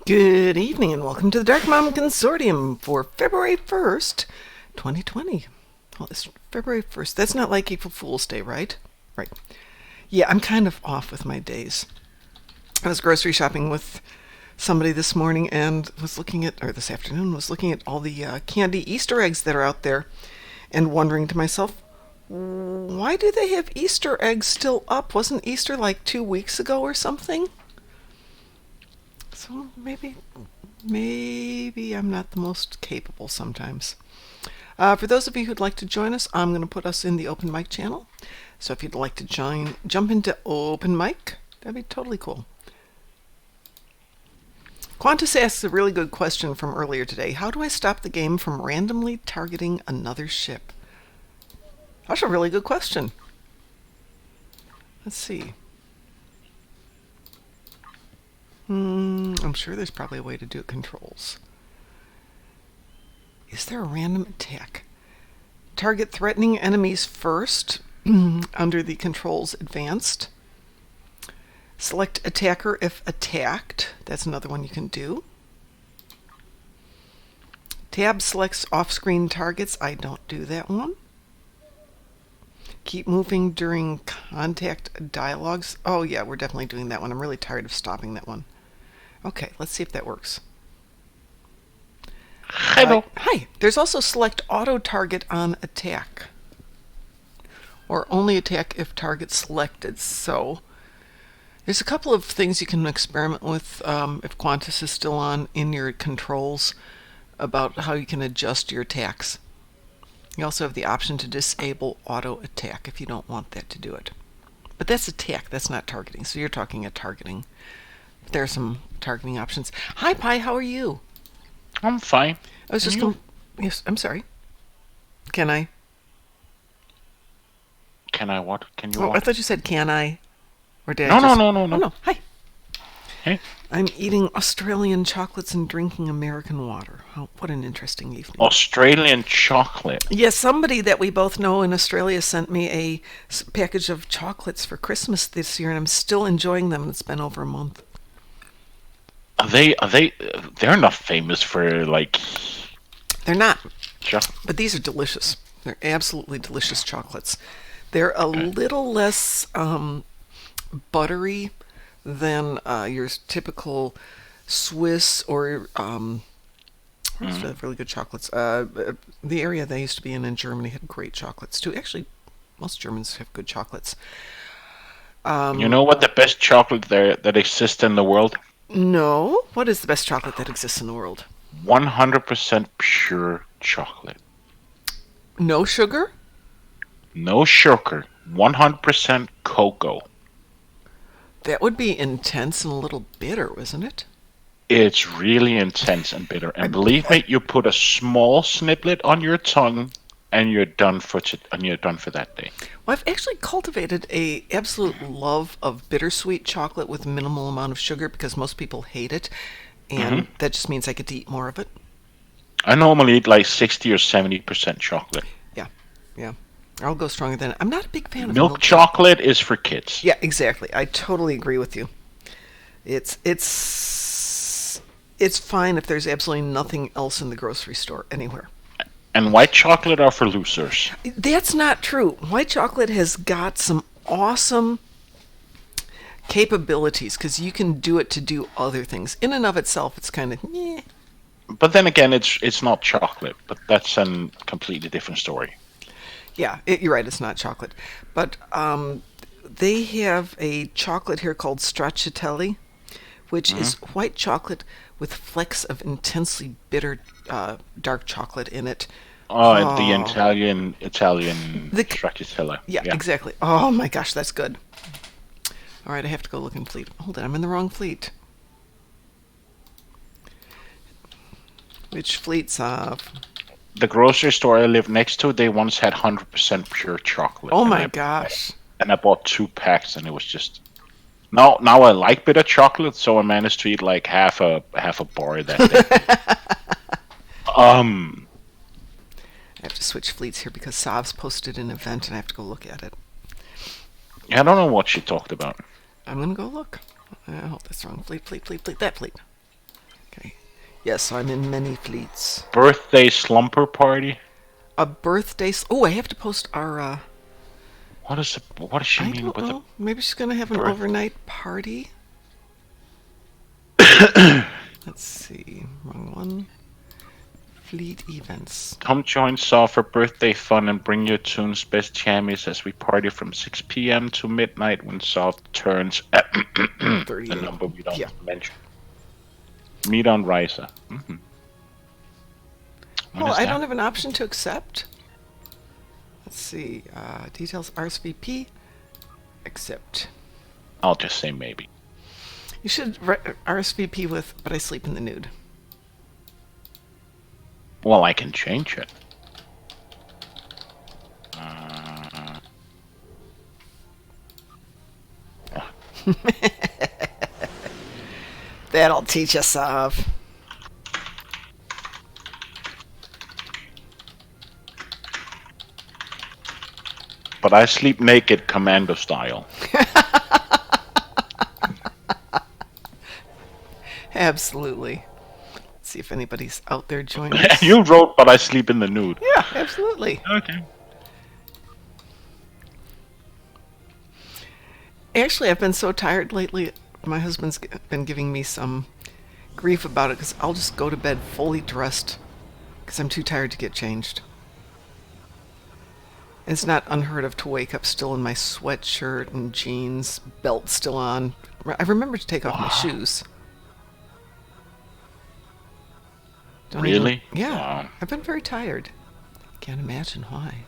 Good evening and welcome to the Darkmom Consortium for February 1st, 2020. Well, it's February 1st. That's not like April Fool's Day, right? Right. Yeah, I'm kind of off with my days. I was grocery shopping with somebody this morning and this afternoon, was looking at all the candy Easter eggs that are out there and wondering to myself, why do they have Easter eggs still up? Wasn't Easter like 2 weeks ago or something? So maybe I'm not the most capable sometimes. For those of you who'd like to join us, I'm going to put us in the open mic channel. So if you'd like to jump into open mic, that'd be totally cool. Qantas asks a really good question from earlier today. How do I stop the game from randomly targeting another ship? That's a really good question. Let's see. I'm sure there's probably a way to do it. Controls. Is there a random attack? Target threatening enemies first under the controls advanced. Select attacker if attacked. That's another one you can do. Tab selects off-screen targets. I don't do that one. Keep moving during contact dialogues. Oh yeah, we're definitely doing that one. I'm really tired of stopping that one. Okay, let's see if that works. Hello. Hi. There's also select auto target on attack. Or only attack if target selected. So there's a couple of things you can experiment with if Qantas is still on in your controls about how you can adjust your attacks. You also have the option to disable auto attack if you don't want that to do it. But that's attack, that's not targeting. So you're talking at targeting. There are some targeting options. Hi, Pi, how are you? I'm fine. I was just going. Yes, I'm sorry. Can I? Can I what? Can you Oh, I what? thought you said can I? Or did No, I just... no. Oh, no. Hi. Hey. I'm eating Australian chocolates and drinking American water. Oh, what an interesting evening. Australian chocolate. Yes, somebody that we both know in Australia sent me a package of chocolates for Christmas this year, and I'm still enjoying them. It's been over a month. They're not famous for like. They're not. But these are delicious. They're absolutely delicious chocolates. They're a little less buttery than your typical Swiss or really good chocolates. The area they used to be in Germany had great chocolates too. Actually, most Germans have good chocolates. You know what the best chocolate there that exists in the world? No. What is the best chocolate that exists in the world? 100% pure chocolate. No sugar? No sugar. 100% cocoa. That would be intense and a little bitter, wasn't it? It's really intense and bitter. And believe me, you put a small sniplet on your tongue, and you're done for that day. Well, I've actually cultivated a absolute love of bittersweet chocolate with minimal amount of sugar because most people hate it, and that just means I get to eat more of it. I normally eat like 60 or 70% chocolate. Yeah. I'll go stronger than it. I'm not a big fan of milk chocolate is for kids. Yeah, exactly. I totally agree with you. It's fine if there's absolutely nothing else in the grocery store anywhere. And white chocolate are for losers. That's not true. White chocolate has got some awesome capabilities because you can do it to do other things. In and of itself, it's kind of eh. But then again, it's not chocolate. But that's a completely different story. Yeah, you're right. It's not chocolate. But they have a chocolate here called Stracciatella, which is white chocolate with flecks of intensely bitter dark chocolate in it. Oh, the Italian Stracciatella. Yeah, exactly. Oh my gosh, that's good. All right, I have to go look in fleet. Hold on, I'm in the wrong fleet. Which fleet's off? The grocery store I live next to, they once had 100% pure chocolate. Oh my gosh. And I bought 2 packs, and it was just... Now I like bitter chocolate, so I managed to eat like half a bar that day. I have to switch fleets here because Sav's posted an event and I have to go look at it. I don't know what she talked about. I'm going to go look. I hope that's wrong. Fleet. That fleet. Yes, I'm in many fleets. Birthday slumber party. A birthday. Oh, I have to post our. What does she I mean don't with know. Maybe she's gonna have an birth? overnight party. Let's see. Wrong one. Fleet events. Come join Saw for birthday fun and bring your tunes best jammies as we party from 6 p.m. to midnight when Saw turns the 38. number we don't Yeah. mention. Meet on Risa. Mm-hmm. Oh, I don't have an option to accept. Let's see. Details RSVP. Accept. I'll just say maybe. You should RSVP with, but I sleep in the nude. Well, I can change it. That'll teach us off. But I sleep naked commando style. Absolutely. Let's see if anybody's out there joining us. You wrote, but I sleep in the nude. Yeah, absolutely. Okay. Actually, I've been so tired lately. My husband's been giving me some grief about it because I'll just go to bed fully dressed because I'm too tired to get changed. It's not unheard of to wake up still in my sweatshirt and jeans, belt still on. I remember to take off my shoes. Really? Yeah. Wow. I've been very tired. Can't imagine why.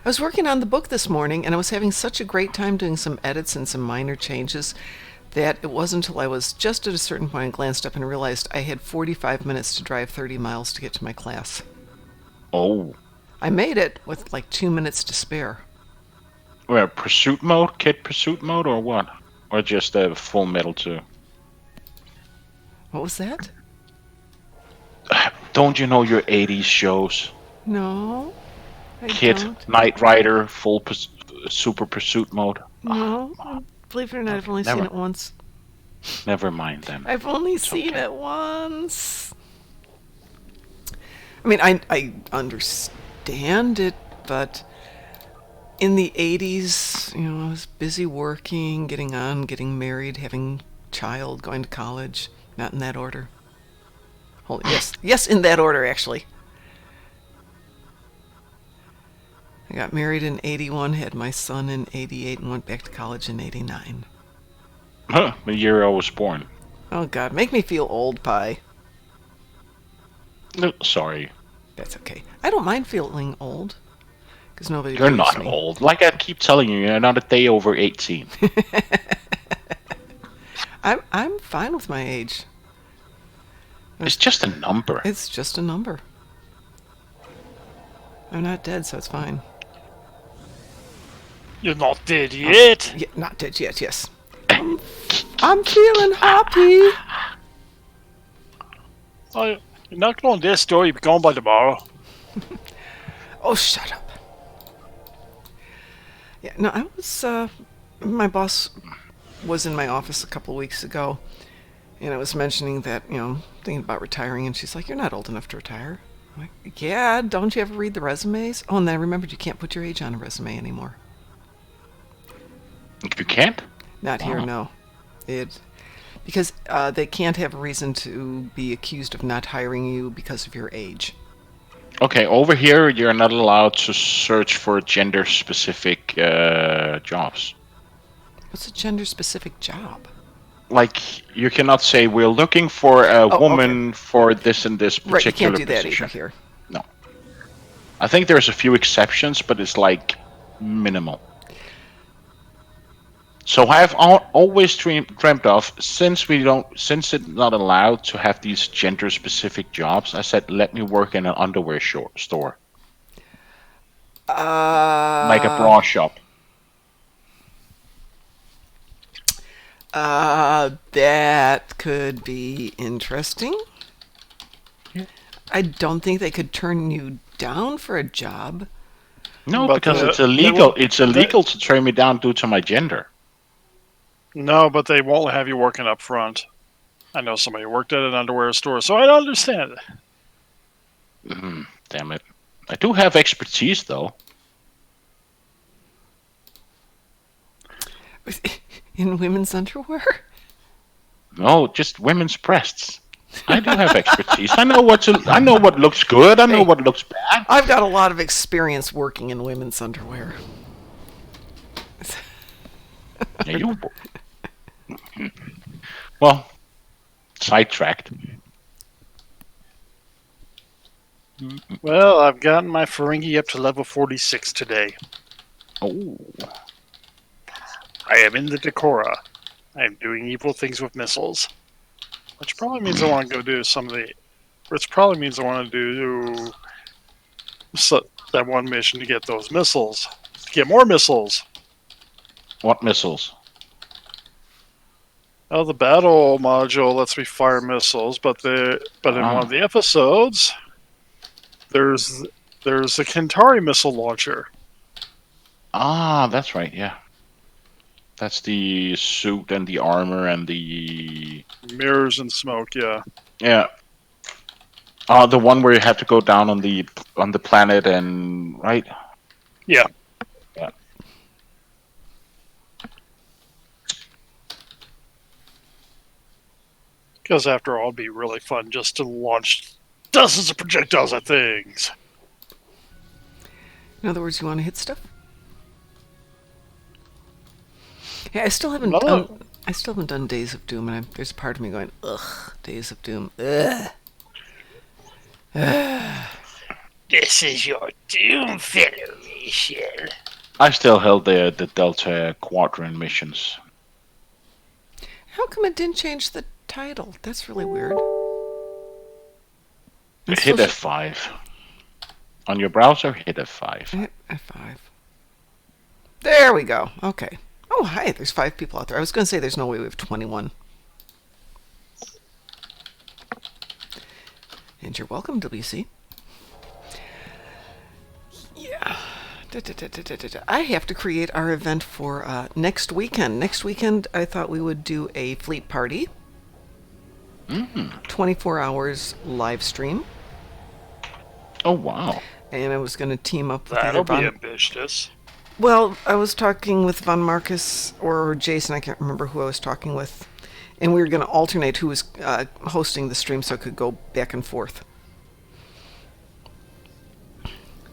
I was working on the book this morning, and I was having such a great time doing some edits and some minor changes that it wasn't until I was just at a certain point and glanced up and realized I had 45 minutes to drive 30 miles to get to my class. Oh. I made it with like 2 minutes to spare. Where, pursuit mode? Kid pursuit mode or what? Or just a full metal 2? What was that? Don't you know your 80s shows? No, I Kid, don't. Knight Rider, full super pursuit mode. No, believe it or not, I've only seen it once. Never mind then. I've only seen it once. I mean, I understand it, but in the 80s, you know, I was busy working, getting on, getting married, having child, going to college. Not in that order. Yes, in that order, actually. I got married in 81, had my son in 88, and went back to college in 89. Huh, the year I was born. Oh, God, make me feel old, Pie. No, sorry. That's okay. I don't mind feeling old. Because nobody You're believes not me. old. Like I keep telling you, you're not a day over 18. I'm fine with my age. It's just a number. It's just a number. I'm not dead, so it's fine. You're not dead yet. Yeah, not dead yet, yes. I'm feeling happy. Oh, you're not going to this store. You'll be gone by tomorrow. Oh, shut up. Yeah, no, I was, my boss was in my office a couple of weeks ago, and I was mentioning that, you know, thinking about retiring, and she's like, you're not old enough to retire. I'm like, yeah, don't you ever read the resumes? Oh, and then I remembered you can't put your age on a resume anymore. You can't? Not here, no. Because they can't have a reason to be accused of not hiring you because of your age. Okay, over here you're not allowed to search for gender-specific jobs. What's a gender-specific job? Like, you cannot say, we're looking for a woman okay. for this and this particular Right, you can't do that position. either here. No. I think there's a few exceptions, but it's like minimal. So I've always dreamt of, since it's not allowed to have these gender-specific jobs, I said, let me work in an underwear store. Like a bra shop. That could be interesting. Yeah. I don't think they could turn you down for a job. No, But, because it's illegal. they It's illegal to turn me down due to my gender. No, but they won't have you working up front. I know somebody who worked at an underwear store, so I understand it. Damn it. I do have expertise, though. In women's underwear? No, just women's breasts. I do have expertise. I know what looks good. I know what looks bad. I've got a lot of experience working in women's underwear. Yeah, well, sidetracked. Well, I've gotten my Ferengi up to level 46 today. Oh. I am in the Decora. I am doing evil things with missiles. Which probably means I want to go do some of the... Which probably means I want to do that one mission to get those missiles. To get more missiles. What missiles? Well, the battle module lets me fire missiles, but in one of the episodes, there's a Kentari missile launcher. Ah, that's right, yeah. That's the suit and the armor and the... Mirrors and smoke, yeah. Yeah. The one where you have to go down on the planet and... Right? Yeah. Yeah. Because after all, it'd be really fun just to launch dozens of projectiles at things. In other words, you want to hit stuff? Yeah, I still haven't done Days of Doom, and there's a part of me going, ugh, Days of Doom, ugh. This is your Doom Federation. I still held the Delta Quadrant missions. How come it didn't change the title? That's really weird. Hit F5. On your browser, hit F5. Hit F5. There we go. Okay. Oh, hi, there's 5 people out there. I was going to say there's no way we have 21. And you're welcome, WC. Yeah. I have to create our event for next weekend. Next weekend, I thought we would do a fleet party. 24 hours live stream. Oh, wow. And I was going to team up with That'll be ambitious. Well, I was talking with Von Marcus or Jason, I can't remember who I was talking with, and we were going to alternate who was hosting the stream so it could go back and forth.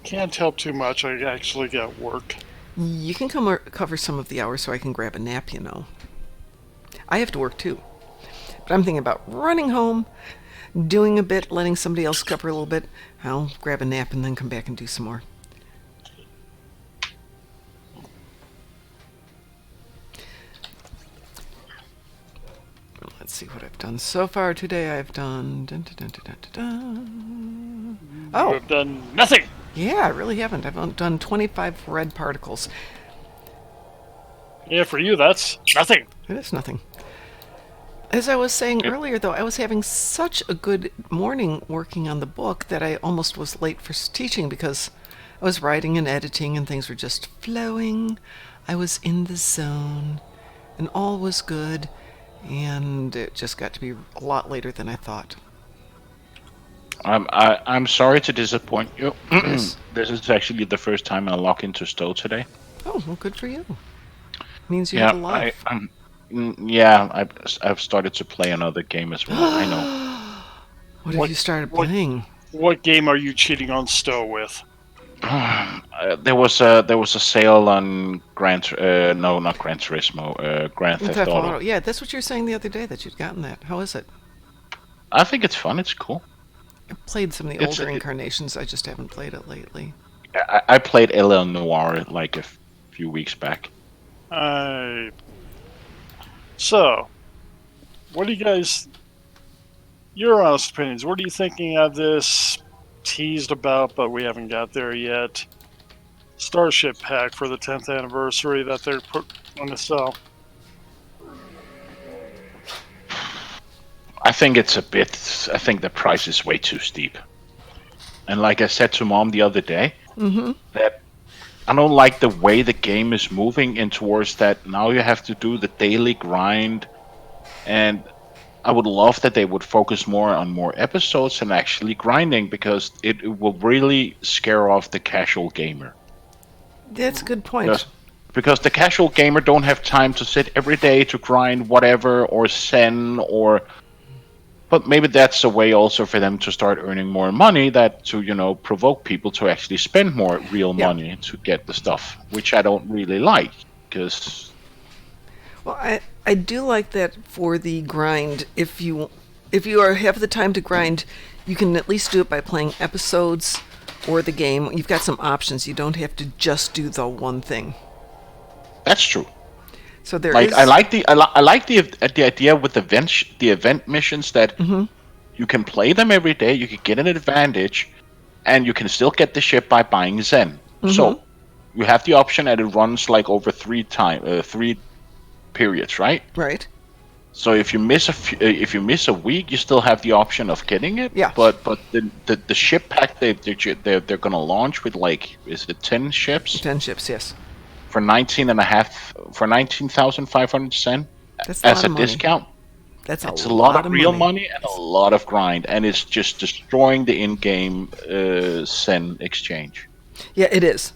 Can't help too much. I actually got work. You can cover some of the hours so I can grab a nap, you know. I have to work too. But I'm thinking about running home, doing a bit, letting somebody else cover a little bit. I'll grab a nap and then come back and do some more. Let's see what I've done so far today. I've done... Oh! I've done nothing! Yeah, I really haven't. I've done 25 red particles. Yeah, for you, that's nothing. It is nothing. As I was saying earlier, though, I was having such a good morning working on the book that I almost was late for teaching because I was writing and editing and things were just flowing. I was in the zone and all was good. And it just got to be a lot later than I thought. I'm sorry to disappoint you. Yes. This is actually the first time I log into Stowe today. Oh, well, good for you. Means you have a life. I've started to play another game as well. I know. What have you started playing? What game are you cheating on Stowe with? There was a sale on Gran Turismo, Grand Theft Auto. Yeah, that's what you were saying the other day that you'd gotten that. How is it? I think it's fun. It's cool. I played some of the older incarnations. I just haven't played it lately. I played LL Noir like a few weeks back. So, what do you guys... Your honest opinions, what are you thinking of this teased about, but we haven't got there yet? Starship pack for the 10th anniversary that they're going to sell. I think it's I think the price is way too steep. And like I said to Mom the other day, that I don't like the way the game is moving in towards that now you have to do the daily grind. And I would love that they would focus more on more episodes and actually grinding, because it will really scare off the casual gamer. That's a good point. Because, because the casual gamer don't have time to sit every day to grind whatever or send or. But maybe that's a way also for them to start earning more money, that to, provoke people to actually spend more real Yeah. money to get the stuff, which I don't really like, because Well, I do like that for the grind. If you have the time to grind, you can at least do it by playing episodes or the game. You've got some options. You don't have to just do the one thing. that's true. So there Like is. I like the idea with the event missions that you can play them every day. You can get an advantage, and you can still get the ship by buying Zen. So you have the option, and it runs like over three periods, right? Right. So if you miss a week, you still have the option of getting it. Yeah. But the ship pack they're gonna launch with, like, is it 10 ships 10 ships, yes. for 19,500 cent That's a as lot a of money. discount. That's It's a lot of real money and a lot of grind, and it's just destroying the in-game Sen exchange. Yeah, it is.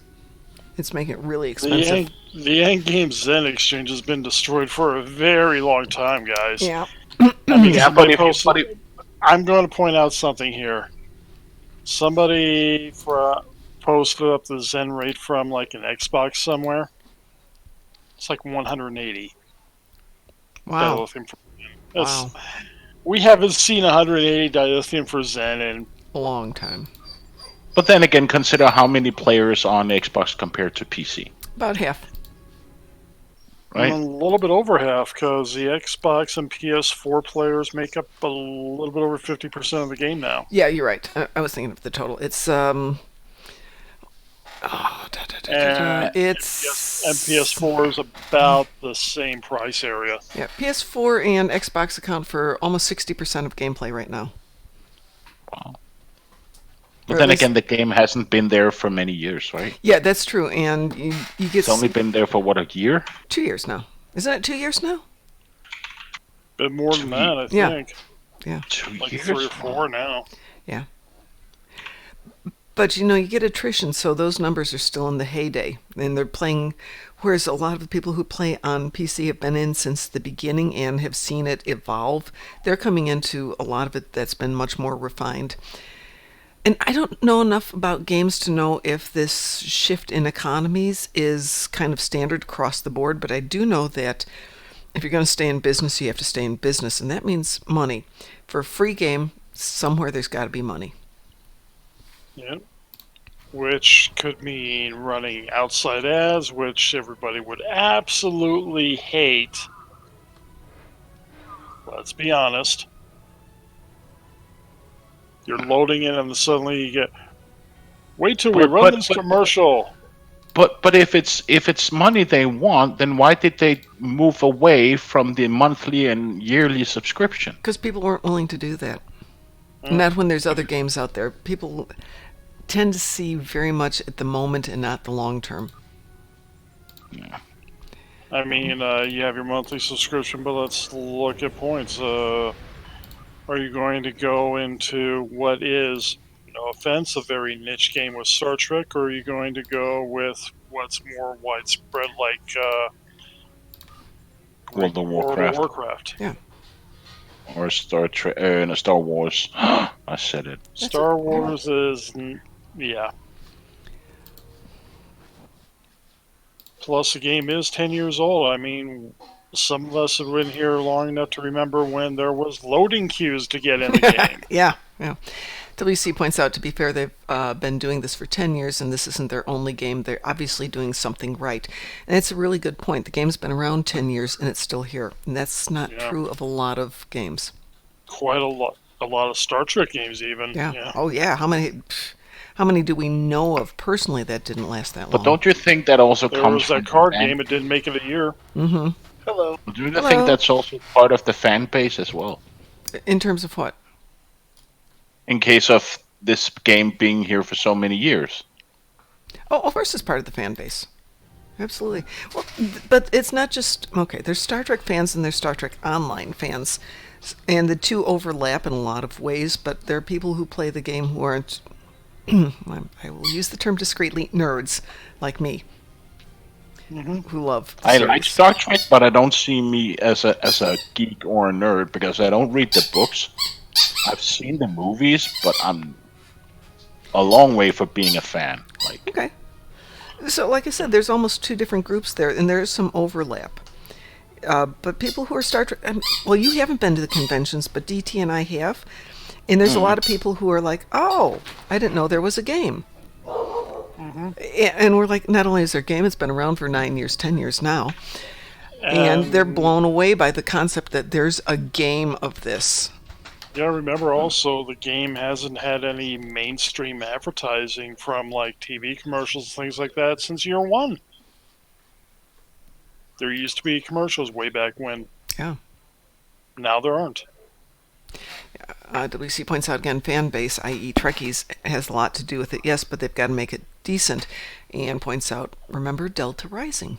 It's making it really expensive. The end game Zen exchange has been destroyed for a very long time, guys. Yeah. I mean, Yeah, somebody but posted- I'm going to point out something here. Somebody posted up the Zen rate from like an Xbox somewhere. It's like 180. Wow. Dilithium for Zen. Wow. We haven't seen 180 dilithium for Zen in A long time. But then again, consider how many players on Xbox compared to PC, About half. right? a little bit over half, because the Xbox and PS4 players make up a little bit over 50% of the game now. Yeah, you're right. I was thinking of the total. It's it's And PS4 is about the same price area. yeah. PS4 and Xbox account for almost 60% of gameplay right now. Wow. Or But at then least- again, the game hasn't been there for many years, right? Yeah, that's true. And you get It's only been there for what, a year? 2 years now. Isn't it 2 years now? Bit more than that, I Yeah. think. Yeah. 2 Like years. 3 or 4 now. Yeah. But you get attrition, so those numbers are still in the heyday, and they're playing. Whereas a lot of the people who play on PC have been in since the beginning and have seen it evolve. They're coming into a lot of it that's been much more refined. And I don't know enough about games to know if this shift in economies is kind of standard across the board, but I do know that if you're going to stay in business, you have to stay in business, and that means money. For a free game, somewhere there's got to be money. Yep. Which could mean running outside ads, which everybody would absolutely hate. Let's be honest. You're loading in and suddenly you get, wait till we But- run but- this but- commercial. But if it's money they want, then why did they move away from the monthly and yearly subscription? Because people weren't willing to do that. Mm. Not when there's other games out there. People tend to see very much at the moment and not the long term. I mean, you have your monthly subscription, but let's look at points. Are you going to go into what is, no offense, a very niche game with Star Trek, or are you going to go with what's more widespread, like World of Warcraft. Warcraft? Or Star Trek, no, Star Wars. I said it. Star Wars is, yeah. Plus, the game is 10 years old. I mean, some of us have been here long enough to remember when there was loading queues to get in the game. Yeah. WC points out, to be fair, they've been doing this for 10 years, and this isn't their only game. They're obviously doing something right. And it's a really good point. The game's been around 10 years, and it's still here. And that's not Yeah. true of a lot of games. Quite a lot of Star Trek games, even. Yeah. Oh, yeah. How many do we know of personally that didn't last that long? But don't you think that also There comes was from that card the fan- game. It didn't make it a year. Mm-hmm. Hello. Do you Hello. think that's also part of the fan base as well? In terms of what? In case of this game being here for so many years. Oh, of course, it's part of the fan base. Absolutely. Well, but it's not just okay. There's Star Trek fans and there's Star Trek Online fans. And the two overlap in a lot of ways, but there are people who play the game who aren't, I will use the term discreetly, nerds like me, who love the I series. like Star Trek, but I don't see me as a geek or a nerd because I don't read the books. I've seen the movies, but I'm a long way from being a fan. Okay. So, like I said, there's almost two different groups there, and there's some overlap. But people who are Star Trek, well, you haven't been to the conventions, but DT and I have. And there's a lot of people who are like, oh, I didn't know there was a game. And we're like, not only is there a game, it's been around for 9 years, 10 years now. And they're blown away by the concept that there's a game of this. Yeah, remember also the game hasn't had any mainstream advertising from like TV commercials, things like that since year one. There used to be commercials way back when. Yeah. Now there aren't. WC points out again, fan base, i.e. Trekkies, has a lot to do with it, yes, but they've got to make it decent. And points out, remember Delta Rising?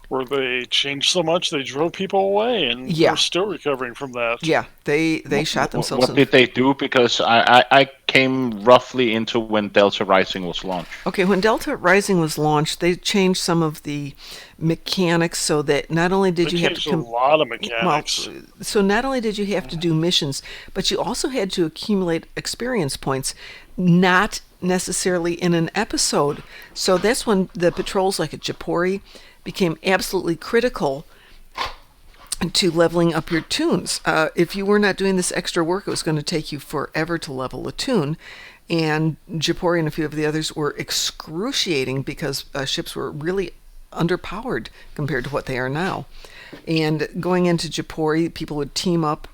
Where they changed so much they drove people away, and they're still recovering from that. Yeah, they shot themselves. What did they do? Because I came roughly into when Delta Rising was launched. Okay, when Delta Rising was launched, they changed some of the mechanics so that not only did you have to a lot of mechanics. Well, so not only did you have to do missions, but you also had to accumulate experience points, not necessarily in an episode. So that's when the patrols like at Japori became absolutely critical to leveling up your tunes. If you were not doing this extra work, it was going to take you forever to level a tune. And Japori and a few of the others were excruciating because ships were really underpowered compared to what they are now. And going into Japori, people would team up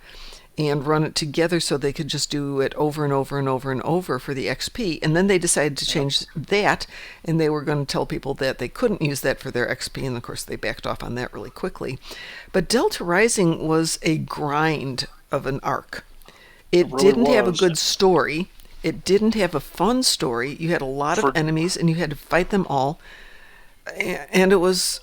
and run it together so they could just do it over and over and over and over for the XP. And then they decided to change that, and they were going to tell people that they couldn't use that for their XP, and of course they backed off on that really quickly. But Delta Rising was a grind of an arc. It really didn't have a good story. It didn't have a fun story. You had a lot of enemies, and you had to fight them all. And it was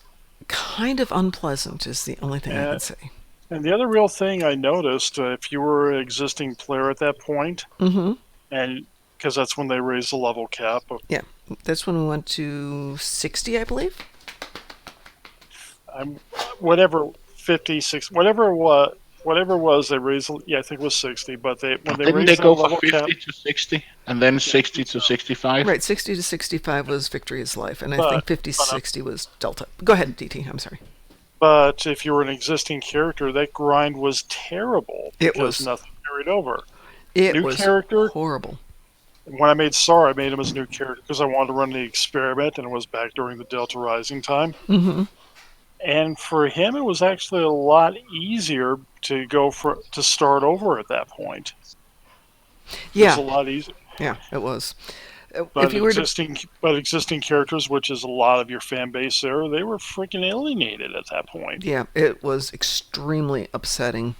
kind of unpleasant, is the only thing I can say. And the other real thing I noticed, if you were an existing player at that point, and because that's when they raised the level cap. Yeah, that's when we went to 60, I believe. Whatever, 50, 60, whatever it was, they raised. Yeah, I think it was 60. But when they raised the level cap, 50 to 60, and then 60 to 65. Right, 60 to 65 was Victory is Life, and I think 50 to 60 was Delta. Go ahead, DT. I'm sorry. But if you were an existing character, that grind was terrible. It was. Nothing carried over. It was horrible. When I made Sar, I made him as a new character because I wanted to run the experiment, and it was back during the Delta Rising time. And for him, it was actually a lot easier to to start over at that point. Yeah. It was a lot easier. Yeah, it was. But existing characters, which is a lot of your fan base there, they were freaking alienated at that point. Yeah, it was extremely upsetting.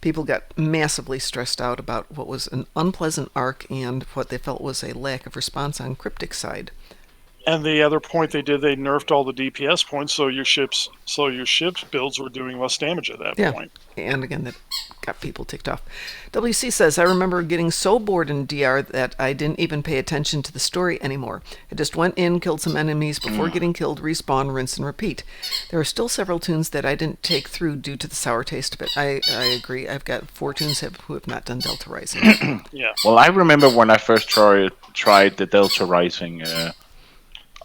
People got massively stressed out about what was an unpleasant arc and what they felt was a lack of response on Cryptic side. And the other point they did, they nerfed all the DPS points, so your ships builds were doing less damage at that point. And again, that got people ticked off. WC says, I remember getting so bored in DR that I didn't even pay attention to the story anymore. I just went in, killed some enemies before getting killed, respawn, rinse, and repeat. There are still several tunes that I didn't take through due to the sour taste of it. I agree. I've got 4 tunes who have not done Delta Rising. Yeah. Well, I remember when I first tried the Delta Rising,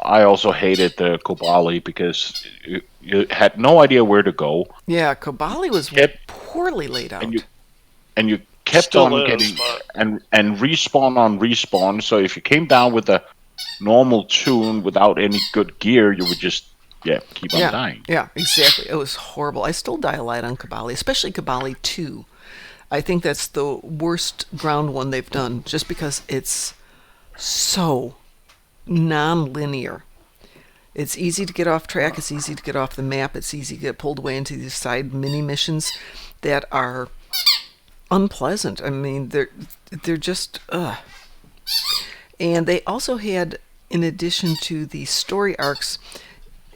I also hated the Kobali because you had no idea where to go. Yeah, Kobali was poorly laid out. And you kept getting and respawn on respawn. So if you came down with a normal tune without any good gear, you would just keep on dying. Yeah, exactly. It was horrible. I still die a lot on Kobali, especially Kobali 2. I think that's the worst ground one they've done, just because it's so non-linear. It's easy to get off track, it's easy to get off the map, it's easy to get pulled away into these side mini missions that are unpleasant. I mean, they're just And they also had, in addition to the story arcs,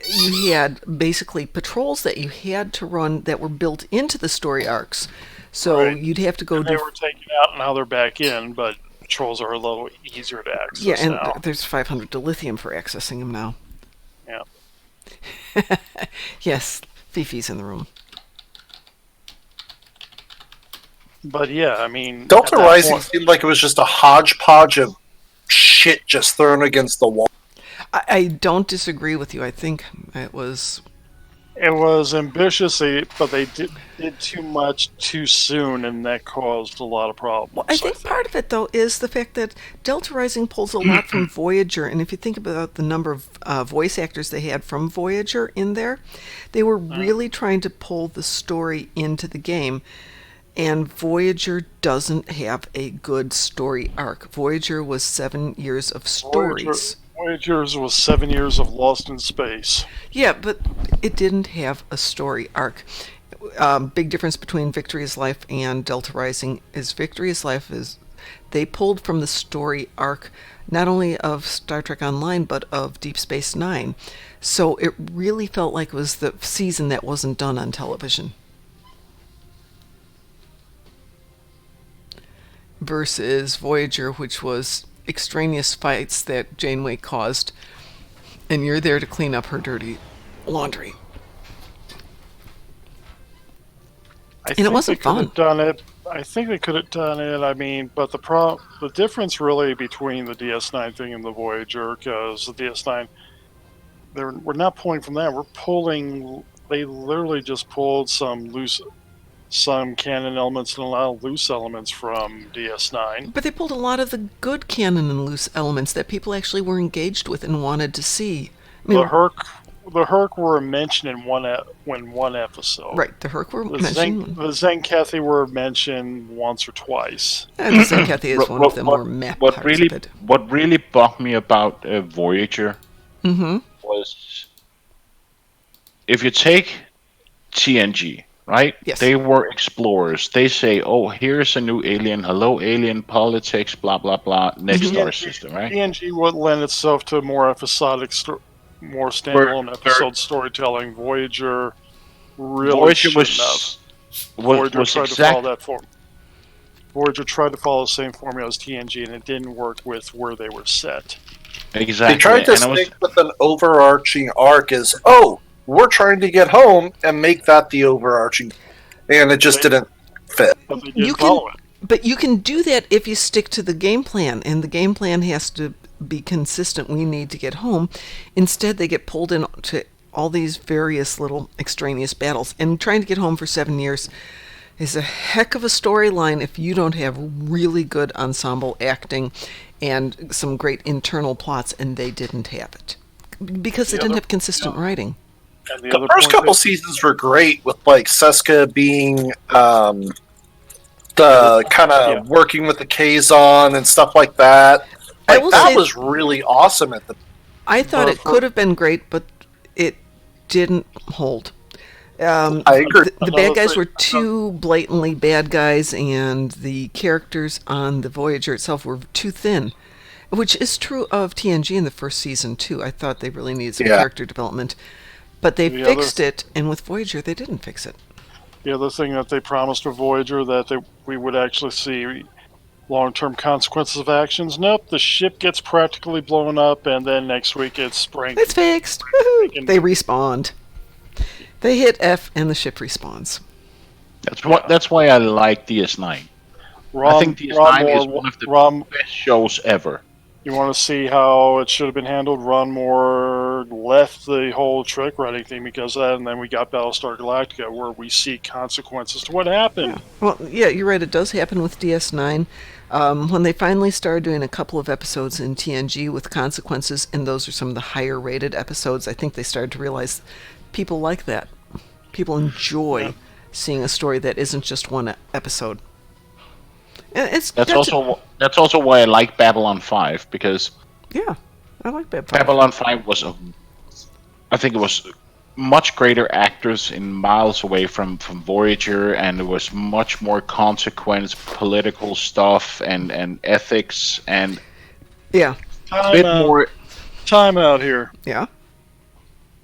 you had basically patrols that you had to run that were built into the story arcs. So Right. you'd have to go They were taken out and now they're back in, but patrols are a little easier to access yeah, and now. there's 500 dilithium for accessing them now. Yeah. Yes, Fifi's in the room. But yeah, I mean, Delta at that Rising point- seemed like it was just a hodgepodge of shit just thrown against the wall. I don't disagree with you. I think it was. It was ambitious, but they did too much too soon, and that caused a lot of problems. Well, I think part of it, though, is the fact that Delta Rising pulls a lot from Voyager, and if you think about the number of voice actors they had from Voyager in there, they were really trying to pull the story into the game, and Voyager doesn't have a good story arc. Voyager was 7 years of stories. Voyager's was 7 years of Lost in Space. Yeah, but it didn't have a story arc. Big difference between Victory is Life and Delta Rising is Victory is Life is they pulled from the story arc not only of Star Trek Online but of Deep Space Nine. So it really felt like it was the season that wasn't done on television. Versus Voyager, which was extraneous fights that Janeway caused, and you're there to clean up her dirty laundry. And it wasn't fun. I think they could have done it. I mean, but the difference really between the DS9 thing and the Voyager, because the DS9, we're not pulling from that. We're pulling. They literally just pulled some canon elements and a lot of loose elements from DS9. But they pulled a lot of the good canon and loose elements that people actually were engaged with and wanted to see. I mean, the Herc were mentioned in one episode. Right, the Herc were mentioned. The Zenkethi were mentioned once or twice. And the Zenkethi is one of the more meh parts of it. What really bugged me about Voyager was if you take TNG, right? Yes. They were explorers. They say, oh, here's a new alien. Hello, alien politics, blah, blah, blah. Next star system, right? TNG would lend itself to more episodic, more standalone episode storytelling. Voyager really shouldn't have. Voyager tried to follow that form. Voyager tried to follow the same formula as TNG, and it didn't work with where they were set. Exactly. They tried to stick with an overarching arc as, we're trying to get home and make that the overarching, and it just didn't fit. But they didn't follow it. But you can do that if you stick to the game plan, and the game plan has to be consistent. We need to get home. Instead, they get pulled into all these various little extraneous battles, and trying to get home for 7 years is a heck of a storyline if you don't have really good ensemble acting and some great internal plots, and they didn't have it because they didn't have consistent writing. The first couple seasons were great, with like Seska being the kind of working with the Kazon and stuff like that. Like, that was really awesome at the. I thought it could have been great, but it didn't hold. I agree. The bad guys were too blatantly bad guys, and the characters on the Voyager itself were too thin, which is true of TNG in the first season too. I thought they really needed some character development. But they fixed it, and with Voyager, they didn't fix it. The other thing that they promised with Voyager, that we would actually see long-term consequences of actions. Nope, the ship gets practically blown up, and then next week it's spring. It's fixed. Woohoo! They respawned. They hit F, and the ship respawns. That's why I like DS9. I think DS9 is one of the best shows ever. You want to see how it should have been handled? Ron Moore left the whole trick writing thing because of that, and then we got Battlestar Galactica, where we see consequences to what happened. Yeah. Well, yeah, you're right. It does happen with DS9. When they finally started doing a couple of episodes in TNG with consequences, and those are some of the higher rated episodes, I think they started to realize people like that. People enjoy seeing a story that isn't just one episode. That's also why I like Babylon 5, because I like Babylon 5. Babylon 5 was I think it was much greater actors in miles away from Voyager, and there was much more consequence, political stuff, and ethics, and a bit more. Time out here. Yeah.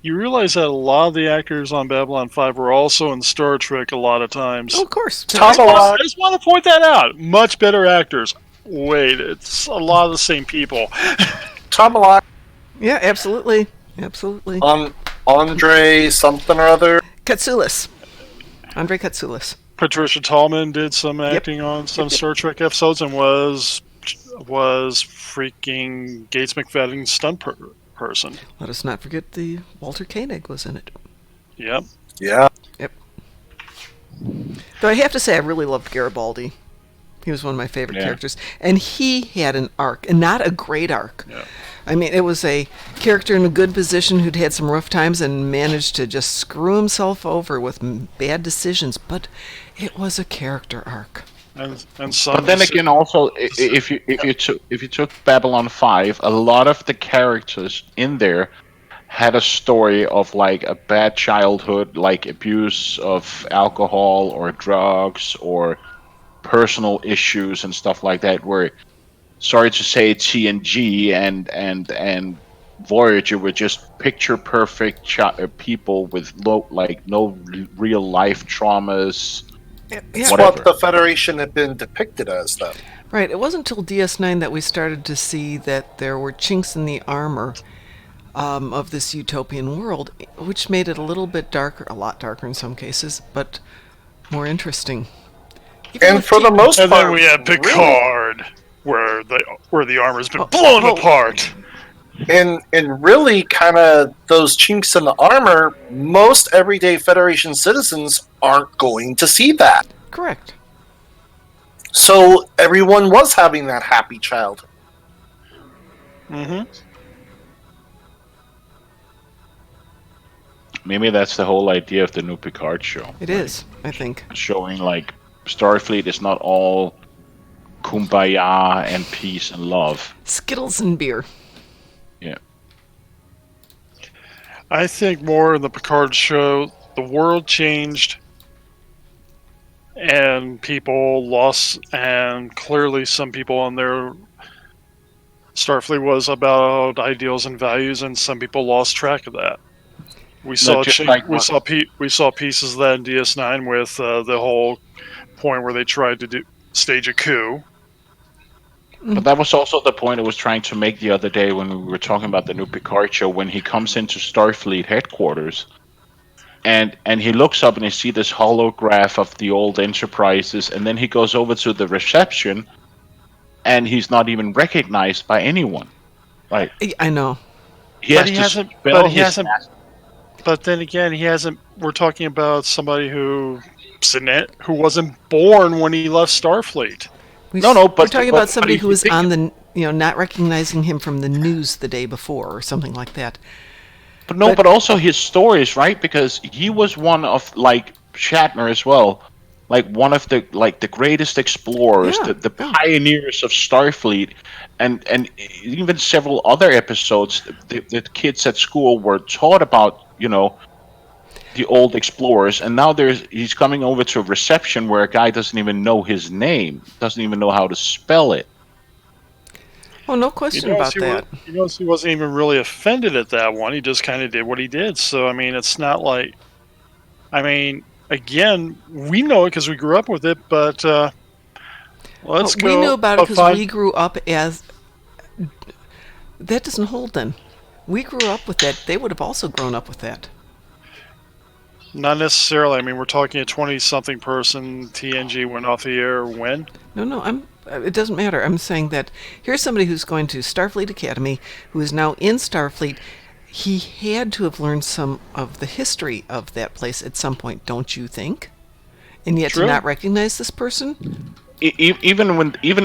You realize that a lot of the actors on Babylon 5 were also in Star Trek a lot of times. Oh, of course. Tomalak. I just want to point that out. Much better actors. Wait, it's a lot of the same people. Tomalak. Yeah, absolutely. Absolutely. Andre something or other. Katsoulis. Andre Katsoulis. Patricia Tallman did some acting on some Star Trek episodes and was freaking Gates McFadden's stunt person. Let us not forget the Walter Koenig was in it. Yep. Yeah. Yep. Though I have to say, I really loved Garibaldi. He was one of my favorite characters. And he had an arc, and not a great arc. Yeah. I mean, it was a character in a good position who'd had some rough times and managed to just screw himself over with bad decisions, but it was a character arc. And some. But then again, also, if you took Babylon 5, a lot of the characters in there had a story of like a bad childhood, like abuse of alcohol or drugs or personal issues and stuff like that. Where, sorry to say, TNG and Voyager were just picture perfect people with no real life traumas. It's Whatever. what the Federation had been depicted as, though. Right, it wasn't until DS9 that we started to see that there were chinks in the armor of this utopian world, which made it a little bit darker, a lot darker in some cases, but more interesting. Even And with for the most And part, then we have Picard, where the armor's been blown apart. and really kind of those chinks in the armor, most everyday Federation citizens aren't going to see that. Correct. So everyone was having that happy childhood. Mm-hmm. Maybe that's the whole idea of the new Picard show. It is, I think. Showing like Starfleet is not all kumbaya and peace and love. Skittles and beer. Yeah. I think more in the Picard show, the world changed and people lost, and clearly some people on their Starfleet was about ideals and values, and some people lost track of that. We saw we saw pieces of that in DS9 with the whole point where they tried to stage a coup. But that was also the point I was trying to make the other day when we were talking about the new Picard show, when he comes into Starfleet headquarters and he looks up and he sees this holograph of the old Enterprises, and then he goes over to the reception and he's not even recognized by anyone. Like, I know. But then again, he hasn't. We're talking about somebody who wasn't born when he left Starfleet. We're talking about somebody who was on the, not recognizing him from the news the day before or something like that. But also his stories, right? Because he was one of, like Shatner as well, like one of the greatest explorers, the pioneers of Starfleet, and even several other episodes. The kids at school were taught about, the old explorers, and now he's coming over to a reception where a guy doesn't even know his name, doesn't even know how to spell it. Oh, no question about that. He wasn't even really offended at that one. He just kind of did what he did. So, I mean, it's not like... I mean, again, we know it because we grew up with it, but let's go... We knew about it because we grew up as... That doesn't hold then. We grew up with that. They would have also grown up with that. Not necessarily. I mean, we're talking a 20-something person. TNG went off the air when? No, it doesn't matter. I'm saying that here's somebody who's going to Starfleet Academy, who is now in Starfleet. He had to have learned some of the history of that place at some point, don't you think? And yet to not recognize this person? Even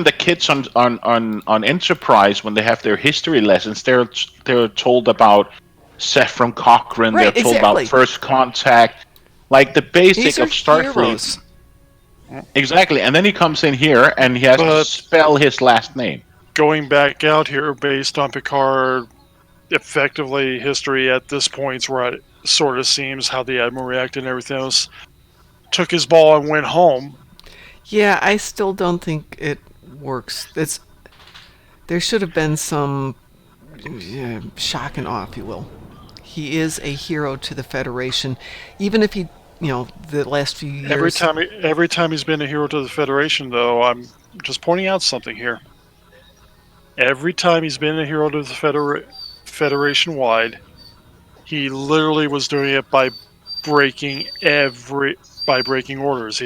the kids on Enterprise, when they have their history lessons, they're told about Seth from Cochrane. Right, they're told about First Contact, like the basic of Starfleet. Heroes. Exactly, and then he comes in here and he has to spell his last name. Going back out here, based on Picard, effectively history at this point is where it sort of seems how the Admiral reacted and everything else. Took his ball and went home. Yeah, I still don't think it works. There should have been some shock and awe, if you will. He is a hero to the Federation, even if he, the last few years. Every time he's been a hero to the Federation, though, I'm just pointing out something here. Every time he's been a hero to the Federation-wide, he literally was doing it by breaking orders.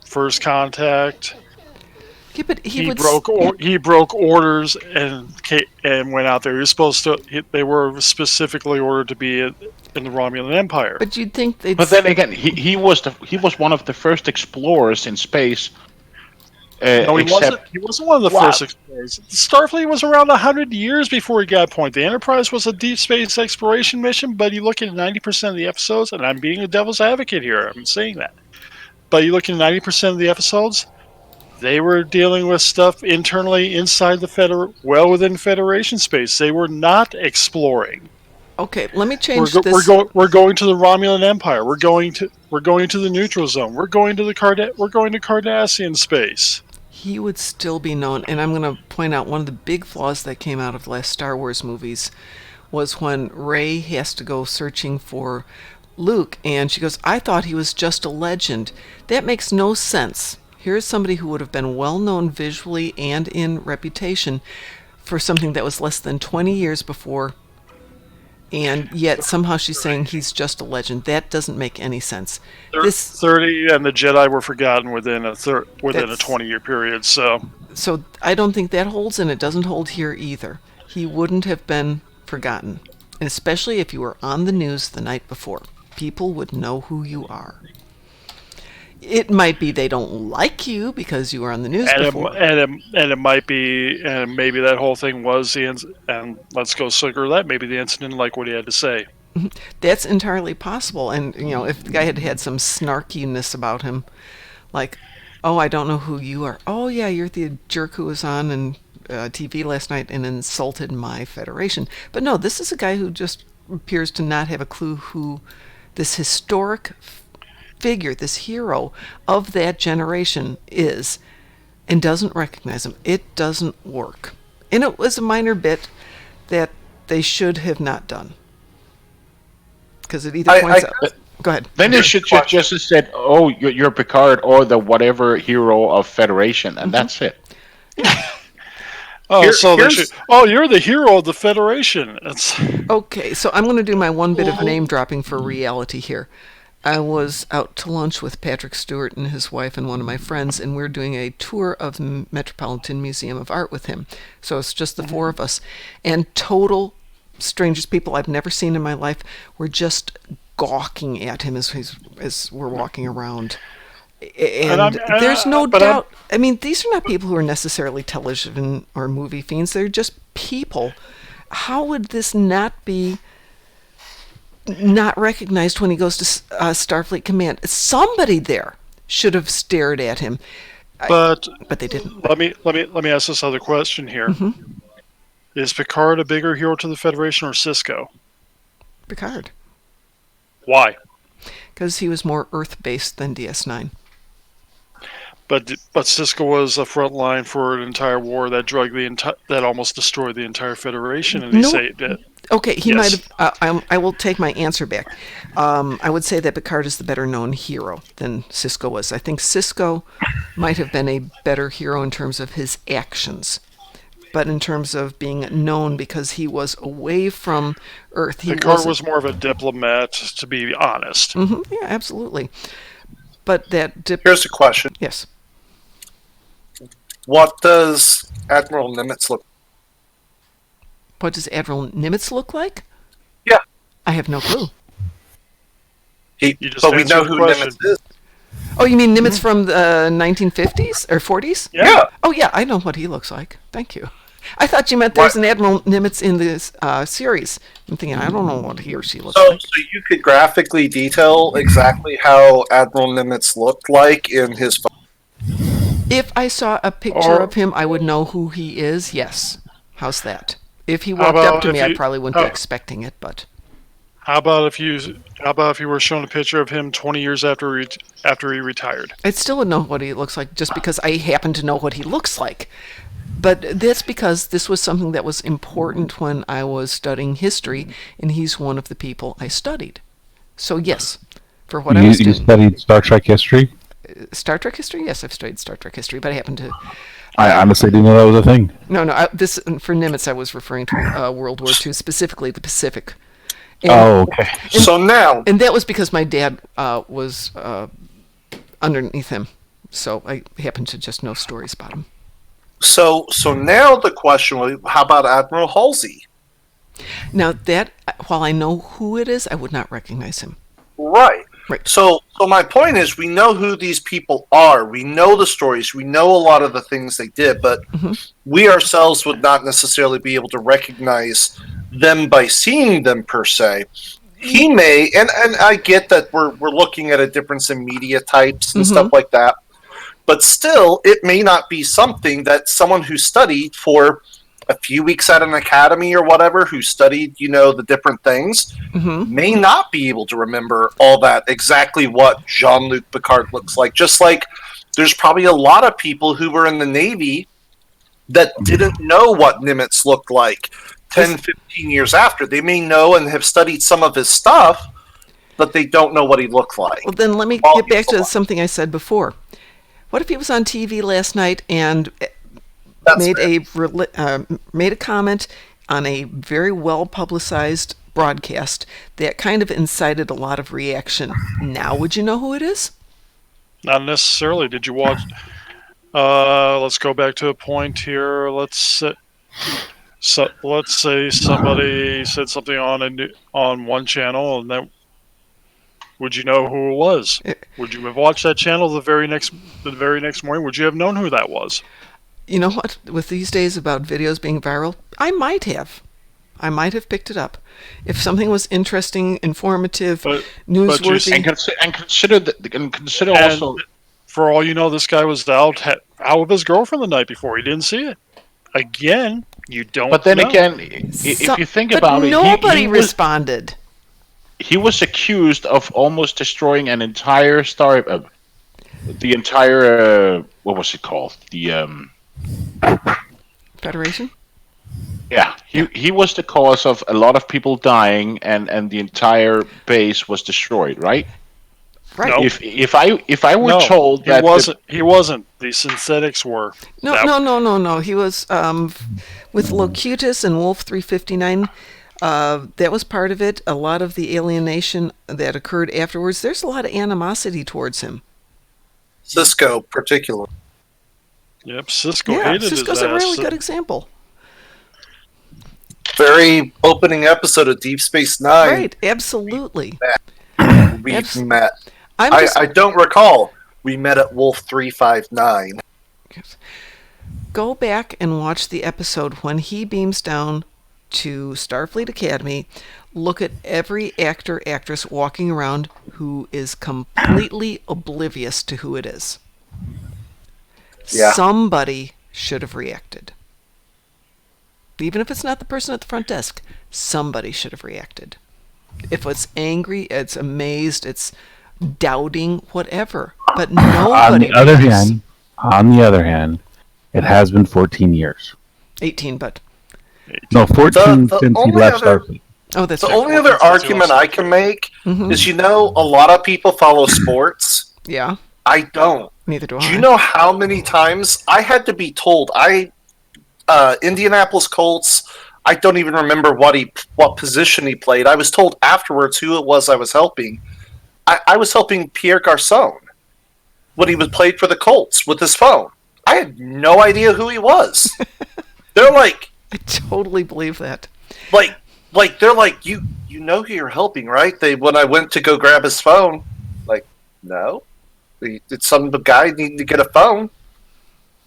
First contact. Yeah, but he broke orders and went out there. He was supposed to. They were specifically ordered to be in the Romulan Empire. But you'd think they'd. But then again, he was one of the first explorers in space. No, he wasn't. He wasn't one of the first explorers. Starfleet was around 100 years before he got appointed. The Enterprise was a deep space exploration mission, but you look at 90% of the episodes, and I'm being a devil's advocate here. I'm saying that. But you look at 90% of the episodes, they were dealing with stuff internally inside the within Federation space. They were not exploring. Okay, let me change this. We're going to the Romulan Empire. We're going to the neutral zone. We're going to Cardassian space. He would still be known, and I'm going to point out one of the big flaws that came out of the last Star Wars movies was when Rey has to go searching for Luke, and she goes, "I thought he was just a legend." That makes no sense. Here's somebody who would have been well known visually and in reputation for something that was less than 20 years before, and yet somehow she's saying he's just a legend. That doesn't make any sense. 30 and the Jedi were forgotten within a 20-year period. So I don't think that holds, and it doesn't hold here either. He wouldn't have been forgotten, and especially if you were on the news the night before. People would know who you are. It might be they don't like you because you were on the news before. And it might be, and maybe that whole thing was and let's go sugar that. Maybe the incident like what he had to say. That's entirely possible. And, if the guy had had some snarkiness about him, like, "Oh, I don't know who you are. Oh, yeah, you're the jerk who was on TV last night and insulted my Federation." But no, this is a guy who just appears to not have a clue who this historic figure, this hero of that generation is, and doesn't recognize him. It doesn't work. And it was a minor bit that they should have not done. Because it either points out... Go ahead. Then they should just have said, "Oh, you're Picard or the whatever hero of Federation," and that's it. You're the hero of the Federation. Okay, so I'm going to do my one bit of name dropping for reality here. I was out to lunch with Patrick Stewart and his wife and one of my friends, and we're doing a tour of the Metropolitan Museum of Art with him. So it's just the four of us. And total strangers, people I've never seen in my life, were just gawking at him as we're walking around. And there's no doubt. I mean, these are not people who are necessarily television or movie fiends. They're just people. How would this not be not recognized when he goes to Starfleet Command? Somebody there should have stared at him, but they didn't. Let me ask this other question here: Is Picard a bigger hero to the Federation or Sisko? Picard. Why? Because he was more Earth-based than DS9. But Sisko was a front line for an entire war that that almost destroyed the entire Federation, and he saved it. Okay, he might have. I will take my answer back. I would say that Picard is the better known hero than Sisko was. I think Sisko might have been a better hero in terms of his actions, but in terms of being known because he was away from Earth, Picard was more of a diplomat, to be honest. Mm-hmm, yeah, absolutely. But here's a question. Yes. What does Admiral Nimitz look? What does Admiral Nimitz look like? Yeah. I have no clue. But we know who Nimitz is. Oh, you mean Nimitz from the 1950s or 40s? Yeah. Oh, yeah, I know what he looks like. Thank you. I thought you meant there's an Admiral Nimitz in this series. I'm thinking, I don't know what he or she looks like. So you could graphically detail exactly how Admiral Nimitz looked like in his phone? If I saw a picture of him, I would know who he is, yes. How's that? If he walked up to me, I probably wouldn't be expecting it, but... How about if you were shown a picture of him 20 years after he retired? I still would know what he looks like just because I happen to know what he looks like. But that's because this was something that was important when I was studying history, and he's one of the people I studied. So yes, for what I was doing. You studied Star Trek history? Star Trek history? Yes, I've studied Star Trek history, but I happen to... I honestly didn't know that was a thing. No, this for Nimitz I was referring to World War II, specifically the Pacific. And, Okay. So now, and that was because my dad was underneath him, so I happen to just know stories about him. so now the question was, how about Admiral Halsey? Now that, while I know who it is, I would not recognize him. Right. Right. So my point is, we know who these people are. We know the stories. We know a lot of the things they did, but we ourselves would not necessarily be able to recognize them by seeing them per se. He may, and I get that we're looking at a difference in media types and stuff like that, but still, it may not be something that someone who studied for a few weeks at an academy or whatever, who studied, the different things, may not be able to remember all that, exactly what Jean-Luc Picard looks like. Just like there's probably a lot of people who were in the Navy that didn't know what Nimitz looked like 10, 15 years after. They may know and have studied some of his stuff, but they don't know what he looked like. Well, then let me get back to something I said before. What if he was on TV last night and made a comment on a very well publicized broadcast that kind of incited a lot of reaction? Now, would you know who it is? Not necessarily. Did you watch? Let's go back to a point here. Let's say somebody said something on one channel, and then would you know who it was? Would you have watched that channel the very next morning? Would you have known who that was? You know what? With these days about videos being viral, I might have picked it up if something was interesting, informative, newsworthy. And consider also, for all you know, this guy was out with his girlfriend the night before. He didn't see it. Again, you don't. But then know. again, if you think about it, nobody responded. He was accused of almost destroying an entire the entire what was it called? The Federation? Yeah, he was the cause of a lot of people dying, and the entire base was destroyed, right? Right. Nope. If I were told that he wasn't. The synthetics were. No. He was with Locutus and Wolf 359. That was part of it. A lot of the alienation that occurred afterwards. There's a lot of animosity towards him. Cisco, particularly. Yep, Cisco hated his ass. Cisco's a really good example. Very opening episode of Deep Space Nine. Right, absolutely. We met. I don't recall. We met at Wolf 359. Go back and watch the episode when he beams down to Starfleet Academy. Look at every actor, actress walking around who is completely oblivious to who it is. Yeah. Somebody should have reacted. Even if it's not the person at the front desk, somebody should have reacted. If it's angry, it's amazed, it's doubting, whatever. But nobody. On the other hand, it has been 14 years. 18, but... No, 14 since he left Starfleet. Oh, that's the right. only other argument I can make is, a lot of people follow sports. Yeah. I don't. Neither do I. Do you know how many times I had to be told? Indianapolis Colts, I don't even remember what position he played. I was told afterwards who it was I was helping. I was helping Pierre Garçon when he was played for the Colts with his phone. I had no idea who he was. They're like... I totally believe that. Like they're like, you know who you're helping, right? When I went to go grab his phone, like, no. Did some guy need to get a phone?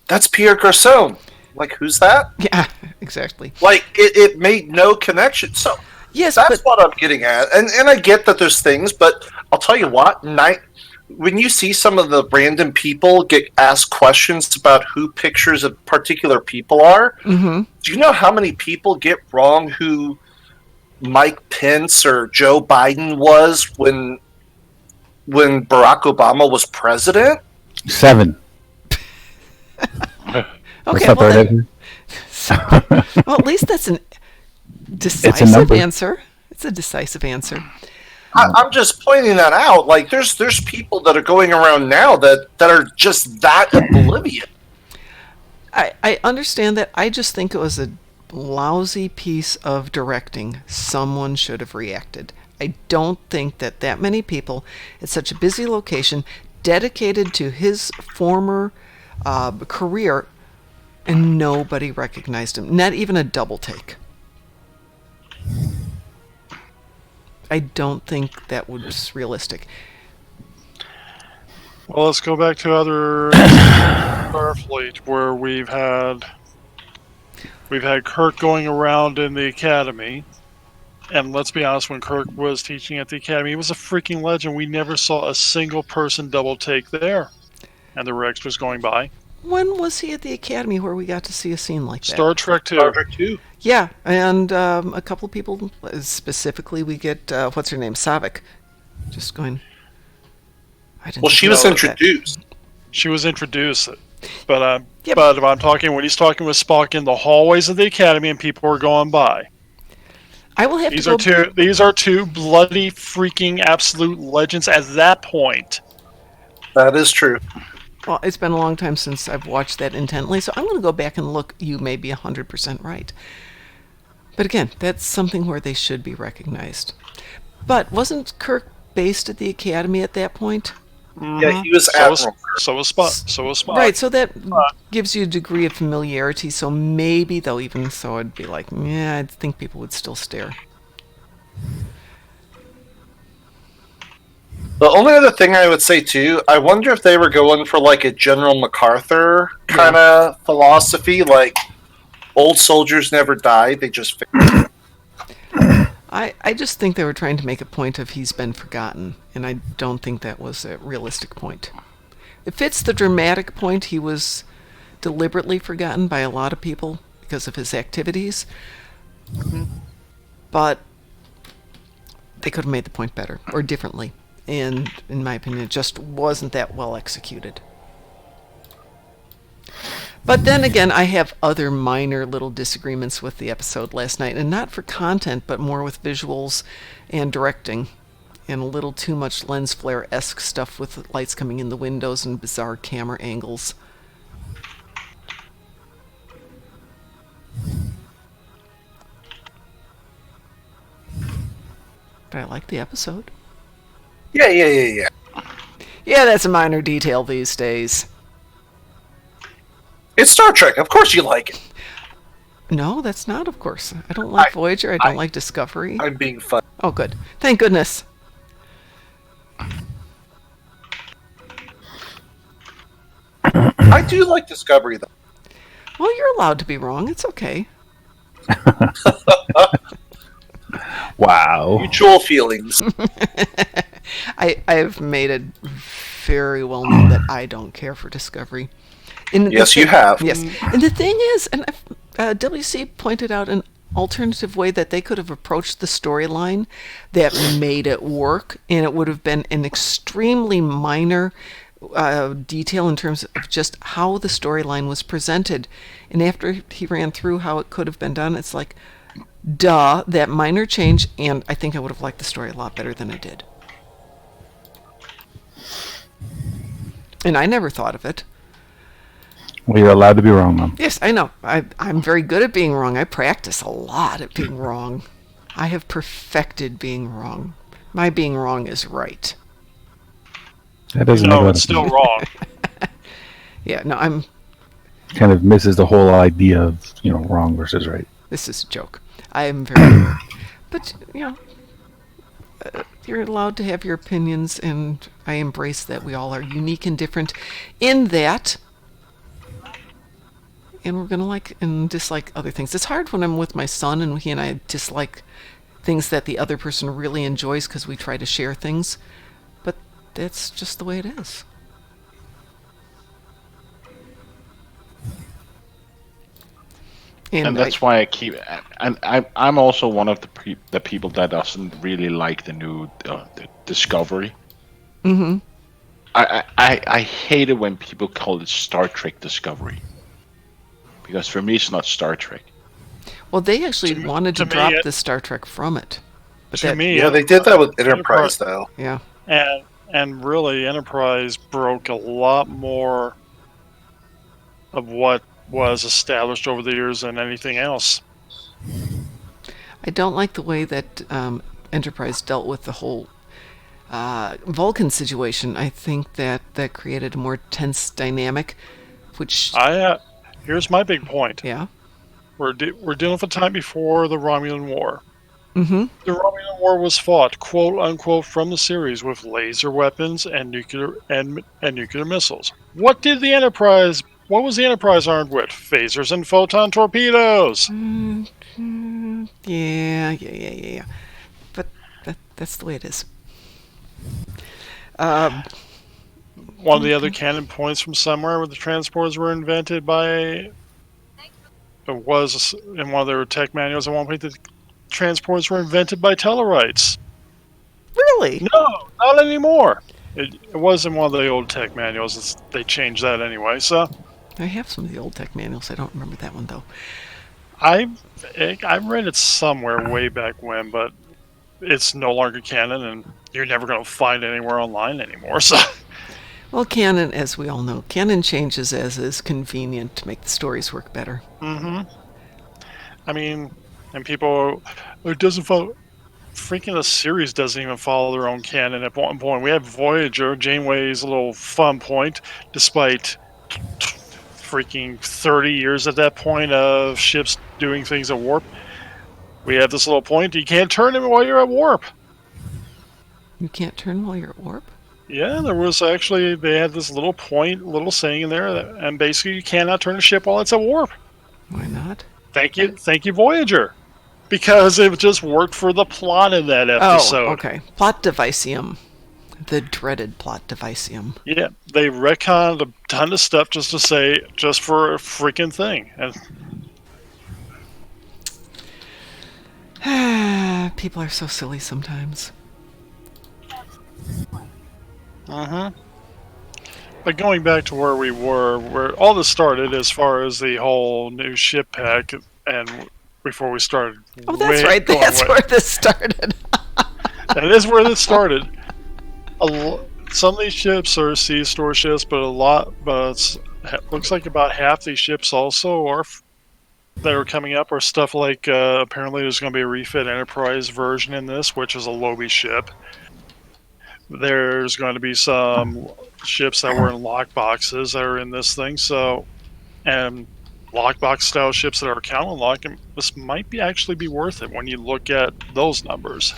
That's Pierre Garçon. Like, who's that? Yeah, exactly. Like, it made no connection. So, yes, that's what I'm getting at. And I get that there's things, but I'll tell you what, when you see some of the random people get asked questions about who pictures of particular people are, do you know how many people get wrong who Mike Pence or Joe Biden was when Barack Obama was president? 7. What's Okay, up, well, right then, well, at least that's an It's a decisive number. answer. It's a decisive answer. I'm just pointing that out. Like, there's people that are going around now that are just that oblivious. I understand that. I just think it was a lousy piece of directing. Someone should have reacted. I don't think that many people at such a busy location dedicated to his former career, and nobody recognized him. Not even a double take. I don't think that was realistic. Well, let's go back to other Starfleet where we've had Kirk going around in the academy, and let's be honest, when Kirk was teaching at the academy, he was a freaking legend. We never saw a single person double take there, and there were extras going by. When was he at the academy where we got to see a scene like that? Star Trek 2. Star Trek 2. Yeah, and a couple of people, specifically, we get, what's her name, Savik, just going, I didn't Well, think she was about that. introduced. She was introduced, but Yep. but if I'm talking when he's talking with Spock in the hallways of the academy and people are going by. I will have These to are go. these are two bloody freaking absolute legends at that point. That is true. Well, it's been a long time since I've watched that intently, so I'm going to go back and look. You may be 100% right. But again, that's something where they should be recognized. But wasn't Kirk based at the academy at that point? Yeah, he was So was, Admiral. so was Spock. So was Spock. Right, so that gives you a degree of familiarity, so maybe, though, even so, I'd be like, yeah, I think people would still stare. The only other thing I would say too, I wonder if they were going for like a General MacArthur kind of philosophy, like old soldiers never die; they just. I just think they were trying to make a point of he's been forgotten, and I don't think that was a realistic point. It fits the dramatic point. He was deliberately forgotten by a lot of people because of his activities, but they could have made the point better or differently. And in my opinion, it just wasn't that well executed. But then again, I have other minor little disagreements with the episode last night, and not for content, but more with visuals and directing, and a little too much lens flare-esque stuff with lights coming in the windows and bizarre camera angles. But I like the episode. Yeah. Yeah, that's a minor detail these days. It's Star Trek. Of course you like it. No, that's not, of course. I don't like Voyager. I don't like Discovery. I'm being fun. Oh, good. Thank goodness. I do like Discovery though. Well, you're allowed to be wrong. It's okay. Wow. Mutual feelings. I've made it very well known that I don't care for Discovery. And Yes, you have. Yes. And the thing is, and WC pointed out an alternative way that they could have approached the storyline that made it work, and it would have been an extremely minor detail in terms of just how the storyline was presented. And after he ran through how it could have been done, it's like, duh, that minor change, and I think I would have liked the story a lot better than I did. And I never thought of it. Well, you're allowed to be wrong, Mom. Yes, I know. I'm very good at being wrong. I practice a lot at being wrong. I have perfected being wrong. My being wrong is right. That doesn't No, make it's a still wrong. Yeah, no, I'm... kind of misses the whole idea of, wrong versus right. This is a joke. I am very... But, you're allowed to have your opinions, and I embrace that we all are unique and different in that... And we're going to like and dislike other things. It's hard when I'm with my son and he and I dislike things that the other person really enjoys because we try to share things. But that's just the way it is. And that's why I keep. And I'm also one of the people that doesn't really like the new the Discovery. Mm-hmm. I hate it when people call it Star Trek Discovery. Because for me, it's not Star Trek. Well, they actually wanted to to me, drop the Star Trek from it. But To me, Yeah, they did that with Enterprise, though. Yeah. And really, Enterprise broke a lot more of what was established over the years than anything else. I don't like the way that Enterprise dealt with the whole Vulcan situation. I think that created a more tense dynamic, which... Here's my big point. Yeah. We're dealing with a time before the Romulan War. Mm-hmm. The Romulan War was fought, quote unquote, from the series with laser weapons and nuclear missiles. What was the Enterprise armed with? Phasers and photon torpedoes. Yeah. But that's the way it is. One of the other canon points from somewhere where the transporters were invented by... It was in one of their tech manuals at one point that transporters were invented by Tellarites. Really? No, not anymore. It was in one of the old tech manuals. They changed that anyway, so... I have some of the old tech manuals. I don't remember that one, though. I read it somewhere way back when, but it's no longer canon, and you're never going to find it anywhere online anymore, so... Well, canon, as we all know, canon changes as is convenient to make the stories work better. Mm-hmm. I mean, and people... It doesn't follow... Freaking the series doesn't even follow their own canon at one point. We have Voyager, Janeway's little fun point, despite freaking 30 years at that point of ships doing things at warp. We have this little point, you can't turn it while you're at warp. You can't turn while you're at warp? Yeah, there was actually, they had this little point, little saying in there, and basically you cannot turn a ship while it's at warp. Why not? Thank you, Voyager. Because it just worked for the plot in that episode. Oh, okay. Plot devicium. The dreaded plot devicium. Yeah, they retconned a ton of stuff just for a freaking thing. And people are so silly sometimes. Uh-huh. But going back to where we were, where all this started as far as the whole new ship pack, and before we started... Oh, that's right. That's where this started. That is where this started. Some of these ships are sea store ships, but it looks like about half these ships also that are coming up are stuff like, apparently there's going to be a refit Enterprise version in this, which is a Lobie ship. There's going to be some ships that were in lockboxes that are in this thing, and lockbox style ships that are counter lock, and this might actually be worth it when you look at those numbers.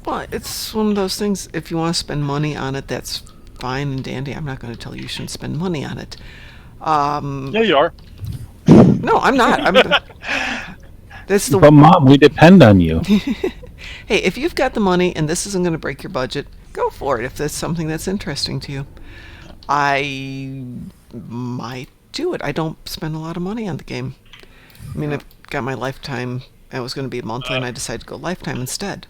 Well, it's one of those things, if you want to spend money on it, that's fine and dandy. I'm not going to tell you shouldn't spend money on it. Yeah, you are. No, I'm not. But Mom, we depend on you. Hey, if you've got the money and this isn't going to break your budget, go for it if that's something that's interesting to you. I might do it. I don't spend a lot of money on the game. I mean, I've got my lifetime. It was going to be a monthly, and I decided to go lifetime instead.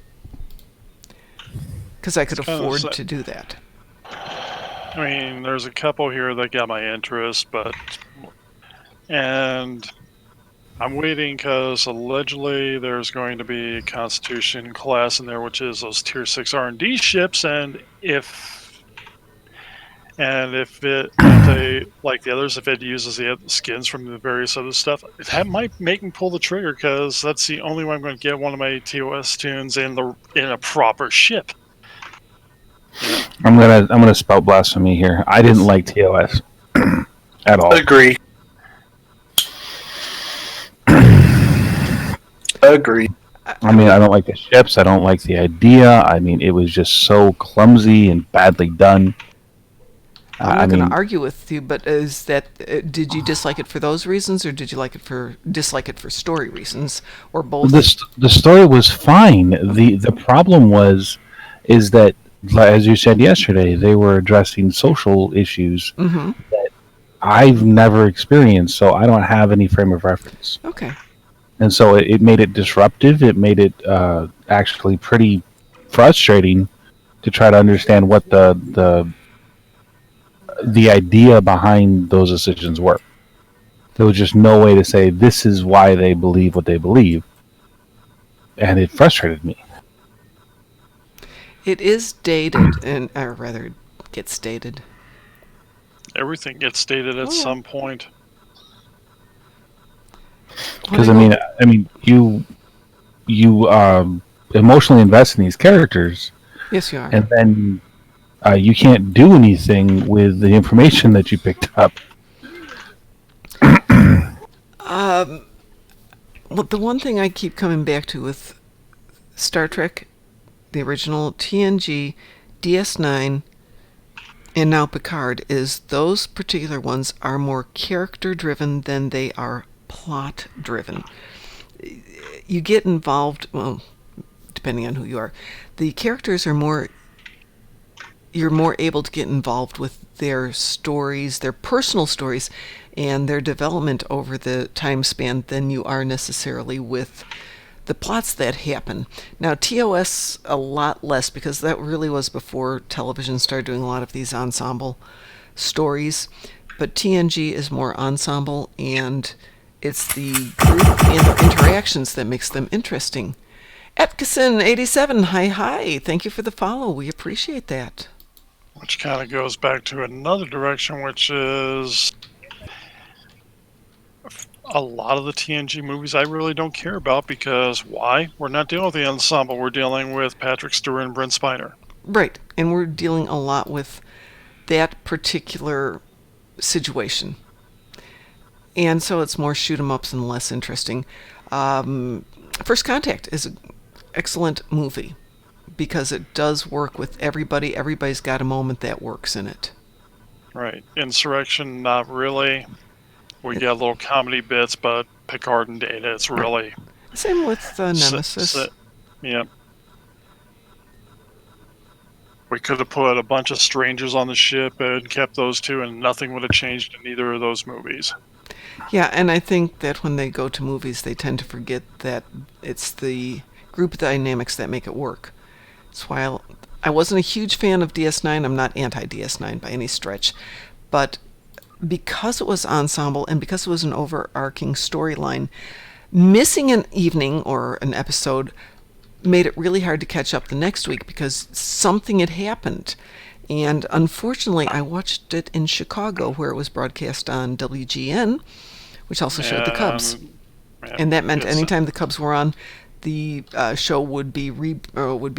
Because I could afford to do that. I mean, there's a couple here that got my interest, and I'm waiting because allegedly there's going to be a Constitution class in there, which is those Tier 6 R&D ships, and if they, like the others, if it uses the skins from the various other stuff, that might make me pull the trigger, because that's the only way I'm going to get one of my TOS tunes in a proper ship. Yeah. I'm gonna spout blasphemy here. I didn't like TOS at all. Agree. I mean, I don't like the ships. I don't like the idea. I mean, it was just so clumsy and badly done. I'm not going to argue with you, but is that did you dislike it for those reasons, or did you dislike it for story reasons, or both? The story was fine. The problem is that, as you said yesterday, they were addressing social issues that I've never experienced, so I don't have any frame of reference. Okay. And so it made it disruptive. It made it actually pretty frustrating to try to understand what the idea behind those decisions were. there was just no way to say this is why they believe what they believe, and it frustrated me. It is dated, or rather, gets dated. Everything gets dated at some point. Because I mean, you emotionally invest in these characters. Yes, you are. And then you can't do anything with the information that you picked up. Well, the one thing I keep coming back to with Star Trek, the original, TNG, DS9, and now Picard, is those particular ones are more character-driven than they are plot-driven. You get involved, well, depending on who you are. The characters are you're more able to get involved with their stories, their personal stories, and their development over the time span than you are necessarily with the plots that happen. Now, TOS, a lot less, because that really was before television started doing a lot of these ensemble stories. But TNG is more ensemble, and it's the group and the interactions that makes them interesting. Atkinson87, hi. Thank you for the follow. We appreciate that. Which kind of goes back to another direction, which is a lot of the TNG movies I really don't care about, because why? We're not dealing with the ensemble. We're dealing with Patrick Stewart and Brent Spiner. Right, and we're dealing a lot with that particular situation. And so it's more shoot 'em ups and less interesting. First Contact is an excellent movie because it does work with everybody. Everybody's got a moment that works in it. Right. Insurrection, not really. We get little comedy bits, but Picard and Data, it's really... Same with Nemesis. Yeah. We could have put a bunch of strangers on the ship and kept those two, and nothing would have changed in either of those movies. Yeah, and I think that when they go to movies, they tend to forget that it's the group dynamics that make it work. That's why I wasn't a huge fan of DS9. I'm not anti-DS9 by any stretch. But because it was ensemble and because it was an overarching storyline, missing an evening or an episode made it really hard to catch up the next week because something had happened. And unfortunately, I watched it in Chicago where it was broadcast on WGN, which also showed the Cubs. And that meant anytime the Cubs were on, the show would be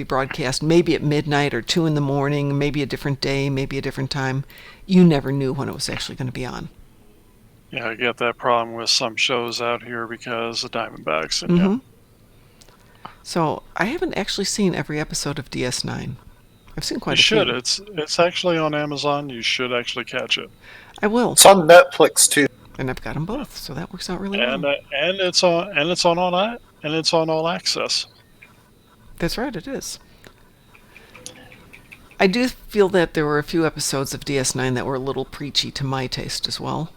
broadcast maybe at midnight or 2 in the morning, maybe a different day, maybe a different time. You never knew when it was actually going to be on. Yeah, I get that problem with some shows out here because of Diamondbacks. And Mm-hmm. So I haven't actually seen every episode of DS9. I've seen quite a few. You should. It's actually on Amazon. You should actually catch it. I will. It's on Netflix too. And I've got them both, so that works out really well. And it's on all access. That's right, it is. I do feel that there were a few episodes of DS9 that were a little preachy to my taste as well.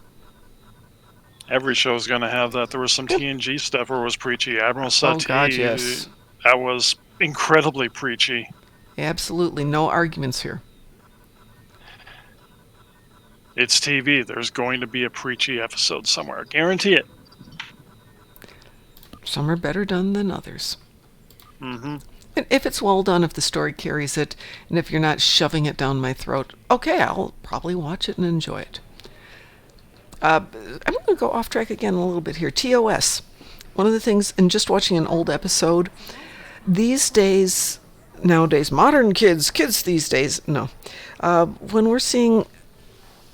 Every show's going to have that. There was some TNG stuff where it was preachy. Admiral Sati, Oh God, yes. That was incredibly preachy. Absolutely, no arguments here. It's TV. There's going to be a preachy episode somewhere. Guarantee it. Some are better done than others. Mm-hmm. And if it's well done, if the story carries it, and if you're not shoving it down my throat, okay, I'll probably watch it and enjoy it. I'm going to go off track again a little bit here. TOS. One of the things, in just watching an old episode, these days, nowadays, modern kids these days, no. When we're seeing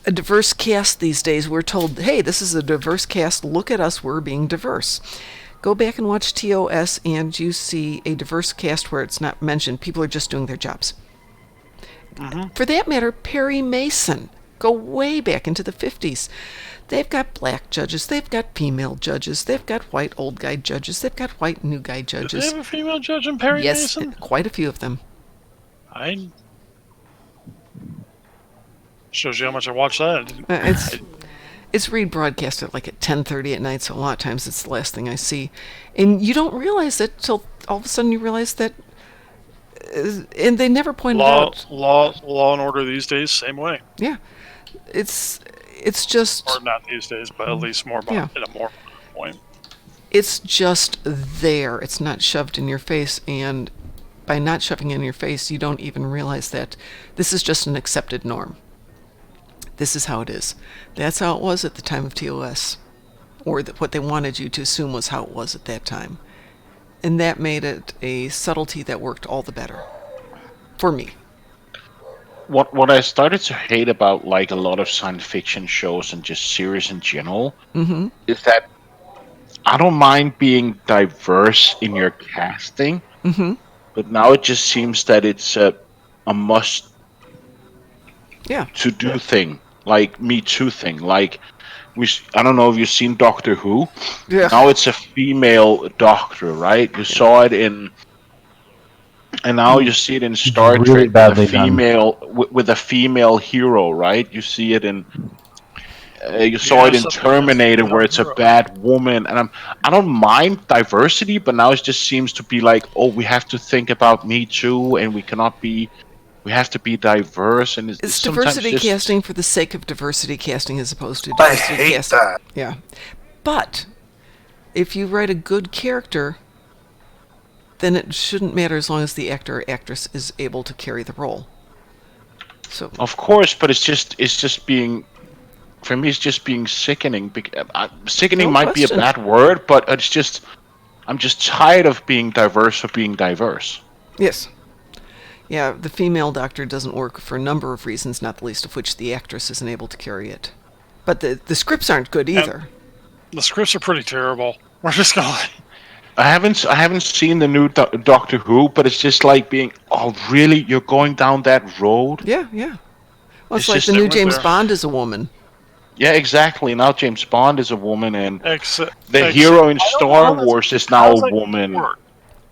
a diverse cast these days, we're told, hey, this is a diverse cast, look at us, we're being diverse. Go back and watch TOS and you see a diverse cast where it's not mentioned. People are just doing their jobs. Mm-hmm. For that matter, Perry Mason. Go way back into the 50s. They've got black judges. They've got female judges. They've got white old guy judges. They've got white new guy judges. Did they have a female judge in Perry Mason? Yes, quite a few of them. Shows you how much I watched that. It's rebroadcasted like at 10:30 at night, so a lot of times it's the last thing I see. And you don't realize it till all of a sudden you realize that, and they never pointed out. Law and Order these days, same way. Yeah. It's It's just... Or not these days, but at least more Yeah. at a more point. It's just there. It's not shoved in your face, and by not shoving it in your face, you don't even realize that this is just an accepted norm. This is how it is. That's how it was at the time of TOS, or what they wanted you to assume was how it was at that time. And that made it a subtlety that worked all the better. For me. What I started to hate about like a lot of science fiction shows and just series in general is that I don't mind being diverse in your casting, but now it just seems that it's a must to do thing, like Me Too thing. Like I don't know if you've seen Doctor Who. Yeah. Now it's a female doctor, right? You saw it in. And now you see it in Star Really Trek badly with a female with a female hero, right? You see it in you saw it in Terminator where it's a bad woman, and I don't mind diversity, but now it just seems to be like, oh, we have to think about Me Too, and we have to be diverse, and it's diversity casting for the sake of diversity casting as opposed to I diversity hate casting. that. Yeah, but if you write a good character, then it shouldn't matter as long as the actor or actress is able to carry the role. So of course, but it's just being, for me, it's just being sickening. Sickening No might be a question. bad word, but I'm just tired of being diverse for being diverse. yes. Yeah, the female doctor doesn't work for a number of reasons, not the least of which the actress isn't able to carry it. But the scripts aren't good either. The scripts are pretty terrible. We're just going. I haven't seen the new Doctor Who, but it's just like being, oh really, you're going down that road? Yeah. Well, it's It's like just the that new went James there. Bond is a woman. Yeah, exactly. Now James Bond is a woman, and Except the hero in I don't Star know how Wars is how's now a that gonna woman. work?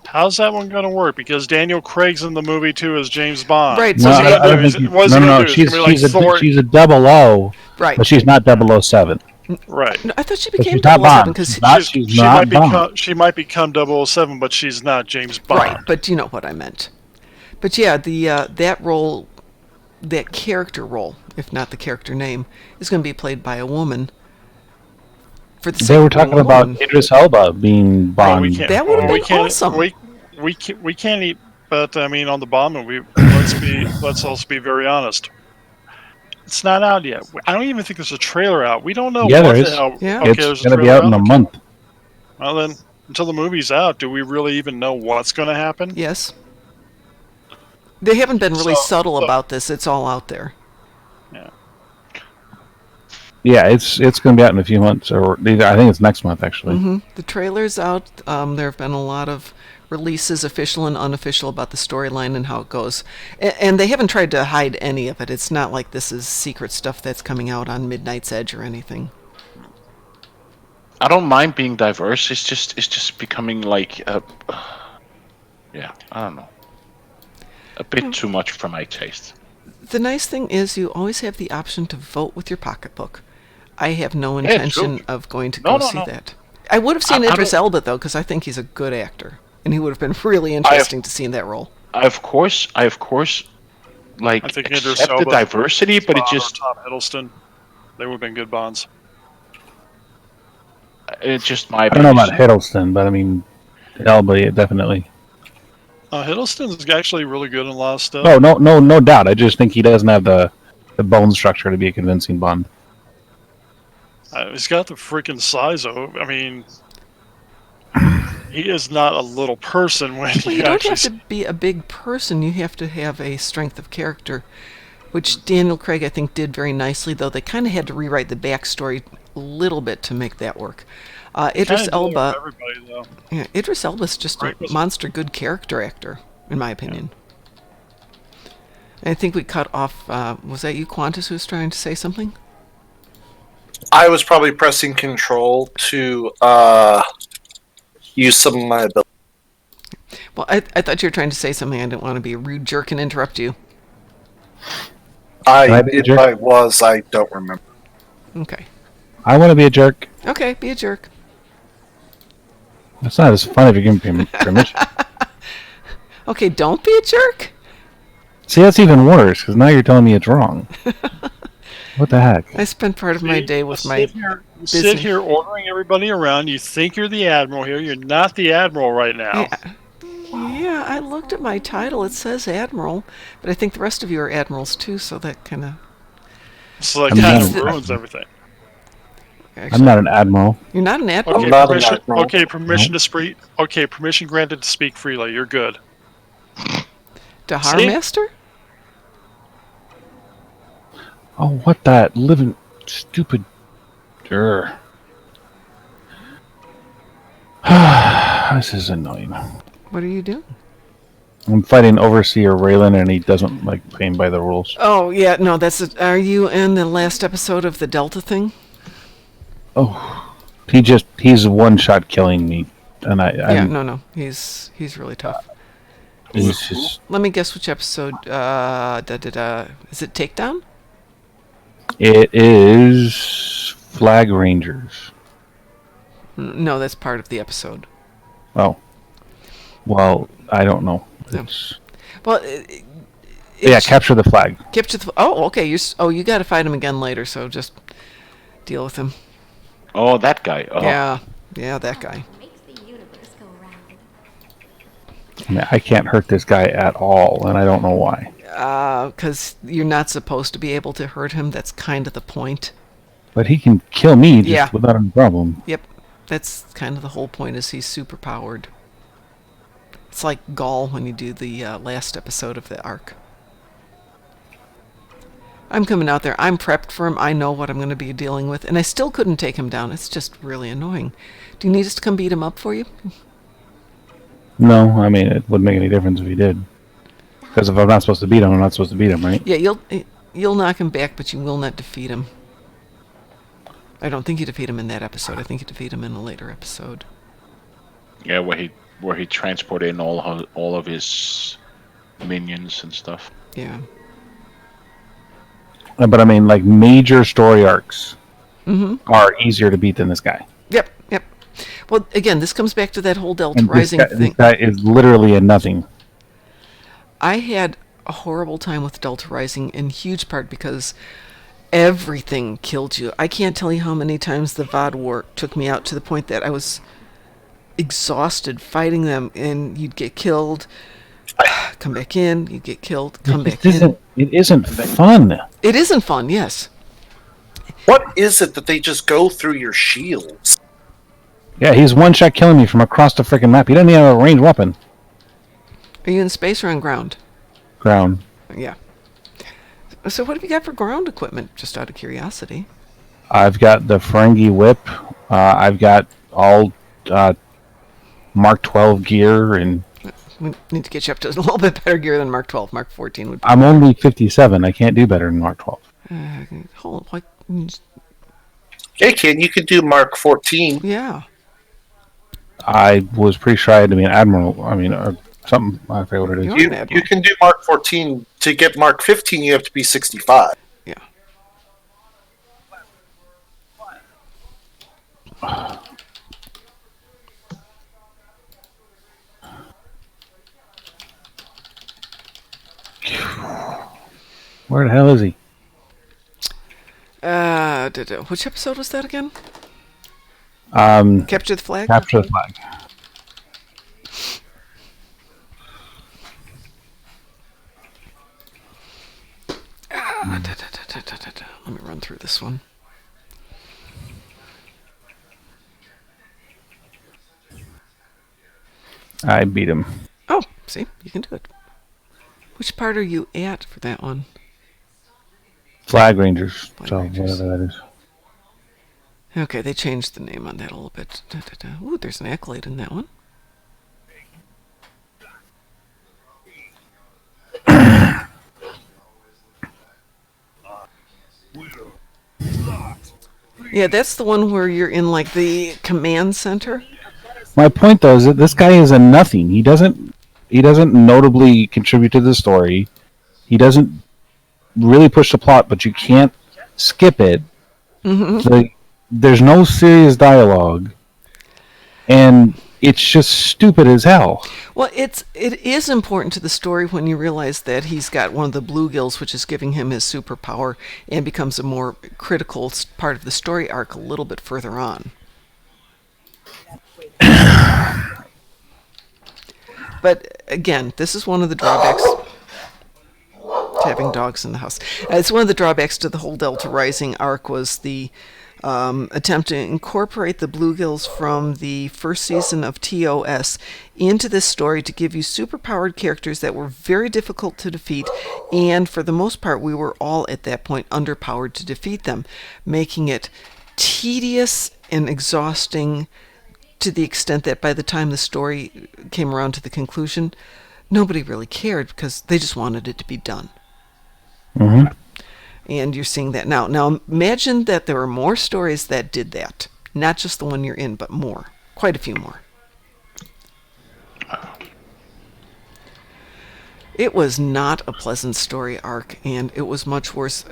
How's that one going to work? Because Daniel Craig's in the movie too as James Bond. Right, No, so What's he I gonna don't do? think you, What's he no. gonna do? He's gonna be like Thor. She's a 00, Right. but she's not 007. Right. No, I thought she But became she's not 007 Bond. because She's not Bond. She might become 007, but she's not James Bond. right, but you know what I meant. But yeah, the that role, that character role, if not the character name, is going to be played by a woman. For the They sake were of being talking a about woman. Idris Elba being Well, Bond. we can't. That would've well, we been can't- awesome. We can't eat. But I mean, on the bomb movie, let's also be very honest. It's not out yet. I don't even think there's a trailer out. We don't know Yeah, what there the is. hell. Yeah. Okay, It's there's going to be out in a month. Well then, until the movie's out, do we really even know what's going to happen? Yes. They haven't been really So- subtle about this. It's all out there. Yeah. Yeah, it's going to be out in a few months, or I think it's next month actually. The trailer's out. There have been a lot of releases, official and unofficial, about the storyline and how it goes. And they haven't tried to hide any of it. It's not like this is secret stuff that's coming out on Midnight's Edge or anything. I don't mind being diverse. It's just becoming like yeah, I don't know, a bit too much for my taste. The nice thing is you always have the option to vote with your pocketbook. I have no Yeah, intention true. of going to No, go no, see no. that. I would have seen I Idris don't- Elba, though, because I think he's a good actor. And he would have been really interesting to see in that role. I of course like I think Idris accept the Elba, diversity, but it Bond or just Tom Hiddleston. They would have been good Bonds. it's just my I don't know opinion. about Hiddleston, but I mean, Elba, yeah, definitely. Hiddleston's actually really good in a lot of stuff. Oh, no doubt. I just think he doesn't have the bone structure to be a convincing Bond. He's got the freaking size of. I mean, he is not a little person when Well, he you don't actually. have to be a big person. You have to have a strength of character, which Daniel Craig, I think, did very nicely, though they kind of had to rewrite the backstory a little bit to make that work. Idris Kinda did it with Elba, everybody, though. yeah, Idris Elba's just a Craig was- monster good character actor, in my opinion. I think we cut off, was that you, Qantas, who was trying to say something? I was probably pressing control to use some of my ability. Well, I thought you were trying to say something. I didn't want to be a rude jerk and interrupt you. I be a If jerk? I was, I don't remember. Okay. I want to be a jerk. Okay, be a jerk. That's not as fun if you're giving me permission. Okay, don't be a jerk. See, that's even worse, because now you're telling me it's wrong. What the heck? I spent part of my day with my You sit here ordering everybody around. You think you're the admiral here. You're not the admiral right now. Yeah, I looked at my title. It says Admiral, but I think the rest of you are Admirals too, so that kind of... So that I'm kind not of an ruins everything. I'm not an admiral. You're not an Admiral? Okay, not an permission. admiral. Okay, permission to speak. Okay, permission granted to speak freely. You're good. Dahar Master? Oh, what that living stupid. This is annoying. What are you doing? I'm fighting Overseer Raylan, and he doesn't like playing by the rules. Oh, yeah, no, are you in the last episode of the Delta thing? Oh, he's one shot killing me, and No, he's really tough. He's just. Let me guess which episode. Is it Takedown? It is Flag Rangers. No, that's part of the episode. Oh, well, I don't know. No. It's, Well, capture the flag. Capture the. Oh, okay. You got to fight him again later. So just deal with him. Oh, that guy. Oh. Yeah, that guy. Makes the universe go round. I mean, I can't hurt this guy at all, and I don't know why. Because you're not supposed to be able to hurt him. That's kind of the point. But he can kill me just Yeah. without any problem. Yep, that's kind of the whole point. Is he's super powered. It's like Gaul when you do the last episode of the arc. I'm coming out there. I'm prepped for him. I know what I'm going to be dealing with, and I still couldn't take him down. It's just really annoying. Do you need us to come beat him up for you? No, I mean, it wouldn't make any difference if he did. Because if I'm not supposed to beat him, I'm not supposed to beat him, right? Yeah, you'll knock him back, but you will not defeat him. I don't think you defeat him in that episode. I think you defeat him in a later episode. Yeah, where he transported in all of his minions and stuff. Yeah. But I mean, like, major story arcs Mm-hmm. are easier to beat than this guy. Yep. Well, again, this comes back to that whole Delta And Rising this thing. guy is literally a nothing. I had a horrible time with Delta Rising in huge part because everything killed you. I can't tell you how many times the VOD war took me out to the point that I was exhausted fighting them, and you'd get killed, come back in, you'd get killed, come back in. It isn't fun. It isn't fun, yes. What is it that they just go through your shields? Yeah, he's one shot killing me from across the freaking map. He doesn't even have a ranged weapon. Are you in space or on ground? Ground. Yeah. So what have you got for ground equipment, just out of curiosity? I've got the Ferengi whip. I've got all Mark 12 gear, and We need to get you up to a little bit better gear than Mark 12. Mark 14 would be... I'm only 57. I can't do better than Mark 12. hold on. Hey, kid, you could do Mark 14. Yeah. I was pretty sure I had to be an admiral. I mean, something. I forget what it is. You're an admiral. You can do Mark 14. To get Mark 15, you have to be 65. Yeah. Where the hell is he? Which episode was that again? Capture Capture the flag? the flag. Let me run through this one. I beat him. Oh, see? You can do it. Which part are you at for that one? Flag Rangers. Flag so Rangers. whatever that is. Okay, they changed the name on that a little bit. Ooh, there's an accolade in that one. Yeah, that's the one where you're in, like, the command center. My point, though, is that this guy is a nothing. He doesn't notably contribute to the story. He doesn't really push the plot, but you can't skip it. Mm-hmm. There's no serious dialogue, and it's just stupid as hell. Well, it is important to the story when you realize that he's got one of the bluegills, which is giving him his superpower, and becomes a more critical part of the story arc a little bit further on. But again, this is one of the drawbacks to having dogs in the house. It's one of the drawbacks to the whole Delta Rising arc was the attempt to incorporate the bluegills from the first season of TOS into this story to give you superpowered characters that were very difficult to defeat, and for the most part we were all at that point underpowered to defeat them, making it tedious and exhausting to the extent that by the time the story came around to the conclusion, nobody really cared because they just wanted it to be done. Mm-hmm. And you're seeing that now. Now imagine that there were more stories that did that. Not just the one you're in, but more. Quite a few more. It was not a pleasant story arc, and it was much worse.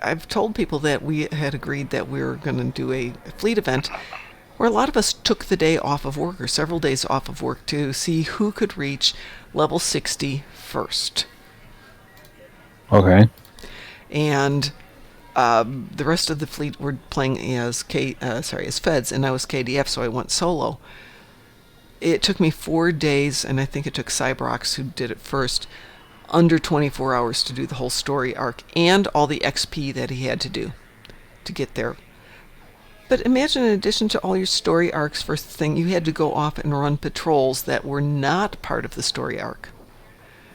I've told people that we had agreed that we were going to do a fleet event where a lot of us took the day off of work, or several days off of work, to see who could reach level 60 first. Okay. And the rest of the fleet were playing as as Feds, and I was KDF, so I went solo. It took me 4 days, and I think it took Cybrox, who did it first, under 24 hours to do the whole story arc and all the XP that he had to do to get there. But imagine, in addition to all your story arcs, first thing, you had to go off and run patrols that were not part of the story arc.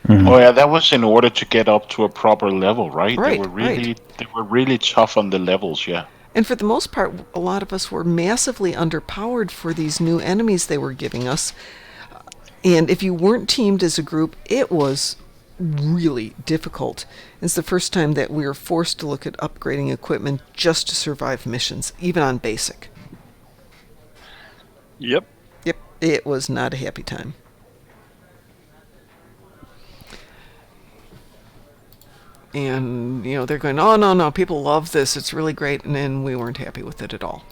Mm-hmm. Oh yeah, that was in order to get up to a proper level, right? Right, They were really tough on the levels, yeah. And for the most part, a lot of us were massively underpowered for these new enemies they were giving us. And if you weren't teamed as a group, it was really difficult. It's the first time that we were forced to look at upgrading equipment just to survive missions, even on basic. Yep. Yep, it was not a happy time. And, they're going, oh, no, people love this, it's really great, and then we weren't happy with it at all.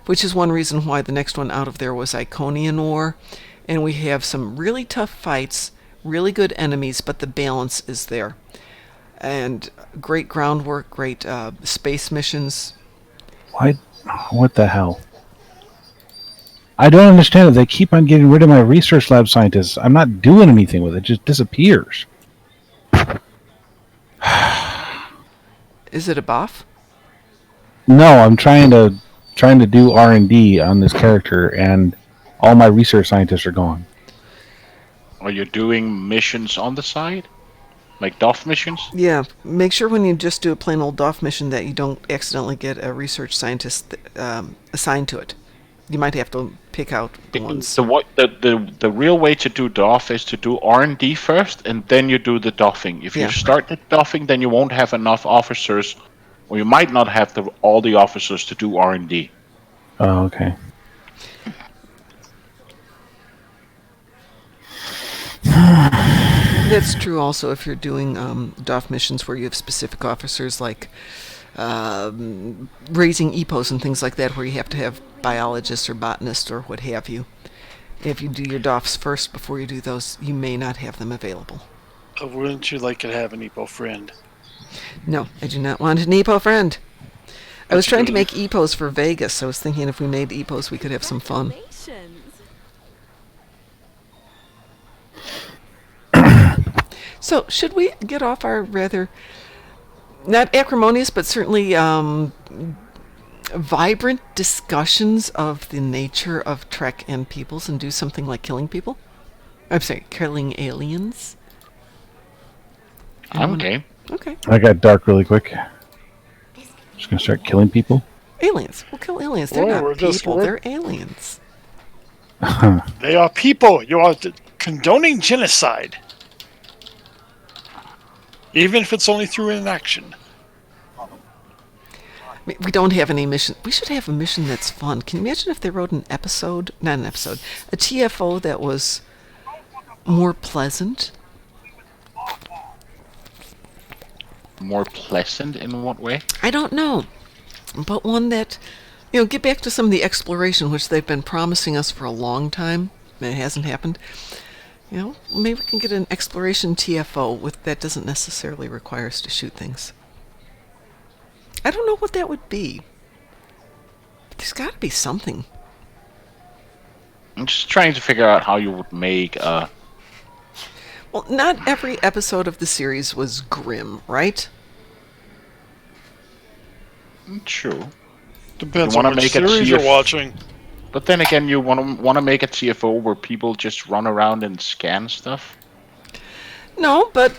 Which is one reason why the next one out of there was Iconian War, and we have some really tough fights, really good enemies, but the balance is there. And great groundwork, great space missions. What the hell? I don't understand it. They keep on getting rid of my research lab scientists. I'm not doing anything with it. It just disappears. Is it a buff? No, I'm trying to do R&D on this character, and all my research scientists are gone. Are you doing missions on the side? Like DOF missions? Yeah, make sure when you just do a plain old DOF mission that you don't accidentally get a research scientist assigned to it. You might have to pick out the ones. The real way to do DOF is to do R&D first, and then you do the doffing. If you start the doffing, then you won't have enough officers, or you might not have all the officers to do R&D. Oh, okay. That's true also if you're doing DOF missions where you have specific officers like raising EPOs and things like that, where you have to have biologists or botanists or what have you. If you do your DOFs first before you do those, you may not have them available. Wouldn't you like to have an EPO friend? No, I do not want an EPO friend. I was trying to make EPOs for Vegas. I was thinking if we made EPOs, we could have some fun. So, should we get off our rather, not acrimonious, but certainly vibrant discussions of the nature of Trek and peoples and do something like killing people? I'm sorry, killing aliens? I'm game. Okay. I got dark really quick. Just gonna start killing people. Aliens. We'll kill aliens. They're not people, they're aliens. They are people. You are condoning genocide. Even if it's only through inaction. We don't have any mission. We should have a mission that's fun. Can you imagine if they wrote a TFO that was more pleasant? More pleasant in what way? I don't know. But one that Get back to some of the exploration, which they've been promising us for a long time, and it hasn't happened. Maybe we can get an exploration TFO that doesn't necessarily require us to shoot things. I don't know what that would be. But there's got to be something. I'm just trying to figure out how you would make Well, not every episode of the series was grim, right? True. Depends You on wanna which make a series you're TF watching. But then again, you want to make a TFO where people just run around and scan stuff. No, but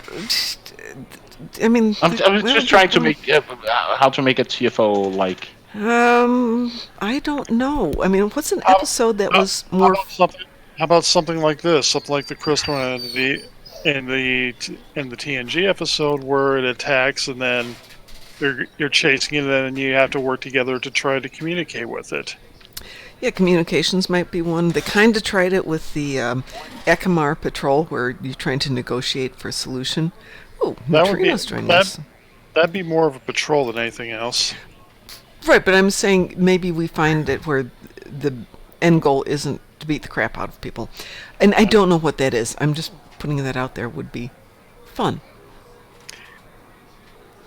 I mean, I was just trying to make how to make a TFO like. I don't know. I mean, what's an episode that was more? How about something like this? Something like the crystal entity in the TNG episode where it attacks and then you're chasing it and then you have to work together to try to communicate with it. Yeah, communications might be one. They kind of tried it with the Ekamar Patrol, where you're trying to negotiate for a solution. Oh, Neutrino's joining us. That'd be more of a patrol than anything else. Right, but I'm saying maybe we find it where the end goal isn't to beat the crap out of people. And I don't know what that is. I'm just putting that out there. Would be fun.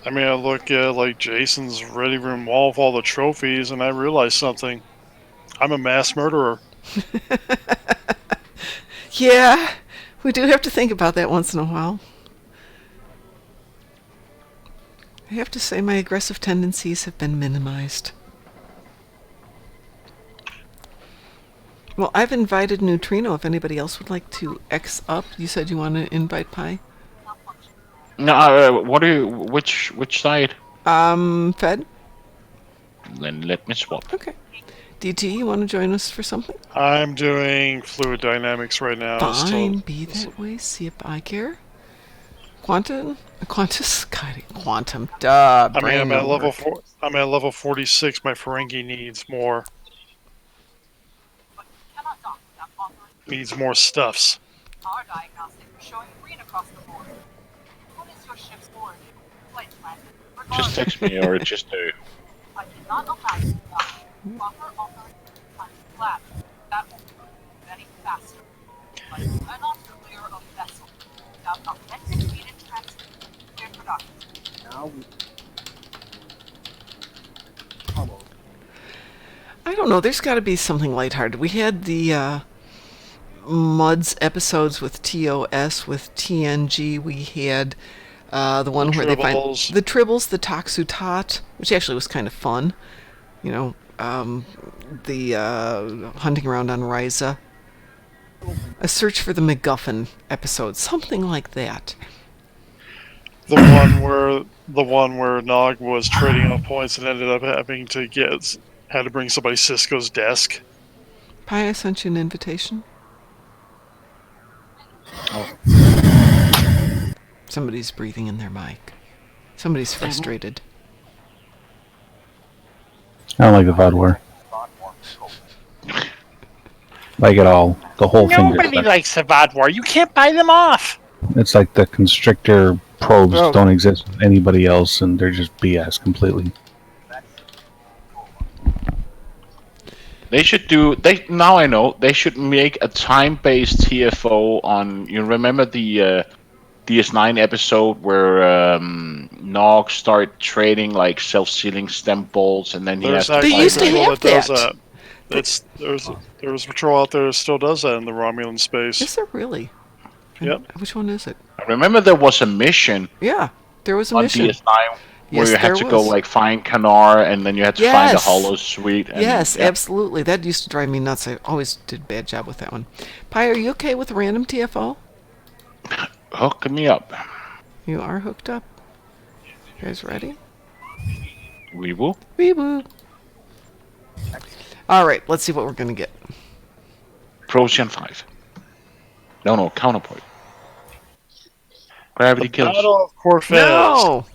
I mean, I look at like Jason's ready room wall of all the trophies, and I realize something. I'm a mass murderer. Yeah, we do have to think about that once in a while. I have to say my aggressive tendencies have been minimized. Well, I've invited Neutrino if anybody else would like to X up. You said you want to invite Pi? No, what are you? Which side? Fed? Then let me swap. Okay. DT, you want to join us for something? I'm doing fluid dynamics right now. Fine, be that way. See if I care. Quantum? Quantum. Duh. I mean, I'm at level 4. I'm at level 46. My Ferengi needs more. Needs more stuffs. Our diagnostics are showing green across the board. What is your ship's origin? Flight plan. Just text me or just do. I cannot allow you to proper authorization lab. That will move any faster. But you cannot clear a vessel without authentic read and transmit their production. I don't know. There's got to be something lighthearted. We had the Muds episodes with TOS, with TNG. We had the one where they find the Tribbles, the Toxutot, which actually was kind of fun. The hunting around on Ryza. A search for the MacGuffin episode, something like that. The one where Nog was trading off points and ended up had to bring somebody Cisco's desk. Pi, I sent you an invitation. Oh. Somebody's breathing in their mic. Somebody's frustrated. I don't like the VOD war. Like it all. The whole thing. Nobody likes the VOD war. You can't buy them off. It's like the constrictor probes don't exist with anybody else, and they're just BS completely. They should do. Now I know they should make a time-based TFO on. You remember the DS9 episode where Nog start trading like self-sealing stem bolts, and then he has. They used to have that. There's a patrol out there that still does that in the Romulan space. Is there really? Yep. Which one is it? I remember there was a mission. Yeah, there was a on mission. DS9 where Yes, you had to go like find Kanar, and then you had to find the Hollow Suite. And, yes, absolutely. That used to drive me nuts. I always did a bad job with that one. Pi, are you okay with random TFO? Hook me up. You are hooked up. You guys ready? We will. Wee woo. All right, let's see what we're gonna get. Procyon 5. No, counterpoint. Gravity kills. Battle of Corfez. No!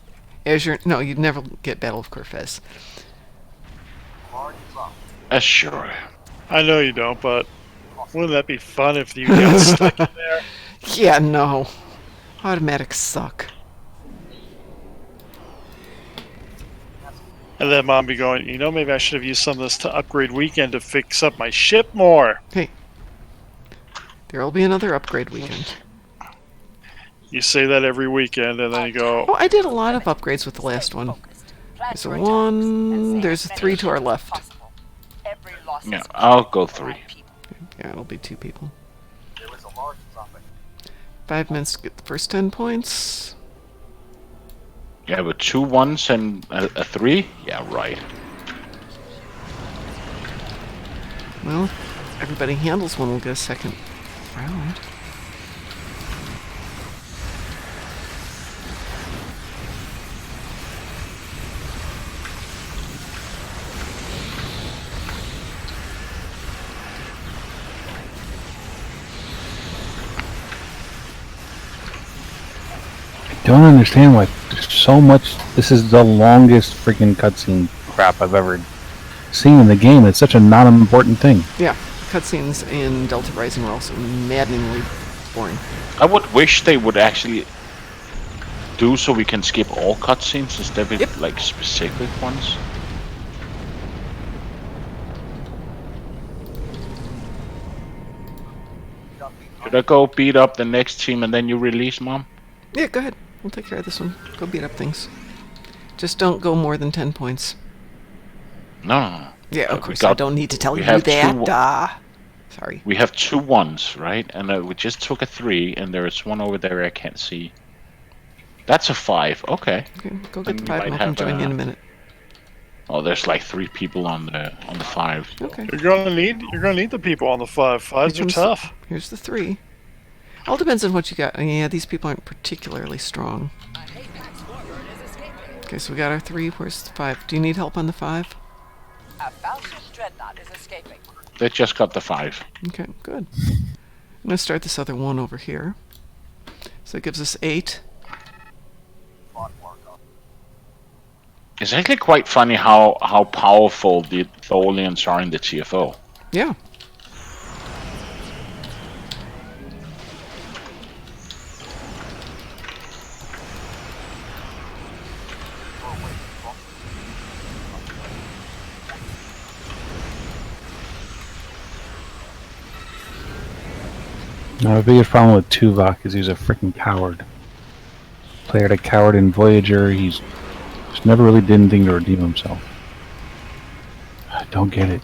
No, you'd never get Battle of Corfez. Sure. I know you don't, but wouldn't that be fun if you got stuck in there? Yeah, no. Automatics suck. And then Mom be going, you know, maybe I should have used some of this to upgrade weekend to fix up my ship more. Hey, there'll be another upgrade weekend. You say that every weekend, and then you go, Oh, I did a lot of upgrades with the last one. There's a 1, there's a 3 to our left. Yeah, I'll go 3. Yeah, it'll be 2 people. 5 minutes to get the first 10 points. Yeah, with 2 1s and a 3? Yeah, right. Well, if everybody handles one, we'll get a second round. Don't understand why there's so much. This is the longest freaking cutscene crap I've ever seen in the game. It's such a non-important thing. Yeah, cutscenes in Delta Rising were also maddeningly boring. I would wish they would actually do so we can skip all cutscenes instead of like specific ones. Should I go beat up the next team and then you release, Mom? Yeah, go ahead. We'll take care of this one. Go beat up things. Just don't go more than 10 points. No. Yeah, of course. I don't need to tell you have that. Sorry. We have 2 1s, right? And we just took a 3, and there is one over there I can't see. That's a 5. Okay. Okay, go get And the you 5 might and I'll come have, join you in a minute. Oh, there's like 3 people on the 5. Okay. you're gonna need the people on the 5. 5s are Here comes tough. Here's the 3. All depends on what you got. Yeah, these people aren't particularly strong. Okay, so we got our 3. Where's the 5? Do you need help on the 5? A Falcon dreadnought is escaping. They just got the 5. Okay, good. I'm going to start this other one over here. So it gives us 8. It's actually quite funny how powerful the Tholians are in the TFO. Yeah. Now, the biggest problem with Tuvok is he's a freaking coward. Played a coward in Voyager. He's just never really did anything to redeem himself. I don't get it.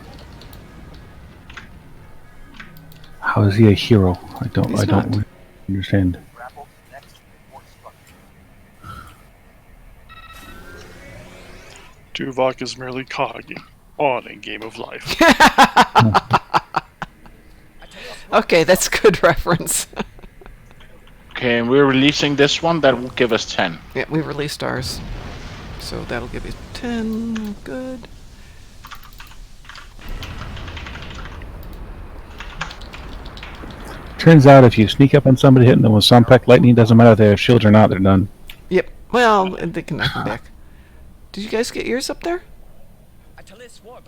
How is he a hero? I don't really understand. Tuvok is merely cog on a game of life. Okay, that's a good reference. Okay, and we're releasing this one. That will give us 10. Yeah, we released ours. So that'll give you 10. Good. Turns out if you sneak up on somebody hitting them with Sompek Lightning, doesn't matter if they have shields or not, they're done. Yep. Well, they can knock them back. Did you guys get yours up there?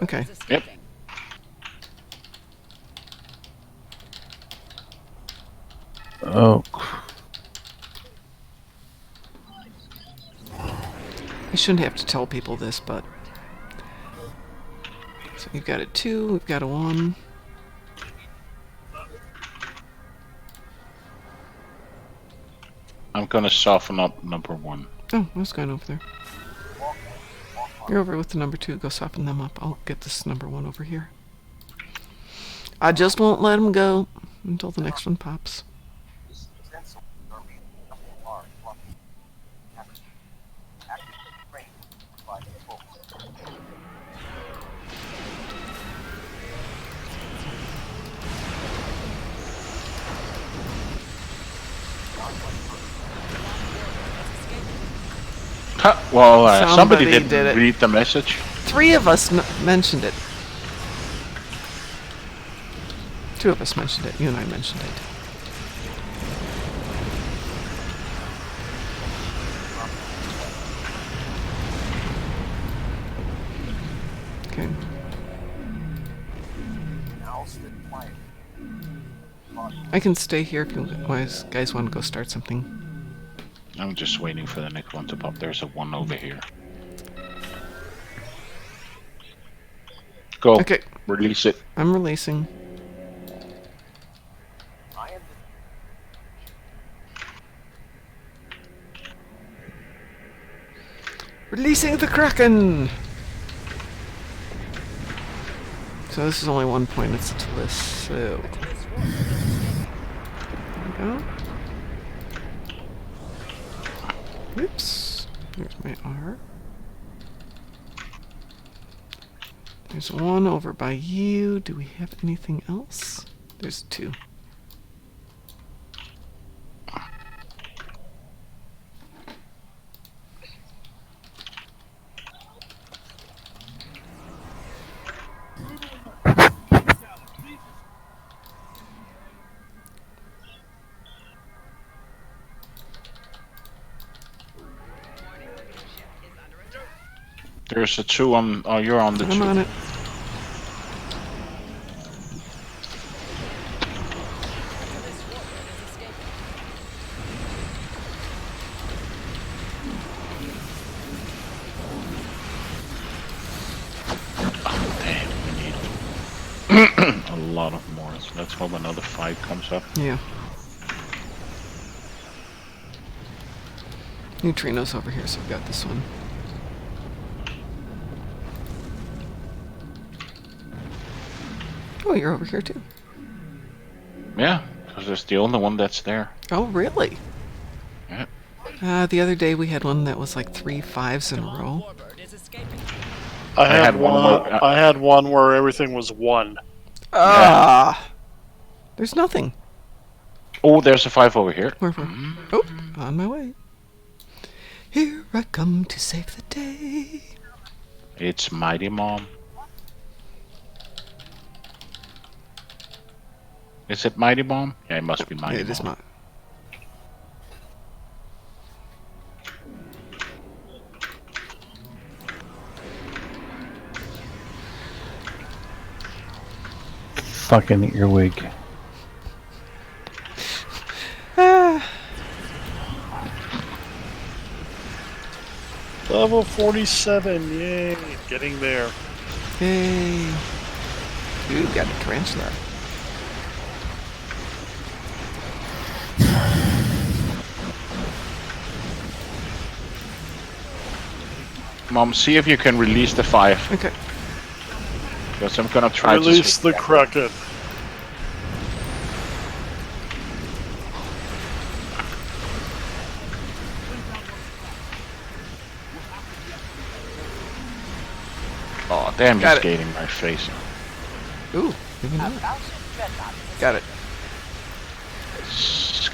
Okay. Yep. Oh. I shouldn't have to tell people this, but... So you've got a 2, we've got a 1. I'm gonna soften up number 1. Oh, I was going over there. You're over with the number 2. Go soften them up. I'll get this number 1 over here. I just won't let them go until the next one pops. Well, somebody Somebody didn't did it. read the message. 3 of us mentioned it. 2 of us mentioned it. You and I mentioned it. Okay. I can stay here if you guys want to go start something. I'm just waiting for the next one to pop. There's a 1 over here. Go. Okay, Release it. I'm releasing. Releasing the Kraken! So this is only 1 point, it's a twist, so... There we go. Oops. There's my R. There's one over by you. Do we have anything else? There's 2. There's a 2 on. Oh, you're on the 2. I'm on it. Damn, we need a lot of more. So let's hope another fight comes up. Yeah. Neutrino's over here, so we got this one. Oh, you're over here too. Yeah, because it's the only one that's there. Oh, really? Yeah. The other day we had one that was like 3 5s in a row. I had had one one. where- I had one where everything was 1. There's nothing. Oh, there's a 5 over here. Where? Oh, on my way. Here I come to save the day. It's Mighty Mom. Is it Mighty Mom? Yeah, it must be Mighty Yeah, Mom. it is not. Fucking earwig. Level 47, yay! Getting there. Yay. Ooh, got a tarantula. Mom, see if you can release the 5. Okay. Because I'm gonna try Release to... the Kraken. Oh, damn, Got he's it. skating my face. Ooh, even that. Got it.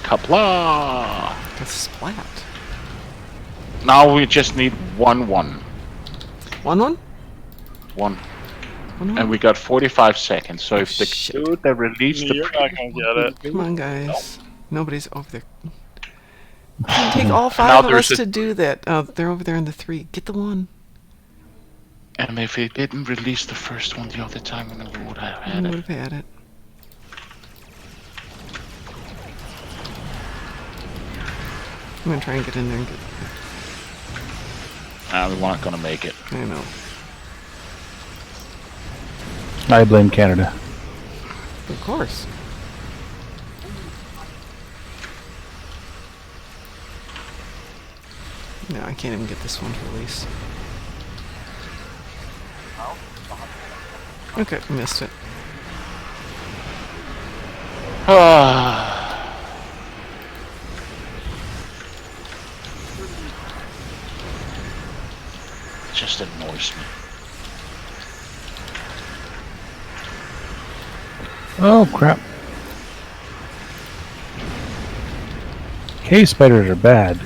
Kapla! That's splat. Now we just need 1-1. 1-1? 1. 1-1? And we got 45 seconds, so if the Shit. dude that released the... You're not gonna get it. Come on, guys. Nobody's over there. It can take all 5 Now of us there's to do that. Oh, they're over there in the 3. Get the 1. And if he didn't release the first one the other time, we would have We had would it. have had it. I'm gonna try and get in there and get... We weren't gonna make it. I know. I blame Canada. Of course. No, I can't even get this one released. Okay, missed it. Just annoys me. Oh crap. Cave spiders are bad.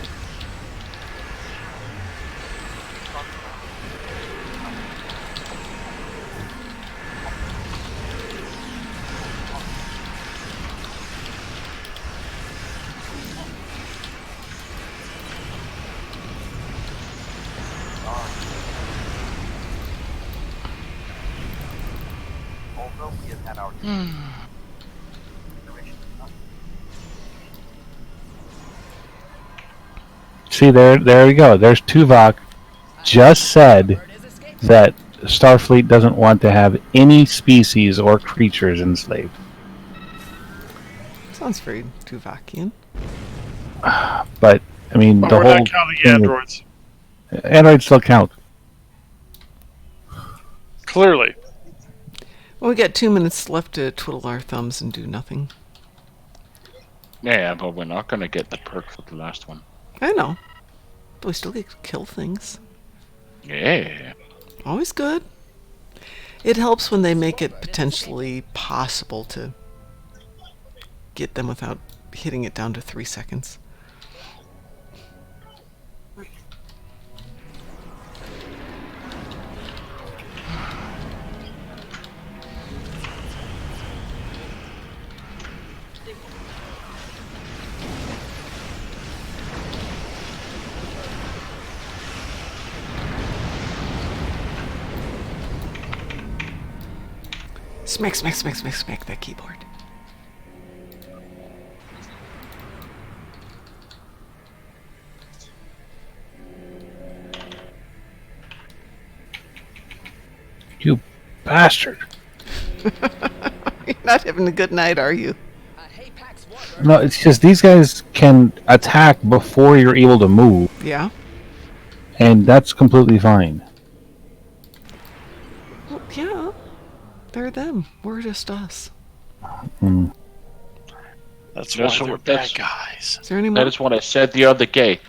See, there we go. There's Tuvok just said that Starfleet doesn't want to have any species or creatures enslaved. Sounds very Tuvakian. But I mean, But the we're whole not counting thing androids. androids still count. Clearly. Well, we got 2 minutes left to twiddle our thumbs and do nothing. Yeah, but we're not gonna get the perk for the last one. I know. But we still get to kill things. Yeah. Always good. It helps when they make it potentially possible to get them without hitting it down to 3 seconds. Smack, smack, smack, smack, smack that keyboard. You bastard! You're not having a good night, are you? No, it's just these guys can attack before you're able to move, Yeah? and that's completely fine. Well, yeah. They're them. We're just us. That's That's why they're what- bad that's- guys. Is there any more? That is what I said the other day.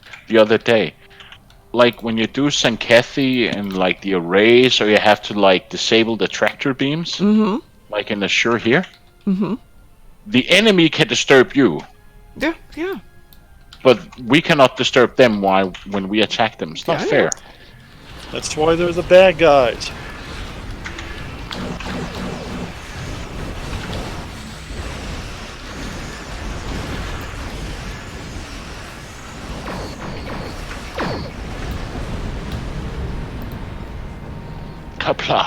Like when you do Sankethi and like the arrays, or you have to like disable the tractor beams, Mm-hmm. like in the Sure here. Mm-hmm. The enemy can disturb you, Yeah, yeah. but we cannot disturb them when we attack them. It's not Yeah, I fair. know. That's why they're the bad guys. Kapla.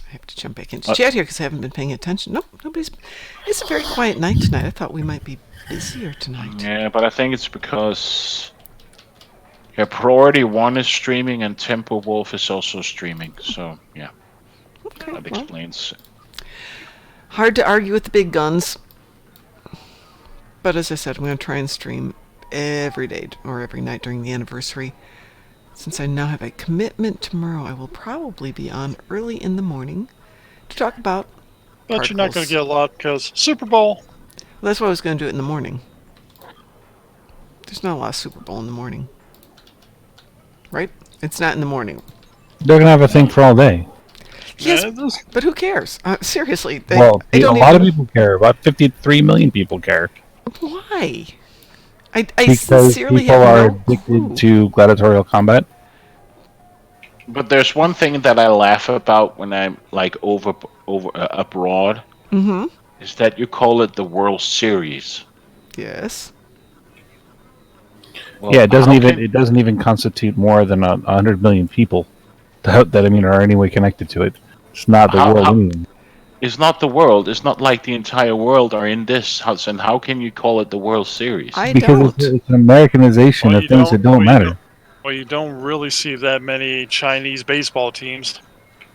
I have to jump back into chat here because I haven't been paying attention. Nope, nobody's... It's a very quiet night tonight. I thought we might be busier tonight. Yeah, but I think it's because Priority 1 is streaming and Tempo Wolf is also streaming. So, yeah, Okay, that well, explains. hard to argue with the big guns. But as I said, I'm going to try and stream every day or every night during the anniversary. Since I now have a commitment tomorrow, I will probably be on early in the morning to talk about But you're not going particles. to get a lot because Super Bowl. Well, that's why I was going to do it in the morning. There's not a lot of Super Bowl in the morning. Right? It's not in the morning. They're gonna have a thing for all day. Yes, Yeah, this- but who cares? Seriously. Well, I a don't lot of even- people care. About 53 million people care. Why? I Because sincerely people have are no addicted clue. to gladiatorial combat. But there's one thing that I laugh about when I'm like over abroad, Mm-hmm. is that you call it the World Series. Yes. Well, Yeah, it doesn't how even can- it doesn't even constitute more than 100 million people that I mean are any way connected to it. It's not the How- world. how- anyway. It's not the world. It's not like the entire world are in this house. And how can you call it the World Series? I Because don't. it's an Americanization Well, of you things that don't well, you matter. Well, you don't really see that many Chinese baseball teams.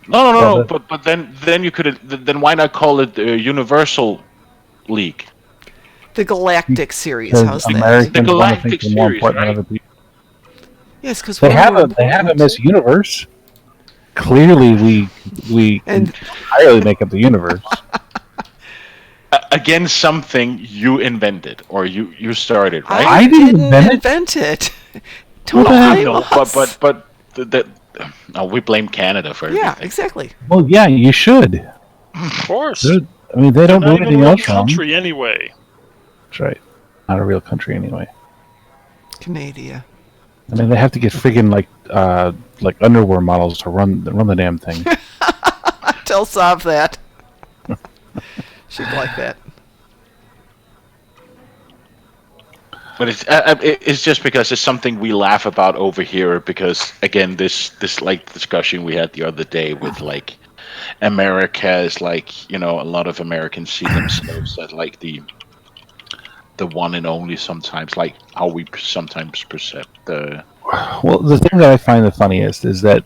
No. Well, But then you could then why not call it the Universal League? The Galactic Series. Because How's that? Americans The want to Galactic think they're more Series, important than right? other people. Yes, because They have a Miss Universe. Clearly, we And- entirely make up the universe. Again, something you invented or you started, right? I didn't didn't invent it. invent it. Don't What the heck? blame No, us. but we blame Canada for Yeah, everything. exactly. Well, yeah, you should. Of course. They're- I mean, they don't do Not even anything a real else wrong. country anyway. That's right. Not a real country anyway. Canada. I mean, they have to get friggin' like underwear models to run the damn thing. Tell Sav that. She'd like that. But it's just because it's something we laugh about over here. Because again, this like discussion we had the other day with like America is like, a lot of Americans see themselves as like the one and only, sometimes, like how we sometimes perceive the. Well, the thing that I find the funniest is that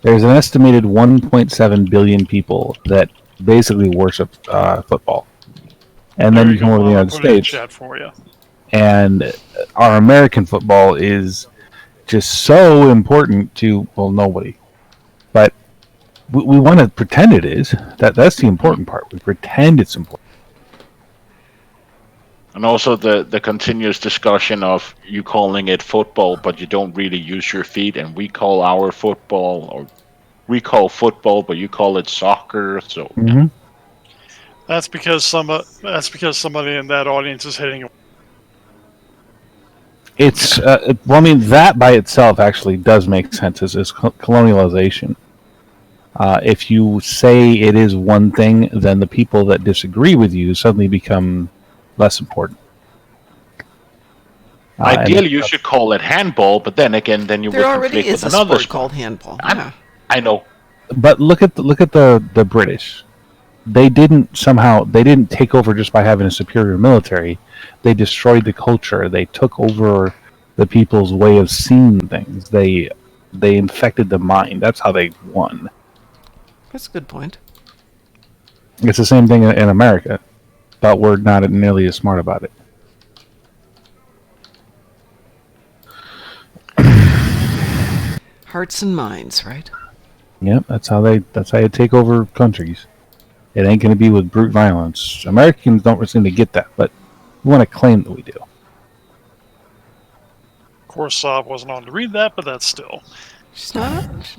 there's an estimated 1.7 billion people that basically worship football, and then you come over to the United Put it in States, chat for you. and our American football is just so important to nobody, but we want to pretend it is. That's the important part. We pretend it's important. And also the continuous discussion of you calling it football, but you don't really use your feet, and we call our football, or we call football, but you call it soccer. So Mm-hmm. That's because somebody in that audience is hitting. It's well, I mean, that by itself actually does make sense as colonialization. If you say it is one thing, then the people that disagree with you suddenly become less important. Ideally, you should call it handball, but then again, you There would already conflict is with a another sport called handball. Yeah. I know. But look at the British. They didn't take over just by having a superior military. They destroyed the culture. They took over the people's way of seeing things. They infected the mind. That's how they won. That's a good point. It's the same thing in America, but we're not nearly as smart about it. Hearts and minds, right? Yep, that's how you take over countries. It ain't going to be with brute violence. Americans don't seem to get that, but we want to claim that we do. Of course, Saab wasn't on to read that, but that's still. She's not.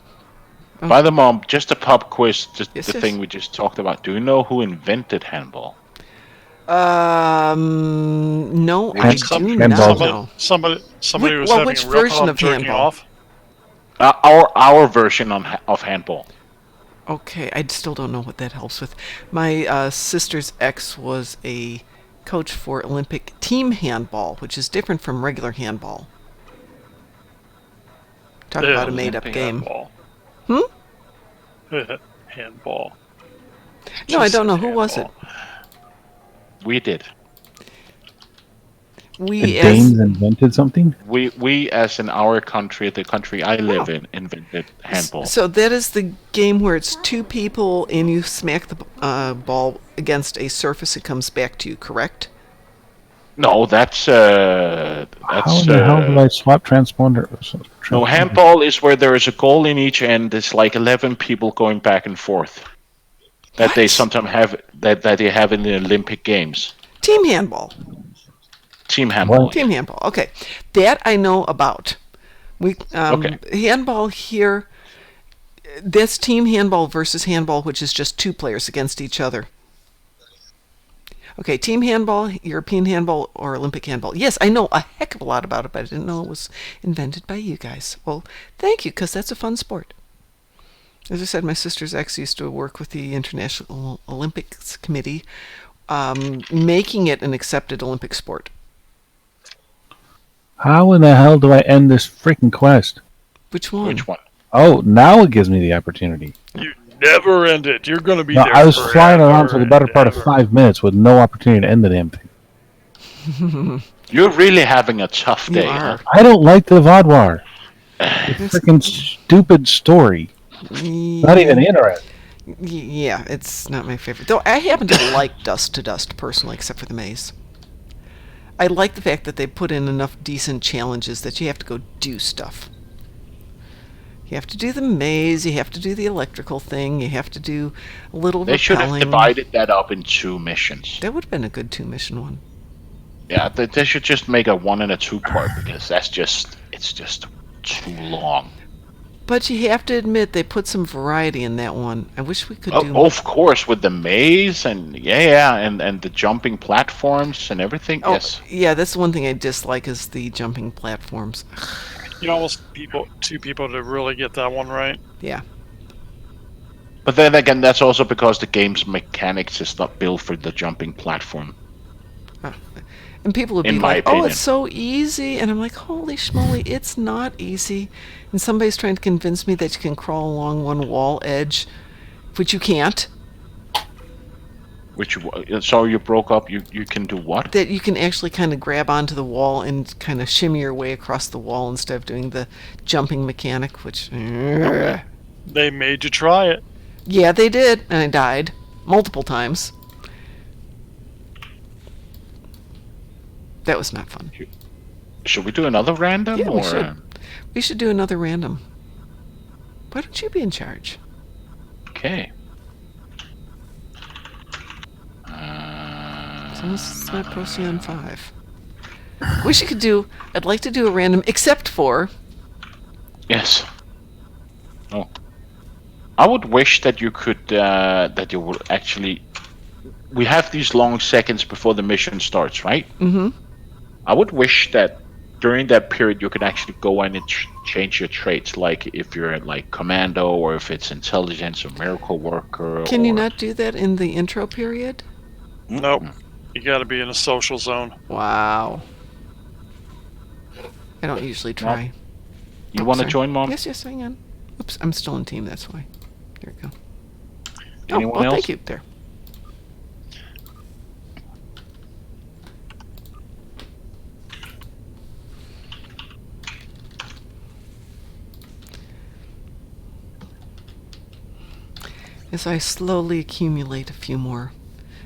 By the mom, just a pub quiz. Just Yes, the yes. thing we just talked about. Do you know who invented handball? No, I do handball. not know. Somebody was Well, having which a real version problem of jerking handball? off. Our version of handball. Okay, I still don't know what that helps with. My sister's ex was a coach for Olympic team handball, which is different from regular handball. Talk about a made-up game. Handball. Handball. No, I Just don't know. Who was it? handball. We did. We The as Danes invented something? We as in our country, the country I live in, invented handball. so that is the game where it's two people and you smack the ball against a surface. It comes back to you. Correct? No, that's How the hell do I swap transponder? No, handball is where there is a goal in each end. It's like 11 people going back and forth. That they What? sometimes have that they have in the Olympic Games. Team handball. Team handball. Team handball. Okay, that I know about. We Okay. handball here. That's team handball versus handball, which is just two players against each other. Okay, team handball, European handball, or Olympic handball. Yes, I know a heck of a lot about it, but I didn't know it was invented by you guys. Well, thank you, because that's a fun sport. As I said, my sister's ex used to work with the International Olympics Committee, making it an accepted Olympic sport. How in the hell do I end this freaking quest? Which one? Which one? Oh, now it gives me the opportunity. You never end it. You're going to be No, there. I was forever flying around for the better part of and 5 minutes with no opportunity to end the damn thing. You're really having a tough You day. are. I don't like the Vodwar. It's a freaking stupid story. Not even interesting. Yeah, it's not my favorite. Though I happen to like Dust to Dust personally, except for the maze. I like the fact that they put in enough decent challenges that you have to go do stuff. You have to do the maze, you have to do the electrical thing, you have to do a little They should have repelling. divided that up in 2 missions. That would have been a good 2-mission one. Yeah, they should just make a 1 and a 2 part, because it's just too long. But you have to admit they put some variety in that one. I wish we could do. Of course, with the maze and and the jumping platforms and everything. Oh, Yes. yeah, that's the one thing I dislike is the jumping platforms. you almost two people to really get that one right. Yeah. But then again, that's also because the game's mechanics is not built for the jumping platform. And people would In be my like, "Oh, opinion. it's so easy," and I'm like, "Holy schmoly, it's not easy." And somebody's trying to convince me that you can crawl along one wall edge, which you can't. Which so you broke up. You can do what? That you can actually kind of grab onto the wall and kind of shimmy your way across the wall instead of doing the jumping mechanic, which... They made you try it. Yeah, they did, and I died multiple times. That was not fun. Should we do another random? Yeah, or, we should. We should do another random. Why don't you be in charge? Okay. It's not Procyon 5. Wish you could do... I'd like to do a random, except for... Yes. Oh. I would wish that you could, that you would actually... We have these long seconds before the mission starts, right? Mm-hmm. I would wish that during that period you could actually go in and change your traits, like if you're like commando or if it's intelligence or miracle worker. Can you not do that in the intro period? Nope. You got to be in a social zone. Wow. I don't usually try. You want to sorry. join, Mom? Yes, hang on. Oops, I'm still in team, that's why. There we go. Anyone else? Thank you. There. As I slowly accumulate a few more.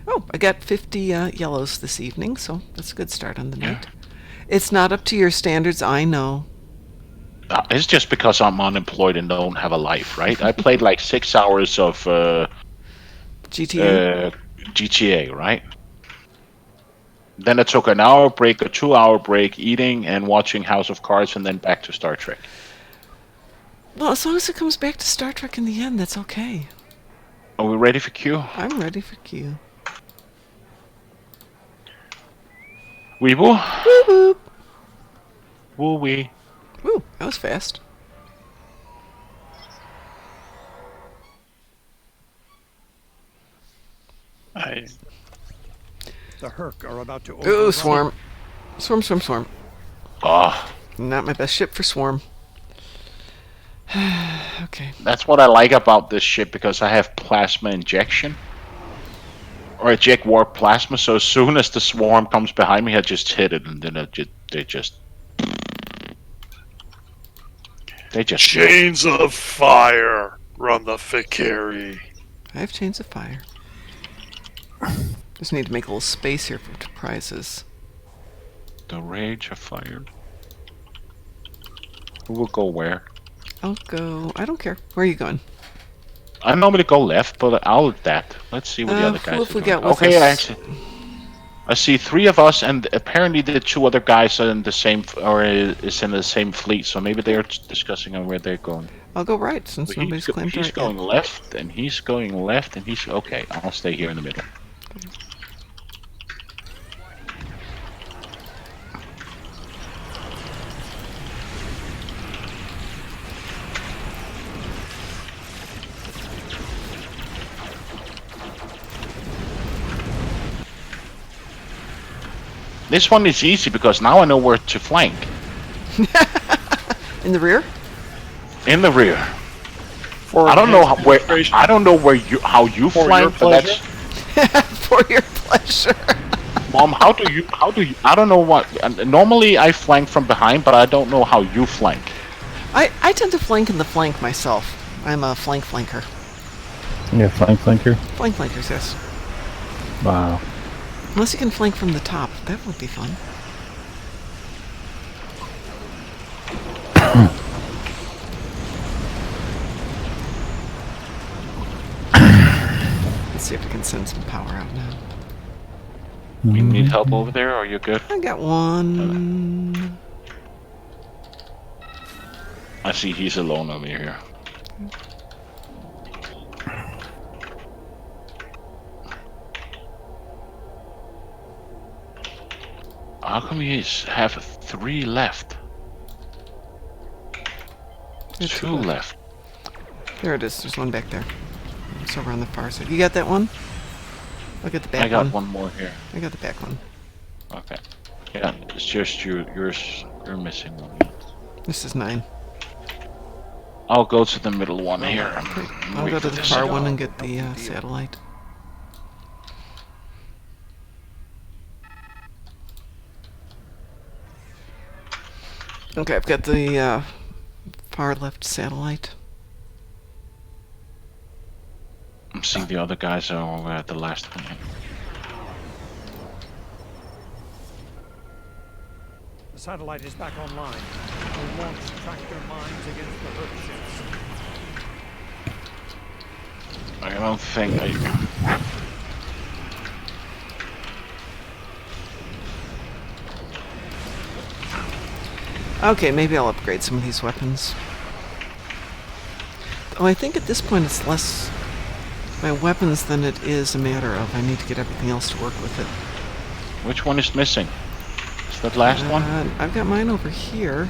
Oh, I got 50 yellows this evening, so that's a good start on the night. It's not up to your standards, I know. It's just because I'm unemployed and don't have a life, right? I played like 6 hours of GTA? GTA, right? Then I took an hour break, a 2-hour break, eating and watching House of Cards, and then back to Star Trek. Well, as long as it comes back to Star Trek in the end, that's okay. Are we ready for Q? I'm ready for Q. We woo. Whoop whoop. Woo wee. Woo, that was fast. The Herc are about to Ooh, swarm. Swarm. Ah. Not my best ship for swarm. Okay. That's what I like about this ship, because I have plasma injection. Or eject warp plasma, so as soon as the swarm comes behind me, I just hit it, and then they just Chains of fire run the Fikari. I have chains of fire. Just need to make a little space here for prizes. The rage of fire. Who will go where? I'll go... I don't care. Where are you going? I normally go left, but I'll that. Let's see what the other guys who have are we doing. got with Okay, us? I see 3 of us, and apparently the 2 other guys are in the same, or is in the same fleet. So maybe they are discussing on where they're going. I'll go right, since So nobody's claimed he's right going yet. left, and he's going left, and he's okay. I'll stay here in the middle. This one is easy because now I know where to flank. In the rear? In the rear. For I don't know how you For flank, your but that's For your pleasure. Mom. How do you? I don't know what. Normally I flank from behind, but I don't know how you flank. I tend to flank in the flank myself. I'm a flanker. Yeah, flanker. Flankers, yes. Wow. Unless you can flank from the top. That would be fun. Let's see if we can send some power out now. You need help over there, or you're good? I got one. I see he's alone over here. How come you have 3 left? There's 2 left. There it is. There's one back there. It's over on the far side. You got that one? I'll get the back one. I got one more here. I got the back one. Okay. Yeah, it's just you're missing one. This is 9. I'll go to the middle one here. I'll Wait go for to the this. far one and get the satellite. Okay, I've got the far left satellite. I'm seeing the other guys are over at the last one. The satellite is back online. We'll launch tractor mines against the Hurt ships. I don't think I... Okay, maybe I'll upgrade some of these weapons. Oh, I think at this point it's less my weapons than it is a matter of I need to get everything else to work with it. Which one is missing? Is that last one? I've got mine over here.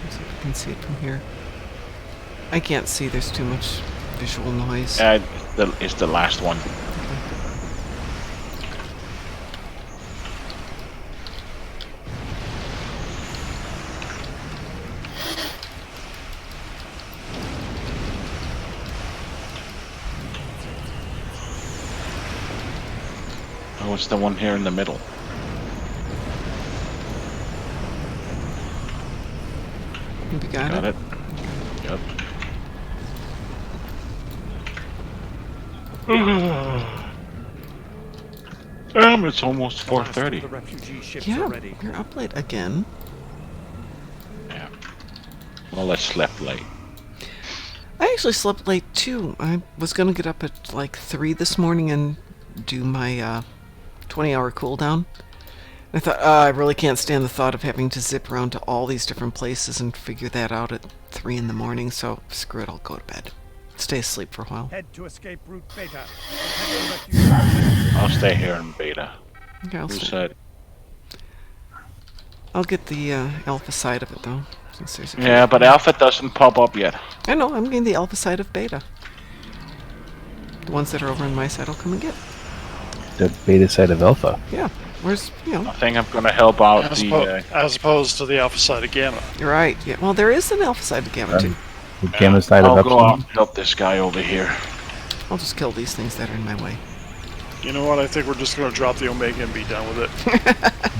Let's see if I can see it from here. I can't see, there's too much visual noise. It's the last one. Oh, it's the one here in the middle. You got it? Yep. It's almost 4:30. The refugee ships Yeah, are ready. you're up late again. Yeah. Well, I slept late. I actually slept late too. I was gonna get up at like 3 this morning and do my 20-hour cooldown. I thought, I really can't stand the thought of having to zip around to all these different places and figure that out at 3 in the morning, so screw it, I'll go to bed. Stay asleep for a while. Head to escape route Beta. Protect the refugee. I'll stay here in Beta. Okay, Who said? I'll get the alpha side of it though. Since there's a Yeah, but Alpha doesn't pop up yet. I know, I'm getting the alpha side of beta. The ones that are over on my side I'll come and get. The beta side of alpha. Yeah. Where's, I think I'm gonna help out as opposed to the alpha side of gamma. You're right. Yeah. Well, there is an alpha side of gamma too. The gamma side I'll of go out epsilon. and help this guy over here. I'll just kill these things that are in my way. You know what? I think we're just going to drop the Omega and be done with it.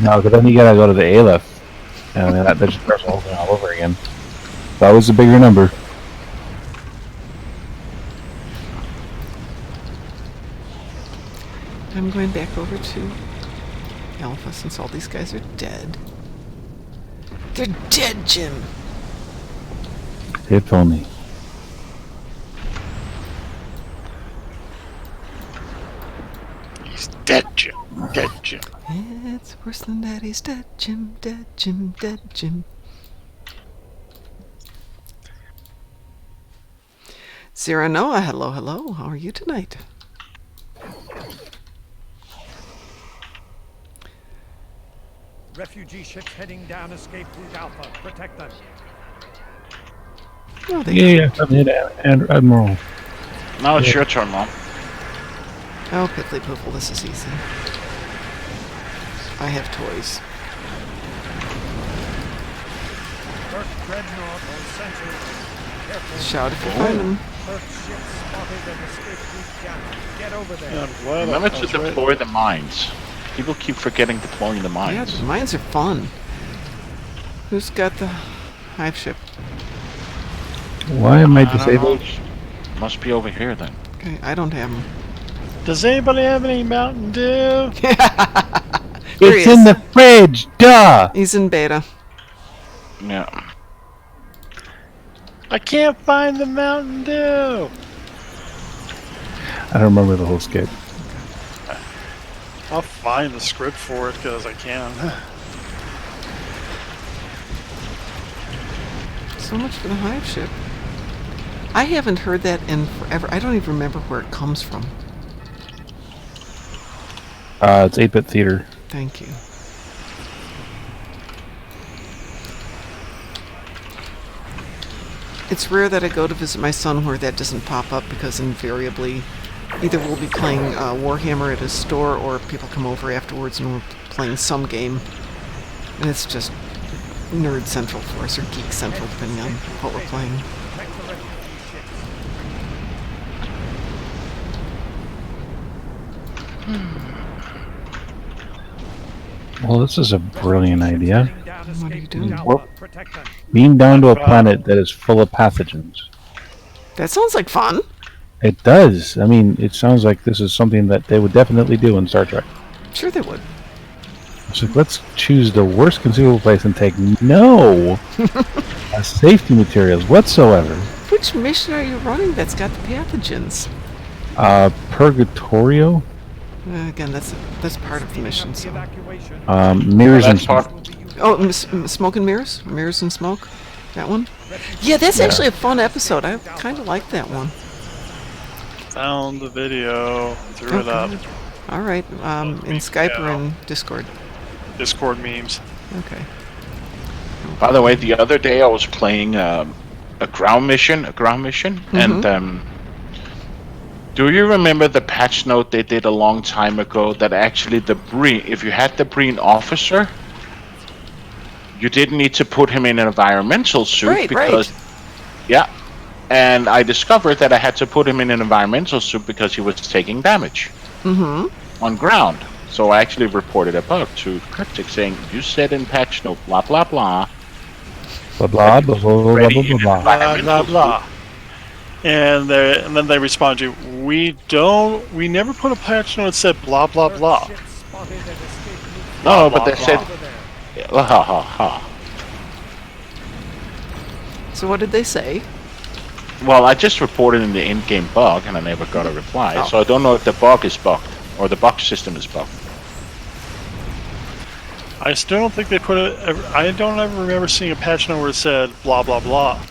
No, because then you gotta go to the Aleph. And that just starts the whole thing all over again. That was a bigger number. I'm going back over to Alpha since all these guys are dead. They're dead, Jim! If only. He's dead, Jim. Dead, Jim. It's worse than that. He's dead, Jim, dead, Jim, dead, Jim. Zero Noah, hello, hello. How are you tonight? Refugee ships heading down escape route Alpha. Protect them. Oh, Yeah, I'm hit Admiral. Now it's your turn, Mom. Oh, Piffly Poofle, this is easy. I have toys. Hurt dreadnought on sensors. Careful. Shout if you find them. Hurt ships spotted and escape route Gamma. Get over there. Yeah, I'm glad Remember I to was right. deploy the mines. People keep forgetting deploying the Yeah, mines. the mines are fun. Who's got the hive ship? Why am I I don't disabled? know. Must be over here then. Okay, I don't have them. Does anybody have any Mountain Dew? It's in the fridge, duh! He's in beta. Yeah. I can't find the Mountain Dew. I don't remember the whole skit. I'll find the script for it because I can. So much for the hive ship. I haven't heard that in forever. I don't even remember where it comes from. It's 8-bit theater. Thank you. It's rare that I go to visit my son where that doesn't pop up because invariably Either we'll be playing Warhammer at a store, or people come over afterwards and we're playing some game. And it's just nerd central for us, or geek central, depending on what we're playing. Protect the refugee ships. Well, this is a brilliant idea. Bring down What are you escape doing? routes. Well- Protect them. Beam down to a planet that is full of pathogens. That sounds like fun. It does. I mean, it sounds like this is something that they would definitely do in Star Trek. Sure they would. It's like, let's choose the worst conceivable place and take no safety materials whatsoever. Which mission are you running that's got the pathogens? Purgatorio? Again, that's part of the mission. The So. evacuation. Mirrors and That's part. Oh, Smoke and Mirrors? Mirrors and Smoke? That one? Yeah, that's actually a fun episode. I kind of like that one. Found the video, threw it up. All right. In Skype or in Discord? Discord memes. Okay. By the way, the other day I was playing a ground mission, and do you remember the patch note they did a long time ago that actually if you had the Breen officer, you didn't need to put him in an environmental suit because, yeah, and I discovered that I had to put him in an environmental suit because he was taking damage on ground. So I actually reported a bug to Cryptic saying, you said in patch note, blah, blah, blah. blah blah blah blah blah blah blah blah. Blah blah blah. And then they respond to you, we never put a patch note that said blah blah blah. Ships spotted at escape routes. No, Blah, but they blah, said, blah. ha ha ha. So what did they say? Well, I just reported in the in-game bug and I never got a reply, Oh. so I don't know if the bug is bugged or the bug system is bugged. I still don't think they put it. I don't ever remember seeing a patch note where it said blah blah blah.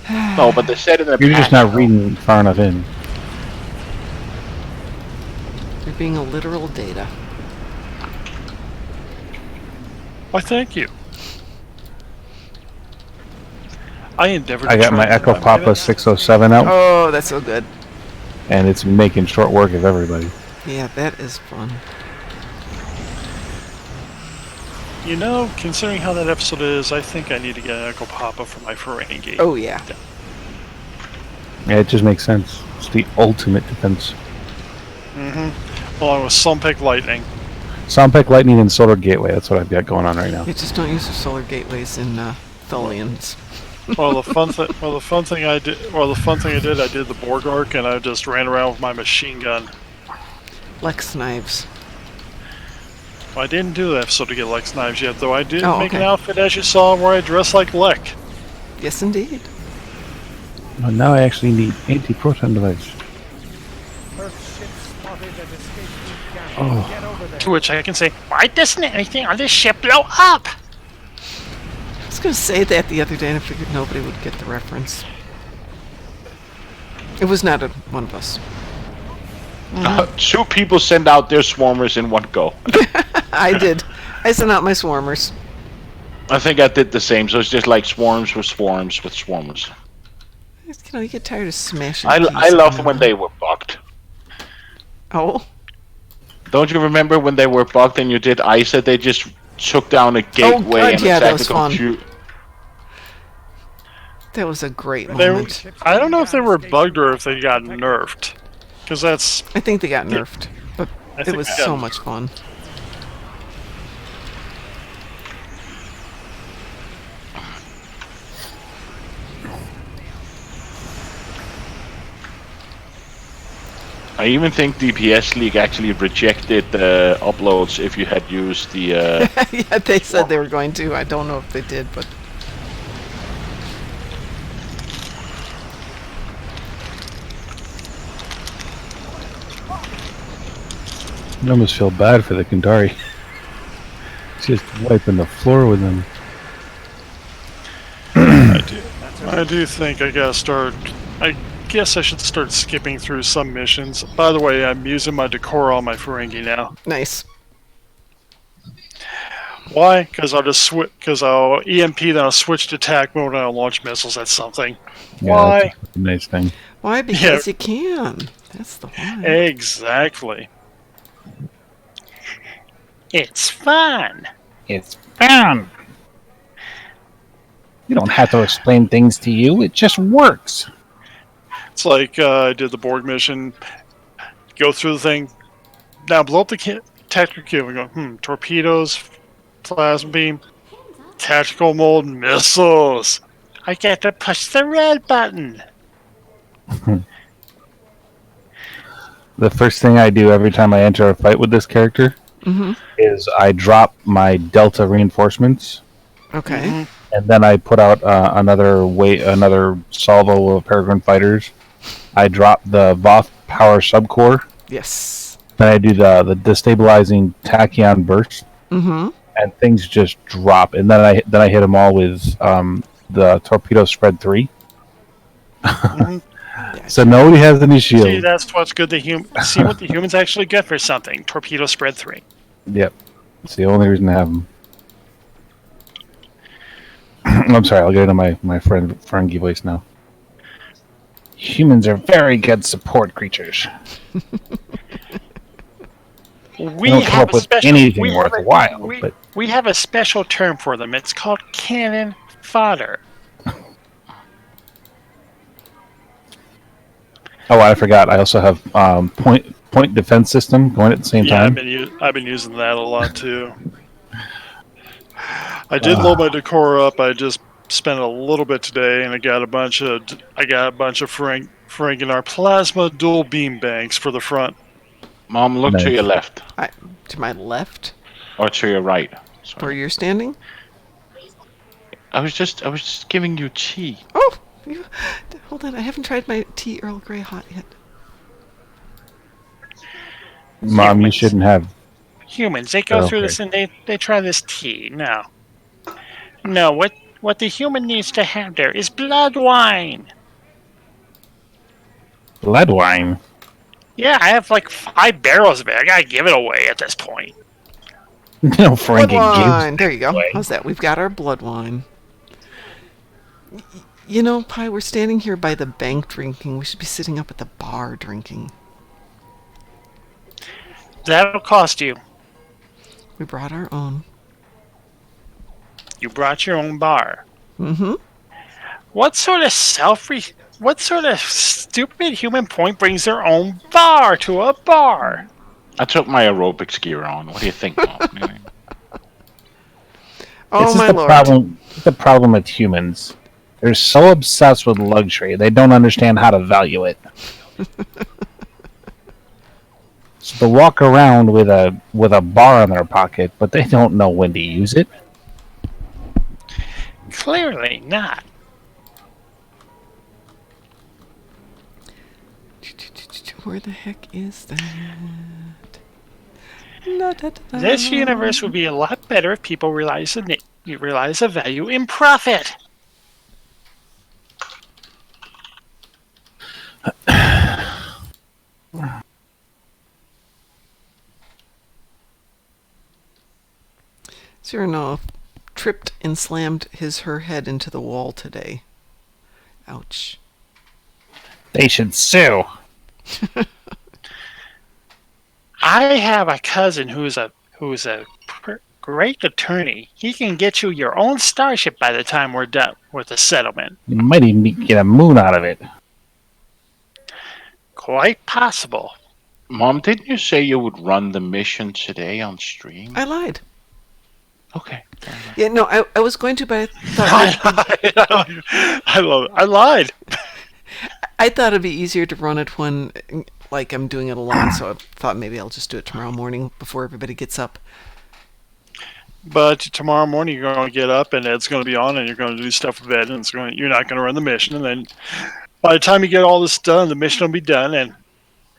No, but they said in the You're just patch not note- reading far enough in. You're being a literal data. Why, thank you. I endeavored. I to got my try and Echo find Papa it. 607 out, Oh, that's so good. and it's making short work of everybody. Yeah, that is fun. You know, considering how that episode is, I think I need to get an Echo Papa for my Ferengi. Oh, yeah. Yeah, it just makes sense. It's the ultimate defense. Along with Sunpick Lightning. Soundpack Lightning and Solar Gateway. That's what I've got going on right now. You just don't use the solar gateways in Tholians. Well, the fun thing I did the Borg arc, and I just ran around with my machine gun. Lex knives. Well, I didn't do the episode to get Lex knives yet, though I did Oh, make an okay. outfit, as you saw, where I dress like Lek. Yes, indeed. Well, now I actually need anti-proton device. Earth ships spotted at escape route Gamma. Oh. Get over there. To which I can say, why doesn't anything on this ship blow up? I was going to say that the other day, and I figured nobody would get the reference. It was not one of us. 2 people send out their swarmers in one go. I did. I sent out my swarmers. I think I did the same, so it's just like swarms with swarms with swarmers. You know, you get tired of smashing. I keys love around. when they were bugged. Oh, Don't you remember when they were bugged and you did ISA? They just took down a gateway God, and yeah, that attacked was the fun. computer. that was a great They, moment. I don't know if they were bugged or if they got nerfed. Because that's... I think they got nerfed, but I it think was they got so nerfed. much fun. I even think DPS League actually rejected uploads if you had used the. Yeah, they said they were going to. I don't know if they did, but I almost feel bad for the Kandari. Just wiping the floor with them. I do think I gotta start... I guess I should start skipping through some missions. By the way, I'm using my Decor on my Ferengi now. nice. Why? Because I'll just switch... Because I'll EMP, then I'll switch to attack mode and I'll launch missiles at something. Yeah, Why? that's a nice thing. Why? Because you can. That's the one. Exactly. It's fun. It's fun. You don't have to explain things to you. It just works. It's like I did the Borg mission. Go through the thing. Now blow up the tactical cube and go, torpedoes, plasma beam, tactical mold, missiles. I get to push the red button. The first thing I do every time I enter a fight with this character is I drop my Delta reinforcements. Okay. And then I put out another salvo of Peregrine fighters. I drop the Voth power subcore. Yes. Then I do the destabilizing tachyon burst. And things just drop. And then I hit them all with the torpedo spread 3. So nobody has any shield. See, that's what's good. See what the humans actually get for something. Torpedo spread 3. Yep. It's the only reason to have them. I'm sorry, I'll get into my Ferengi voice now. Humans are very good support creatures. We don't come have up a with special anything worthwhile, but we have a special term for them. It's called cannon fodder. oh, I forgot. I also have point defense system going at the same time. I've been using that a lot too. I did load my decor up. I just spent a little bit today, and I got a bunch of Ferenginar plasma dual beam banks for the front. Mom, look to your left. To my left? Or to your right. Sorry. Where you're standing? I was just giving you tea. Oh! Hold on, I haven't tried my tea Earl Grey hot yet. Mom, you shouldn't have. Humans, they go through this and they try this tea. No, what the human needs to have there is blood wine. Blood wine? Yeah, I have like 5 barrels of it. I gotta give it away at this point. No, Frank. Blood wine! There you go. How's that? We've got our blood wine. You know, Pi, we're standing here by the bank drinking. We should be sitting up at the bar drinking. That'll cost you. We brought our own. You brought your own bar. Mm-hmm. What sort of stupid human point brings their own bar to a bar? I took my aerobics gear on. What do you think, Mom? Oh my lord! The problem with humans. They're so obsessed with luxury, they don't understand how to value it. So they walk around with a bar in their pocket, but they don't know when to use it. Clearly not. Where the heck is that? This universe would be a lot better if people realize the value in profit. Cyrano tripped and slammed her head into the wall today. Ouch. They should sue. I have a cousin who's a great attorney. He can get you your own starship by the time we're done with the settlement. You might even get a moon out of it. Quite possible. Mom, didn't you say you would run the mission today on stream? I lied. Okay. Yeah, no, I was going to, but I thought I love it. I lied. I thought it'd be easier to run it when, like, I'm doing it alone. So I thought maybe I'll just do it tomorrow morning before everybody gets up. But tomorrow morning you're going to get up and Ed's going to be on, and you're going to do stuff with Ed, and you're not going to run the mission. And then by the time you get all this done, the mission will be done. And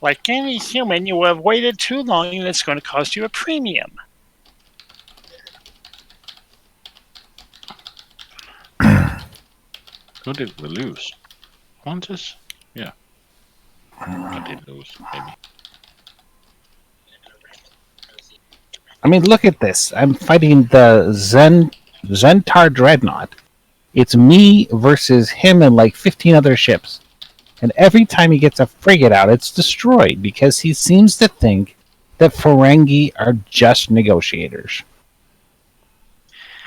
like any human, you have waited too long, and it's going to cost you a premium. Who did we lose? Qantas? Yeah. I did lose, maybe. I mean, look at this. I'm fighting the Zentar Dreadnought. It's me versus him and like 15 other ships. And every time he gets a frigate out, it's destroyed because he seems to think that Ferengi are just negotiators.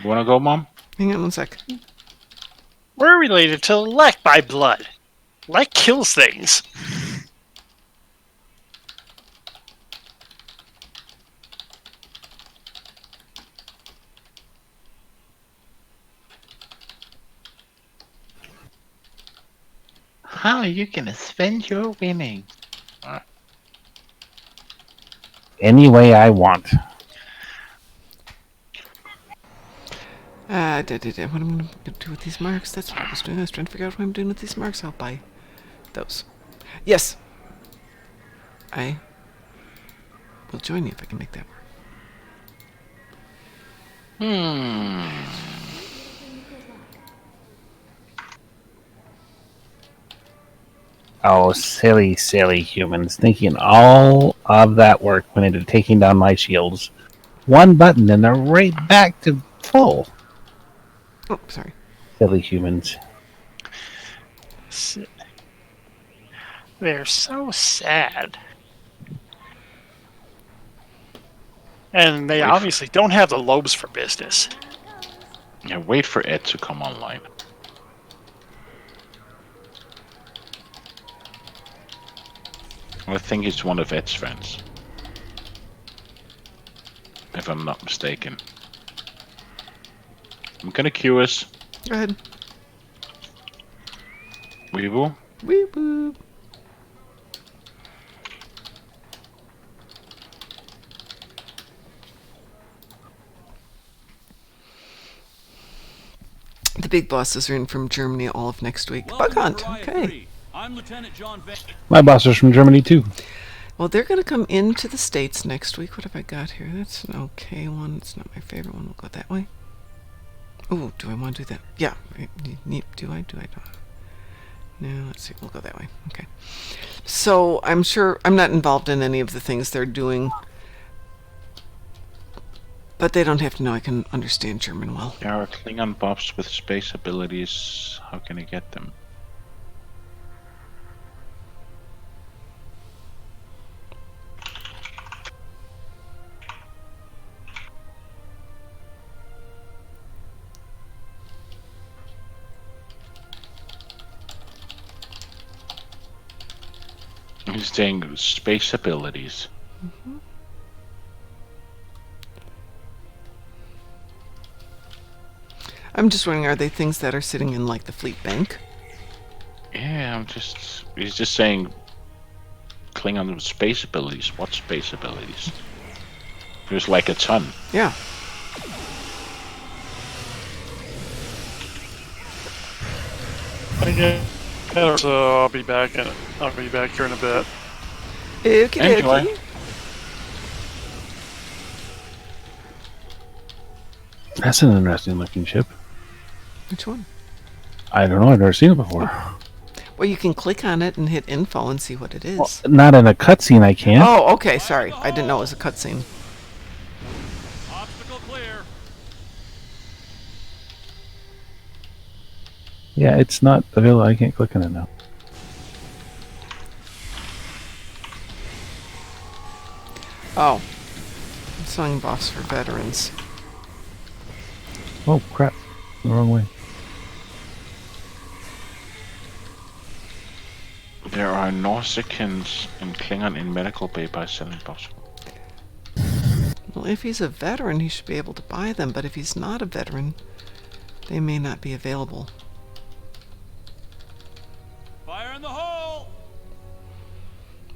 You want to go, Mom? Hang on one sec. We're related to Lek by blood. Lek kills things. How are you going to spend your winnings? Any way I want. What am I going to do with these marks? That's what I was doing. I was trying to figure out what I'm doing with these marks. I'll buy those. Yes. I will join you if I can make that work. Oh, silly, silly humans, thinking all of that work went into taking down my shields. One button and they're right back to full. Oh, sorry. Silly humans. They're so sad. And they obviously don't have the lobes for business. Yeah, wait for Ed to come online. I think he's one of Ed's friends. If I'm not mistaken. I'm gonna queue us. Go ahead. Weeble. Weeble. The big bosses are in from Germany all of next week. Bug Hunt. Okay. I'm Lieutenant John Van. My boss is from Germany too. Well, they're going to come into the States next week. What have I got here? That's an okay one. It's not my favorite one. We'll go that way. Oh, do I want to do that? Yeah. Do I? Do I? No, let's see. We'll go that way. Okay. So I'm sure I'm not involved in any of the things they're doing. But they don't have to know I can understand German well. There are Klingon buffs with space abilities. How can I get them? He's saying space abilities. Mm-hmm. I'm just wondering, are they things that are sitting in like the fleet bank? Yeah, he's just saying Klingon space abilities. What space abilities? There's like a ton. Yeah. Okay. So I'll be back here in a bit. Okay. Enjoy. That's an interesting looking ship. Which one? I don't know, I've never seen it before. Well, you can click on it and hit info and see what it is. Well, not in a cutscene, I can't. Oh, okay, sorry. I didn't know it was a cutscene. Obstacle clear. Yeah, it's not available. I can't click on it now. Oh. Selling buffs for veterans. Oh, crap. The wrong way. There are Nausicaans and Klingon in medical bay by selling buffs. Well, if he's a veteran, he should be able to buy them, but if he's not a veteran, they may not be available. Fire in the hole.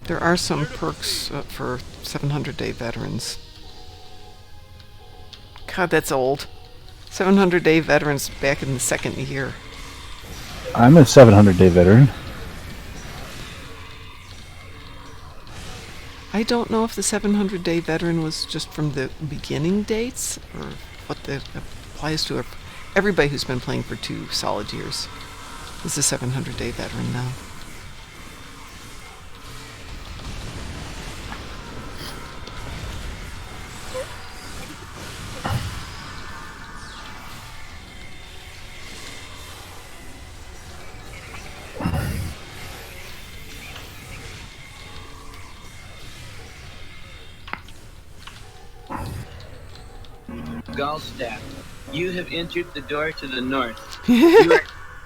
There are some perks for 700-day veterans. God, that's old. 700-day veterans back in the second year. I'm a 700-day veteran. I don't know if the 700-day veteran was just from the beginning dates, or what that applies to everybody who's been playing for 2 solid years is a 700-day veteran now. Gallstaff. You have entered the door to the north. You are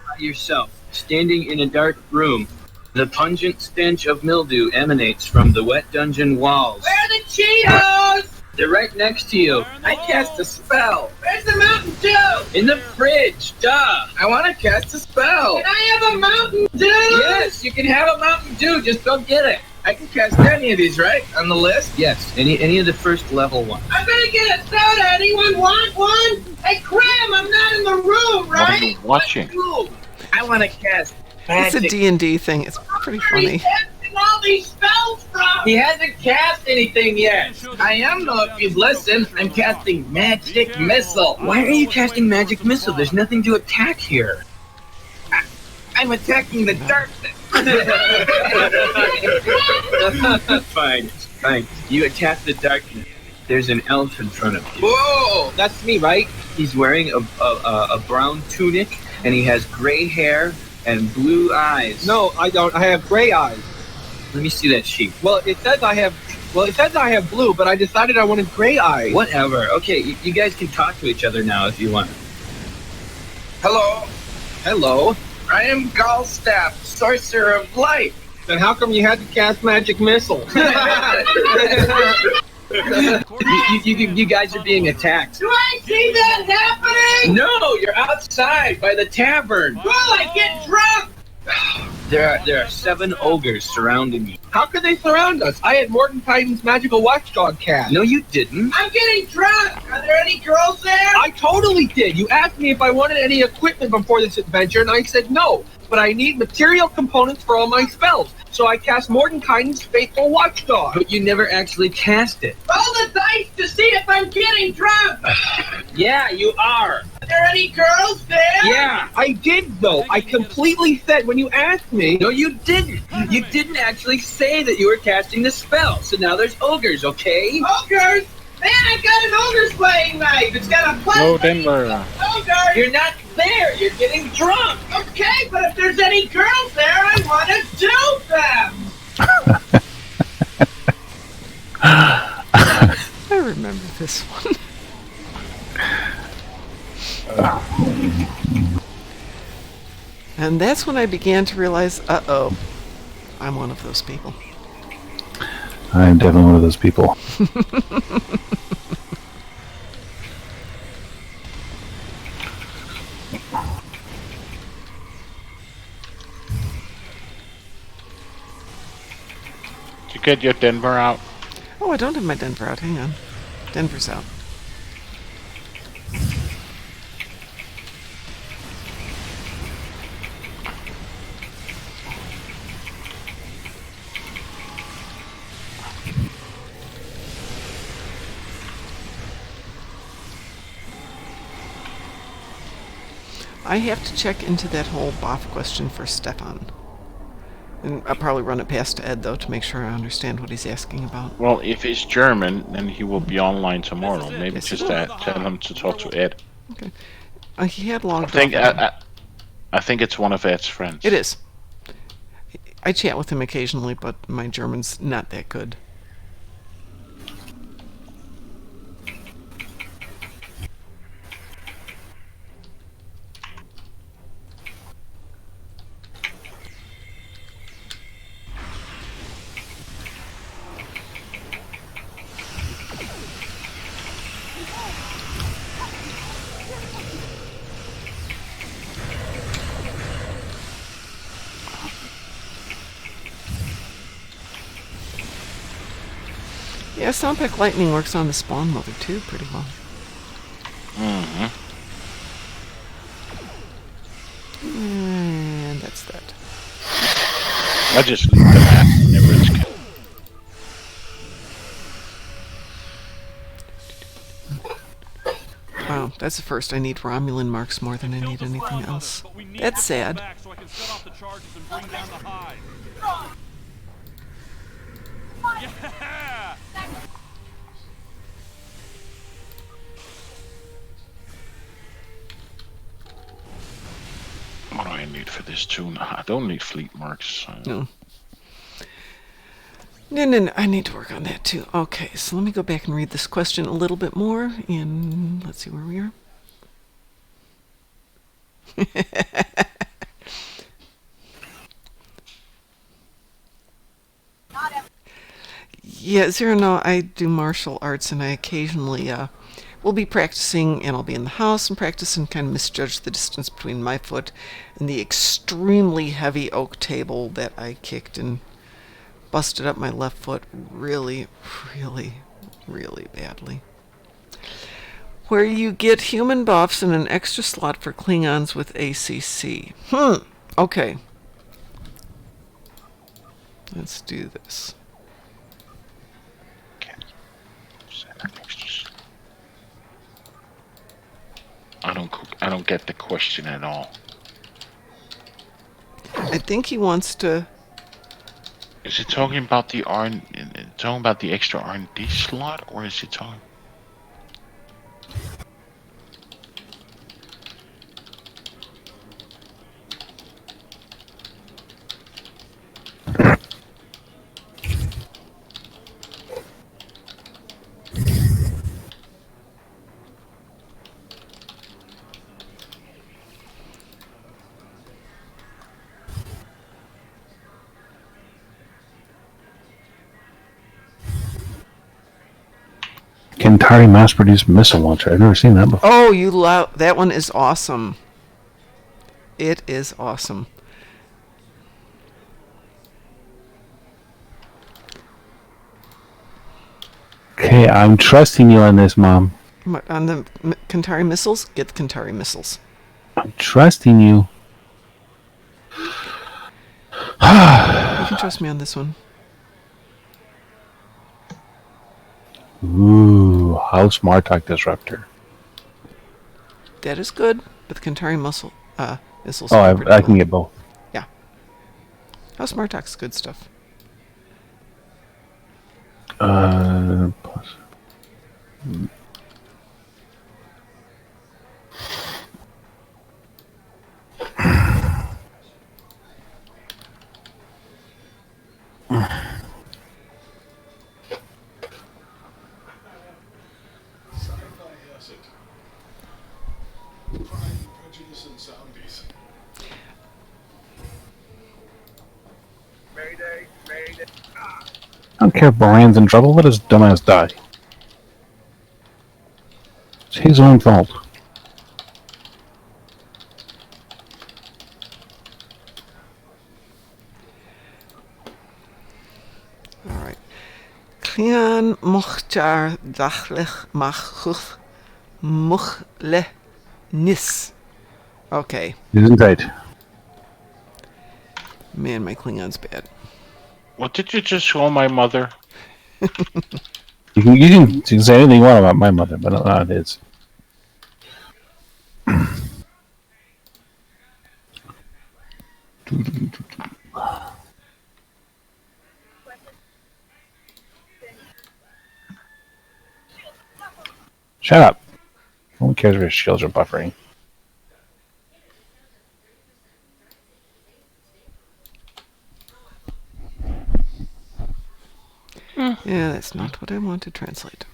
by yourself, standing in a dark room. The pungent stench of mildew emanates from the wet dungeon walls. Where are the Cheetos? They're right next to you. I cast a spell. Where's the Mountain Dew? In the fridge, duh. I want to cast a spell. Can I have a Mountain Dew? Yes, you can have a Mountain Dew. Just go get it. I can cast any of these, right? On the list? Yes, any of the first level ones. I'm gonna get a soda. Anyone want one? Hey, Graham, I'm not in the room, right? What are you watching? I want to cast It's a magic. D&D thing. It's pretty funny. All these spells from? He hasn't cast anything yet. I am though, if you listen. I'm casting magic missile. Why are you casting magic missile? There's nothing to attack here. I'm attacking the darkness. Fine. You attack the darkness. There's an elf in front of you. Whoa, that's me, right? He's wearing a brown tunic, and he has gray hair and blue eyes. No, I don't. I have gray eyes. Let me see that sheet. Well, it says I have blue, but I decided I wanted gray eyes. Whatever. Okay, you guys can talk to each other now if you want. Hello. Hello. I am Gallstaff, Sorcerer of Light. Then how come you had to cast magic missile? You guys are being attacked. Do I see that happening? No, you're outside by the tavern. Will I get drunk? There are 7 ogres surrounding you. How could they surround us? I had Mordenkainen's magical watchdog cast. No, you didn't. I'm getting drunk. Are there any girls there? I totally did. You asked me if I wanted any equipment before this adventure, and I said no. But I need material components for all my spells. So I cast Mordenkainen's faithful watchdog. But you never actually cast it. Roll the dice to see if I'm getting drunk. Yeah, you are. Are there any girls there? Yeah. I did, though. I completely said when you asked me. No, you didn't. You didn't actually say that you were casting the spell. So now there's ogres, okay? Ogres? Man, I've got an ogre slaying knife. It's got a plus. Go Denver. Ogre. You're not there. You're getting drunk. Okay, but if there's any girls there, I want to do them. I remember this one. And that's when I began to realize, uh-oh, I'm one of those people. I'm definitely one of those people. Did you get your Denver out? Oh, I don't have my Denver out. Hang on. Denver's out. I have to check into that whole BOF question for Stefan. And I'll probably run it past Ed, though, to make sure I understand what he's asking about. Well, if he's German, then he will be online tomorrow. Maybe Yes, just he will. tell him to talk to Ed. Okay. He had logged I think it's one of Ed's friends. It is. I chat with him occasionally, but my German's not that good. Yeah, Soundpack Lightning works on the spawn mother too pretty well. Mm-hmm. And that's that. I just leave the map whenever it's killed. Wow, that's the first. I need Romulan marks more than I need anything else. That's sad. So I can set off the charges and bring down the hive. Yeah! What do I need for this too? No, I don't need fleet marks. No. No, I need to work on that too. Okay, so let me go back and read this question a little bit more, and let's see where we are. Yeah, Zero, no, I do martial arts, and I occasionally will be practicing, and I'll be in the house and practice and kind of misjudge the distance between my foot and the extremely heavy oak table that I kicked and busted up my left foot really, really, really badly. Where you get human buffs and an extra slot for Klingons with ACC. Okay. Let's do this. I don't get the question at all. I think he wants to. Is it talking about the extra R&D slot, or is it talking? Kentari mass-produced missile launcher. I've never seen that before. Oh, that one is awesome. It is awesome. Okay, I'm trusting you on this, Mom. On the Kentari missiles? Get the Kentari missiles. I'm trusting you. You can trust me on this one. Ooh, House Martok Disruptor. That is good, but the Kentari missiles. Oh, I can get both. Yeah. House Martok's good stuff. Plus. I don't care if Moran's in trouble. Let his dumbass die. It's his own fault. Alright. Klingan mochtar dachlich machuch muchle nis. Okay. Gesundheit. Man, my Klingon's bad. What did you just show my mother? You can say anything you want about my mother, but not his. Shut up. No one cares if his shields are buffering. Yeah, that's not what I want to translate.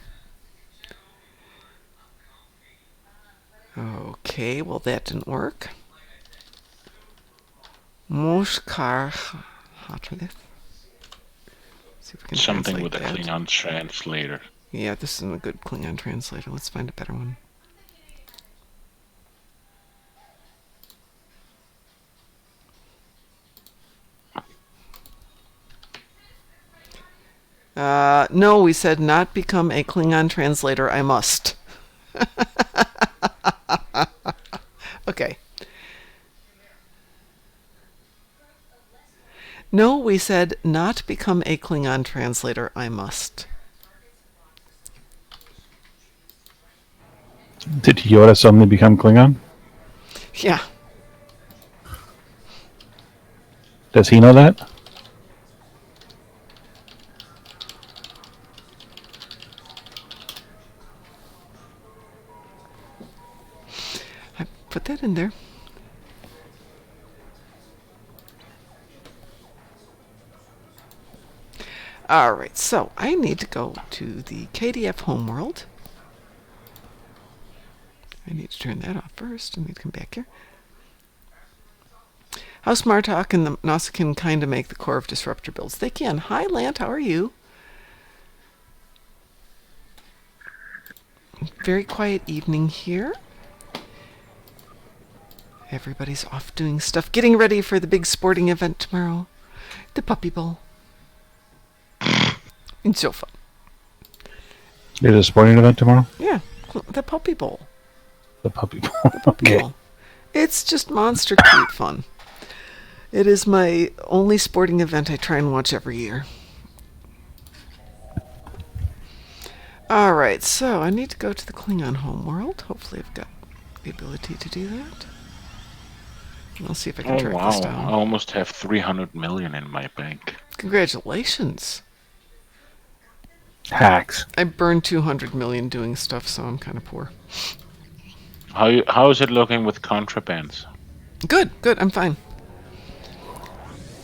Okay, well that didn't work. Moskar Hatrith. See if we can Something with a that. Klingon translator. Yeah, this isn't a good Klingon translator. Let's find a better one. No, we said not become a Klingon translator. I must. Okay. No, we said not become a Klingon translator. I must. Did Yoda suddenly become Klingon? Yeah. Does he know that? I put that in there. Alright, so I need to go to the KDF homeworld. I need to turn that off first. I need to come back here. How Smartok and the NASA can kind of make the core of disruptor builds. They can. Hi, Lant. How are you? Very quiet evening here. Everybody's off doing stuff, getting ready for the big sporting event tomorrow. The Puppy Bowl. It's so fun. There's a sporting event tomorrow? Yeah, the Puppy Bowl. The Puppy Bowl. The Puppy Bowl. It's just monster cute fun. It is my only sporting event I try and watch every year. Alright, so I need to go to the Klingon homeworld. Hopefully I've got the ability to do that. I'll see if I can track this down. I almost have 300 million in my bank. Congratulations. Hacks. I burned 200 million doing stuff, so I'm kind of poor. How is it looking with contrabands? Good, I'm fine.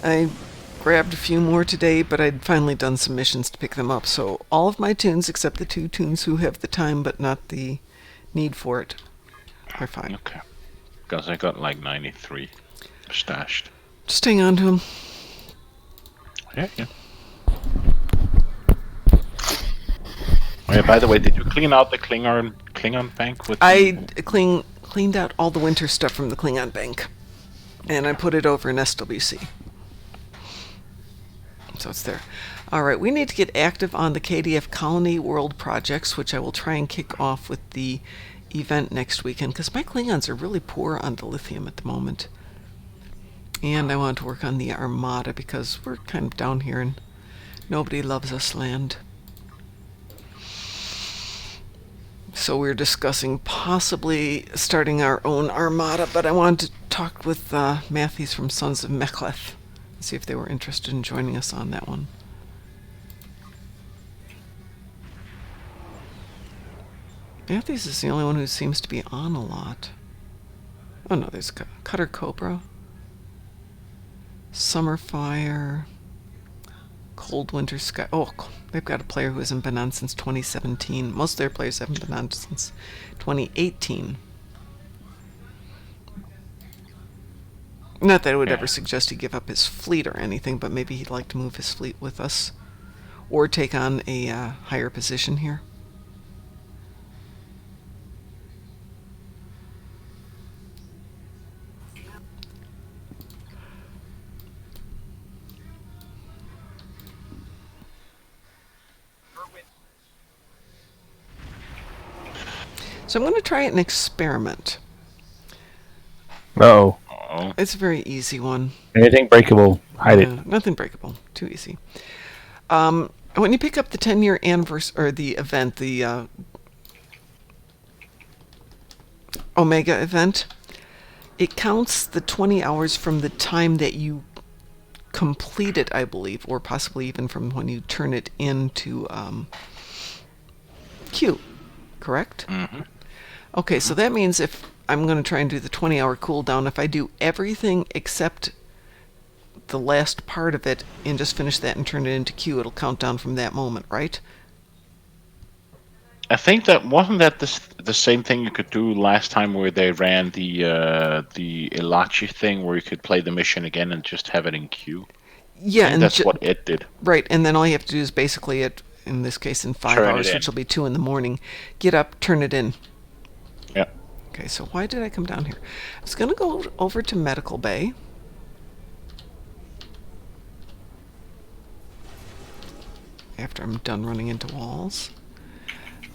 I grabbed a few more today, but I'd finally done some missions to pick them up, so all of my tunes, except the 2 tunes who have the time but not the need for it, are fine. Okay. Because I got like 93 stashed. Just hang on to them. Yeah. Oh, yeah, by the way, did you clean out the Klingon bank with? I cleaned out all the winter stuff from the Klingon bank, and I put it over in SWC. So it's there. All right, we need to get active on the KDF Colony World projects, which I will try and kick off with the event next weekend, because my Klingons are really poor on the lithium at the moment. And I want to work on the Armada, because we're kind of down here and nobody loves us land. So we're discussing possibly starting our own Armada, but I wanted to talk with Matthews from Sons of Mechleth and see if they were interested in joining us on that one. Matthews is the only one who seems to be on a lot. Oh no, there's Cutter Cobra, Summerfire, Cold Winter Sky. Oh, they've got a player who hasn't been on since 2017. Most of their players haven't been on since 2018. Not that I would ever suggest he give up his fleet or anything, but maybe he'd like to move his fleet with us or take on a higher position here. So I'm going to try an experiment. Uh-oh. It's a very easy one. Anything breakable, hide it. Nothing breakable. Too easy. When you pick up the 10-year anniversary, or the event, the Omega event, it counts the 20 hours from the time that you complete it, I believe, or possibly even from when you turn it into Q. Correct? Mm-hmm. Okay, so that means if I'm going to try and do the 20-hour cooldown, if I do everything except the last part of it and just finish that and turn it into Q, it'll count down from that moment, right? I think that wasn't that the same thing you could do last time where they ran the Ilachi thing where you could play the mission again and just have it in queue. Yeah, and that's what it did. Right, and then all you have to do is basically in this case in 5 hours, which will be 2 in the morning, get up, turn it in. Yeah. Okay, so why did I come down here? I was going to go over to Medical Bay. After I'm done running into walls.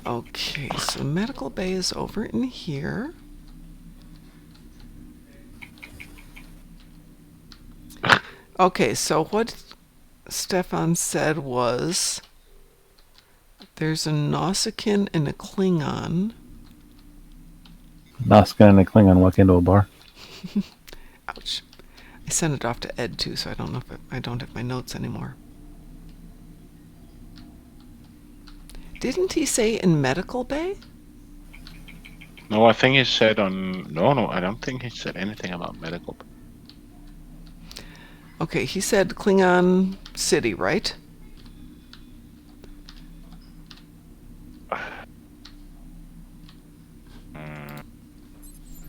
Okay, so Medical Bay is over in here. Okay, so what Stefan said was there's a Nausicaan and a Klingon. Nausicaan and a Klingon walk into a bar. Ouch. I sent it off to Ed too, so I don't know if I don't have my notes anymore. Didn't he say in Medical Bay? No, I think he said on... No, I don't think he said anything about Medical Bay. Okay, he said Klingon City, right?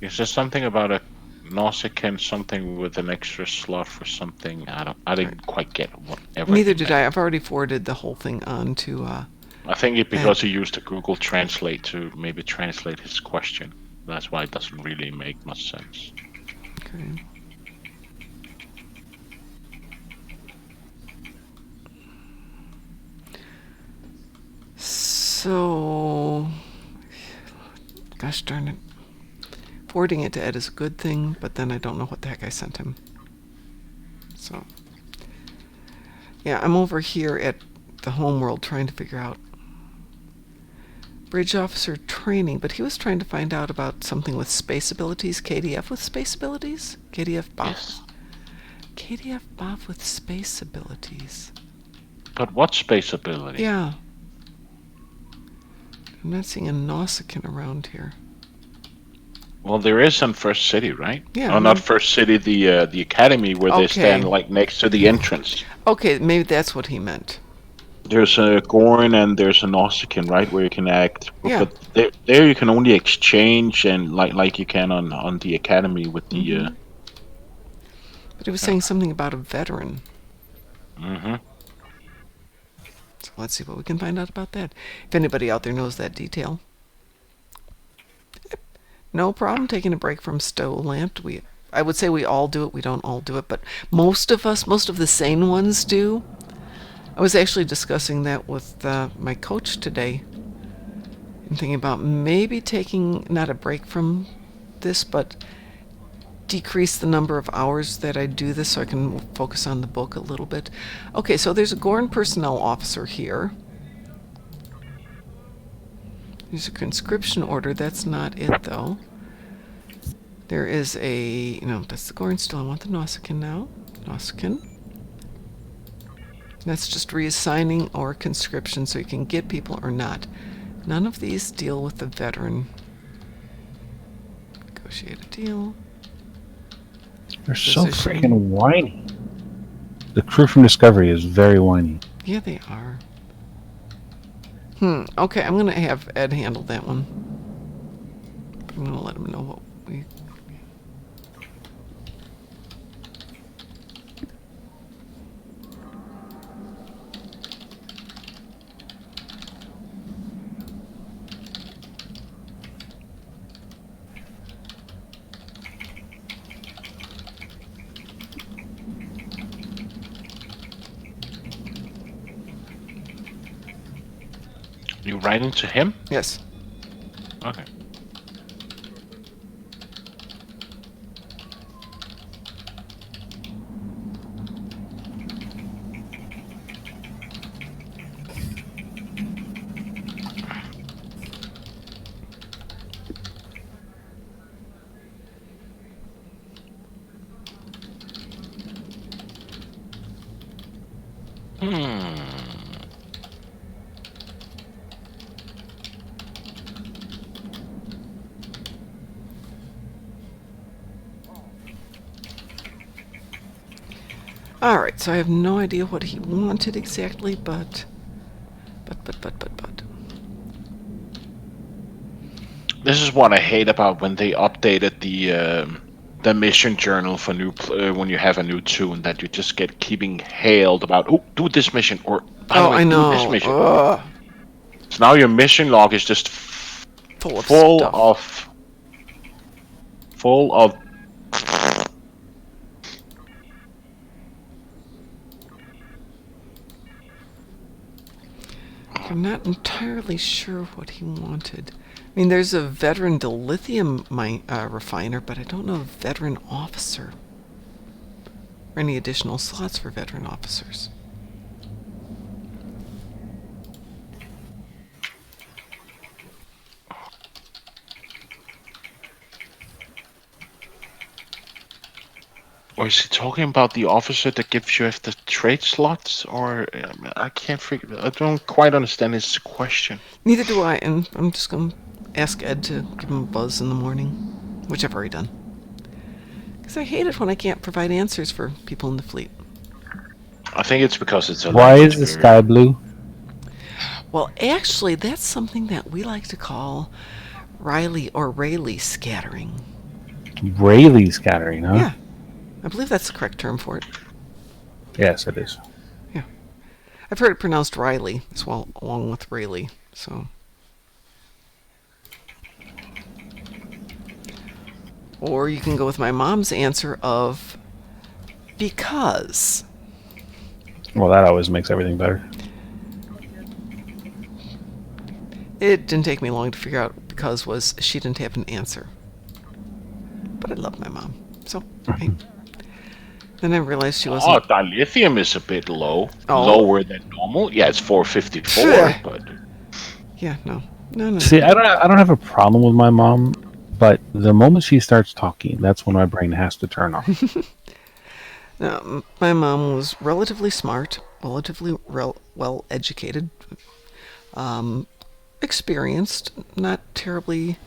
Is there something about a Nausicaan, something with an extra slot for something? I didn't quite get whatever. Neither did I. I've already forwarded the whole thing on to. I think it because he used the Google Translate to maybe translate his question. That's why it doesn't really make much sense. Okay. So, gosh darn it. Forwarding it to Ed is a good thing, but then I don't know what the heck I sent him. So, yeah, I'm over here at the homeworld trying to figure out bridge officer training, but he was trying to find out about something with space abilities. KDF with space abilities? KDF buff? Yes. KDF buff with space abilities. But what space ability? Yeah. I'm not seeing a Nausicaan around here. Well, there is on First City, right? Yeah. Oh, not First City, the academy where they stand like next to the entrance. Okay, maybe that's what he meant. There's a Gorn and there's a Nausicaan, right, where you can act. Yeah. But there you can only exchange and like you can on the academy with the. But he was saying something about a veteran. Mm-hmm. So let's see what we can find out about that. If anybody out there knows that detail. No problem taking a break from Stow-Lant. I would say we all do it. We don't all do it, but most of the sane ones do. I was actually discussing that with my coach today. I'm thinking about maybe taking not a break from this, but decrease the number of hours that I do this so I can focus on the book a little bit. Okay, so there's a Gorn personnel officer here. There's a conscription order. That's not it, though. There is a... No, that's the Gorn still. I want the Nausicaan now. Nausicaan. That's just reassigning or conscription, so you can get people or not. None of these deal with the veteran. Negotiate a deal. They're so freaking whiny. The crew from Discovery is very whiny. Yeah, they are. Okay, I'm going to have Ed handle that one. I'm going to let him know what we... You writing to him? Yes. Okay. Alright, so I have no idea what he wanted exactly, but... This is what I hate about when they updated the mission journal for new when you have a new tune, that you just get keeping hailed about, oh, do this mission, or by the way, I know. do this mission. So now your mission log is just full of I'm not entirely sure what he wanted. I mean, there's a veteran dilithium refiner, but I don't know a veteran officer. Or any additional slots for veteran officers. Or is he talking about the officer that gives you the trade slots? Or I can't figure. I don't quite understand his question. Neither do I, and I'm just going to ask Ed to give him a buzz in the morning, which I've already done. Because I hate it when I can't provide answers for people in the fleet. I think it's because it's a... Why is the sky blue? Well, actually, that's something that we like to call Rayleigh scattering. Rayleigh scattering, huh? Yeah. I believe that's the correct term for it. Yes, it is. Yeah. I've heard it pronounced Riley as well, along with Rayleigh. So. Or you can go with my mom's answer of because. Well, that always makes everything better. It didn't take me long to figure out because was she didn't have an answer. But I love my mom. So, hey. Then I realized she wasn't. Oh, dilithium is a bit low. Oh. Lower than normal. Yeah, it's 454, Pfft. but... Yeah, no. No. See, I don't have a problem with my mom, but the moment she starts talking, that's when my brain has to turn off. No, my mom was relatively smart, relatively well educated, experienced, not terribly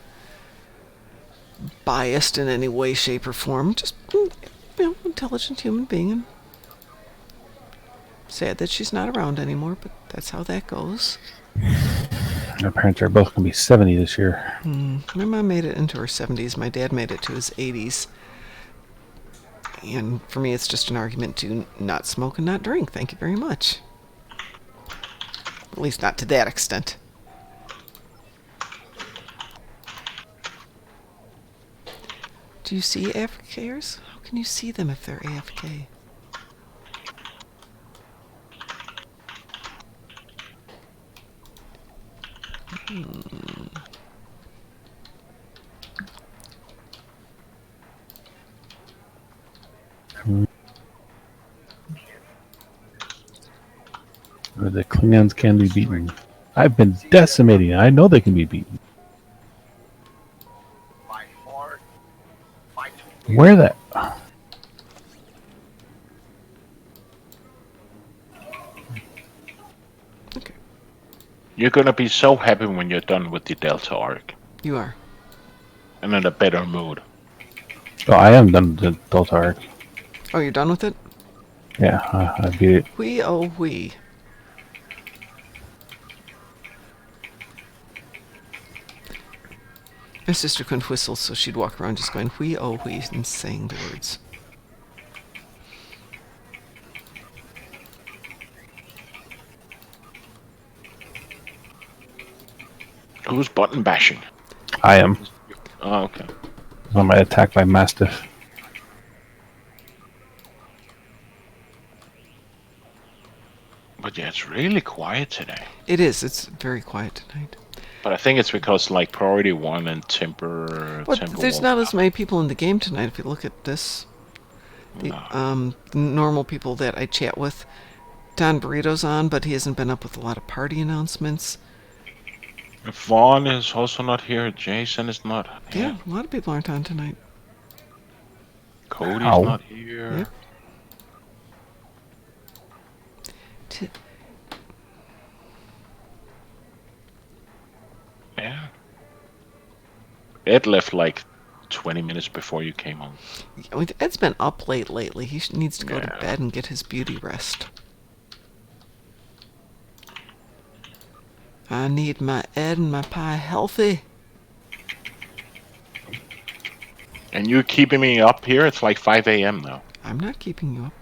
biased in any way, shape, or form. Just, intelligent human being. And sad that she's not around anymore, but that's how that goes. My parents are both going to be 70 this year. My mom made it into her 70s. My dad made it to his 80s. And for me, it's just an argument to not smoke and not drink. Thank you very much. At least not to that extent. Do you see AFKers? How can you see them if they're AFK? The Klingons can be beaten. I've been decimating. I know they can be beaten. Where that? Okay. You're gonna be so happy when you're done with the Delta arc. You are. And in a better mood. Oh, I am done with the Delta arc. Oh, you're done with it? Yeah, I beat it. Wee oh wee. My sister couldn't whistle, so she'd walk around just going whee oh whee and saying the words. Who's button bashing? I am. Oh, okay. On my attack by Mastiff. But yeah, it's really quiet today. It is. It's very quiet tonight. But I think it's because like Priority 1 and Timber... Well, there's not as many people in the game tonight if you look at this. The normal people that I chat with. Don Burrito's on, but he hasn't been up with a lot of party announcements. Vaughn is also not here. Jason is not here. Yeah, a lot of people aren't on tonight. Cody's not here. Yep. Yeah. Ed left like 20 minutes before you came home. Ed's been up late lately. He needs to go to bed and get his beauty rest. I need my Ed and my pie healthy. And you're keeping me up here? It's like 5 a.m. now. I'm not keeping you up.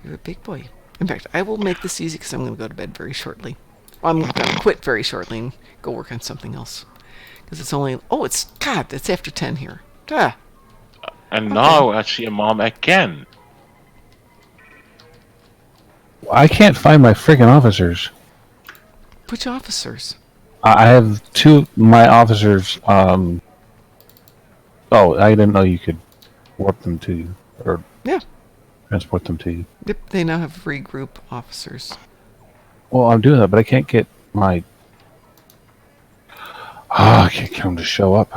You're a big boy. In fact, I will make this easy because I'm going to go to bed very shortly. Well, I'm going to quit very shortly and go work on something else. Because it's only... Oh, it's after 10 here. Ah. And now I see a mom again. I can't find my freaking officers. Which officers? I have two... My officers... Oh, I didn't know you could warp them to you. Or yeah. Transport them to you. Yep, they now have regroup officers. Well, I'm doing that, but I can't get my... I can't get them to show up.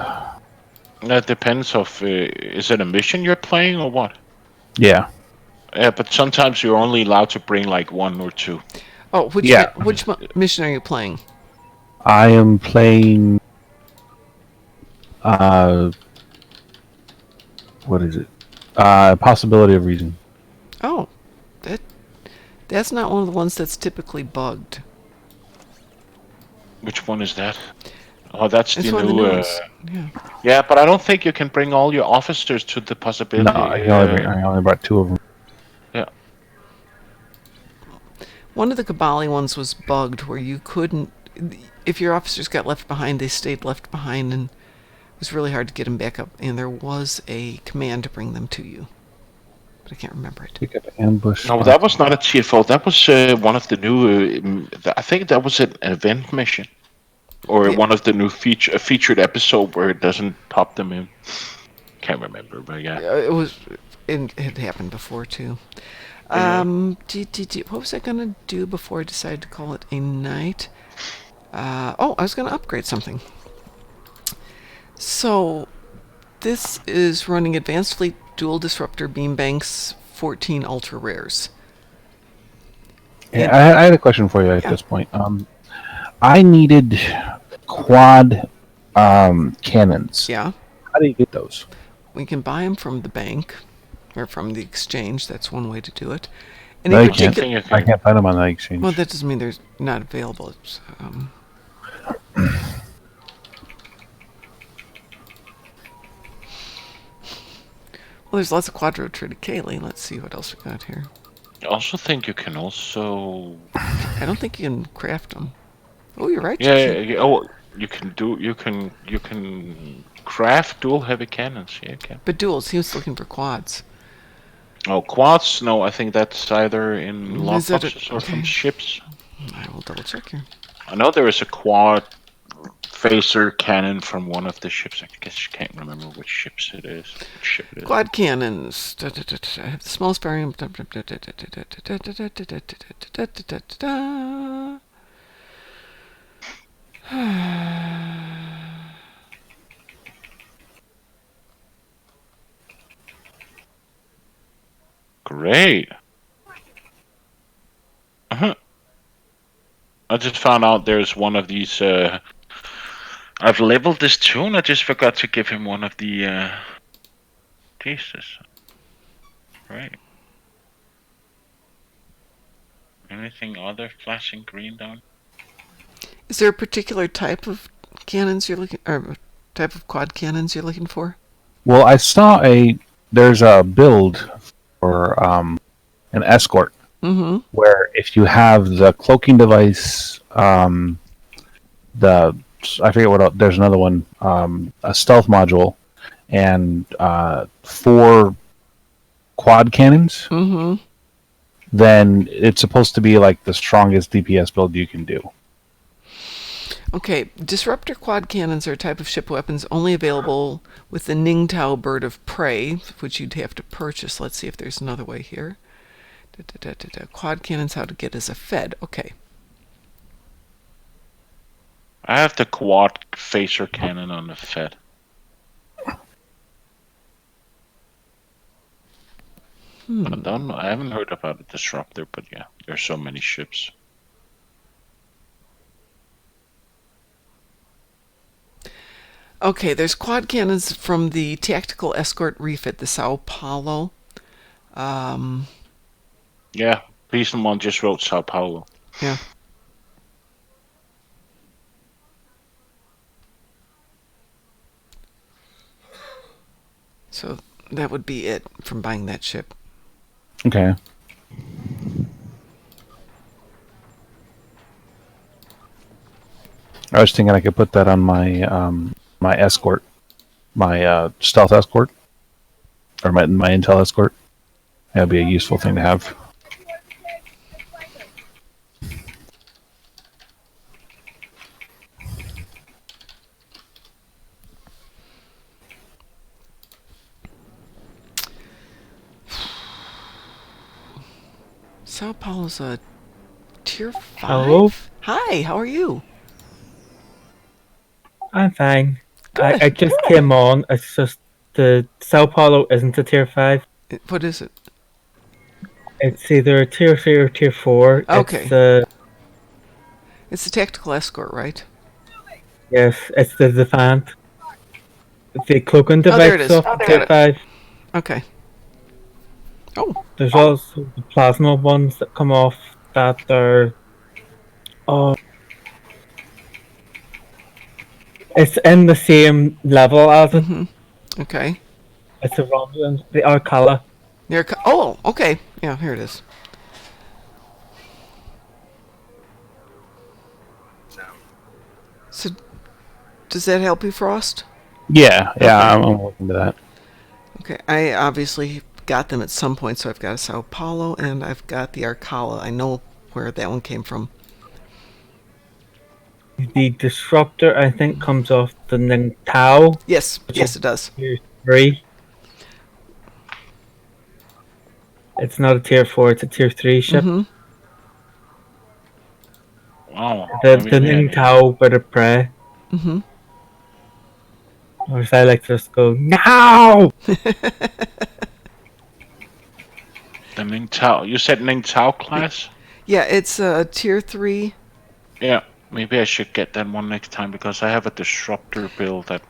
That depends of... is it a mission you're playing or what? Yeah. Yeah, but sometimes you're only allowed to bring like 1 or 2. Oh, which mission are you playing? I am playing... what is it? Possibility of Reason. Oh, that's not one of the ones that's typically bugged. Which one is that? Oh, that's It's the one of the new. new ones. Yeah. Yeah, but I don't think you can bring all your officers to the possibility. No, I only brought 2 of them. Yeah. One of the Kabali ones was bugged where you couldn't. If your officers got left behind, they stayed left behind, and it was really hard to get them back up. And there was a command to bring them to you, but I can't remember it. Pick up ambush. No, that was not a TFO. That was one of the new. I think that was an event mission, or one of the new featured episode where it doesn't pop them in. Can't remember, but yeah. It was. It had happened before too. What was I gonna do before I decided to call it a night? I was gonna upgrade something. So, this is running Advanced Fleet Dual Disruptor Beam Banks 14 Ultra Rares. Yeah, I had a question for you at this point. I needed quad cannons. Yeah. How do you get those? We can buy them from the bank or from the exchange. That's one way to do it. No, I can't find them on the exchange. Well, that doesn't mean they're not available. It's, well, there's lots of quadro triticale. Let's see what else we got here. I also think you can also. I don't think you can craft them. Oh, you're right. Yeah. Oh, you can craft dual heavy cannons. Yeah, you can. But duals. He was looking for quads. Oh, quads? No, I think that's either in lockboxes or from ships. I will double check here. I know there is a quad phaser cannon from one of the ships. I guess you can't remember which ships it is. Which ship it is. Quad cannons. I have the smallest variant. Great. I just found out there's one of these. I've leveled this too, and I just forgot to give him one of the pieces. Right. Anything other flashing green down? Is there a particular type of cannons you're looking, or type of quad cannons you're looking for? Well, I saw there's a build for an escort where if you have the cloaking device, I forget what else, there's another one, a stealth module, and 4 quad cannons, then it's supposed to be like the strongest DPS build you can do. Okay, disruptor quad cannons are a type of ship weapons only available with the Ningtao bird of prey, which you'd have to purchase. Let's see if there's another way here. Quad cannons, how to get as a Fed. Okay. I have the quad phaser cannon on the Fed. I haven't heard about a disruptor, but yeah, there's so many ships. Okay, there's quad cannons from the Tactical Escort refit, the Sao Paulo. Yeah, Peasonmon just wrote Sao Paulo. Yeah. So that would be it from buying that ship. Okay. I was thinking I could put that on my my escort, my stealth escort, or my intel escort. That'd be a useful thing to have. Sao Paulo's a tier 5. Hello? Hi, how are you? I'm fine. I just came on. It's just the Sao Paulo isn't a tier 5. What is it? It's either a tier 3 or tier 4. Okay. It's the Tactical Escort, right? Yes, it's the Defant. The cloaking there it device is. of tier 5. Okay. Oh. There's also the plasma ones that come off that are... It's in the same level as it. Okay. It's a Romulan, the Arcala. Oh, okay. Yeah, here it is. So, does that help you, Frost? Yeah, Okay. I'm looking to that. Okay, I obviously got them at some point, so I've got a Sao Paulo and I've got the Arcala. I know where that one came from. The disruptor, I think, comes off the Ningtao. Yes, yes, it does. Tier 3. It's not a tier 4; it's a tier 3 ship. Wow. The Ningtao Bird of Prey. Or as I like to just go, now! The Ningtao. You said Ningtao class? Yeah, it's a tier 3. Yeah, maybe I should get that one next time because I have a disruptor build that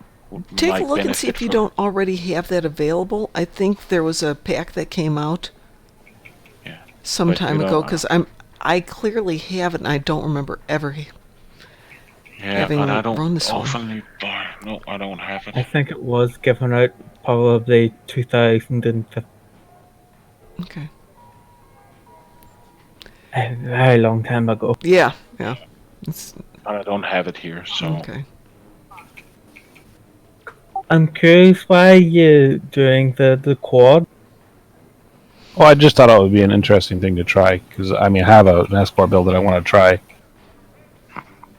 Take might a look and see if you don't already have that available. I think there was a pack that came out some time ago because I clearly have it and I don't remember ever having but I don't run this often buy. No, I don't have it. I think it was given out probably 2015. Okay. A very long time ago. Yeah. I don't have it here, so. Okay. I'm curious why you're doing the quad. Well, I just thought it would be an interesting thing to try because I have an escort build that I want to try.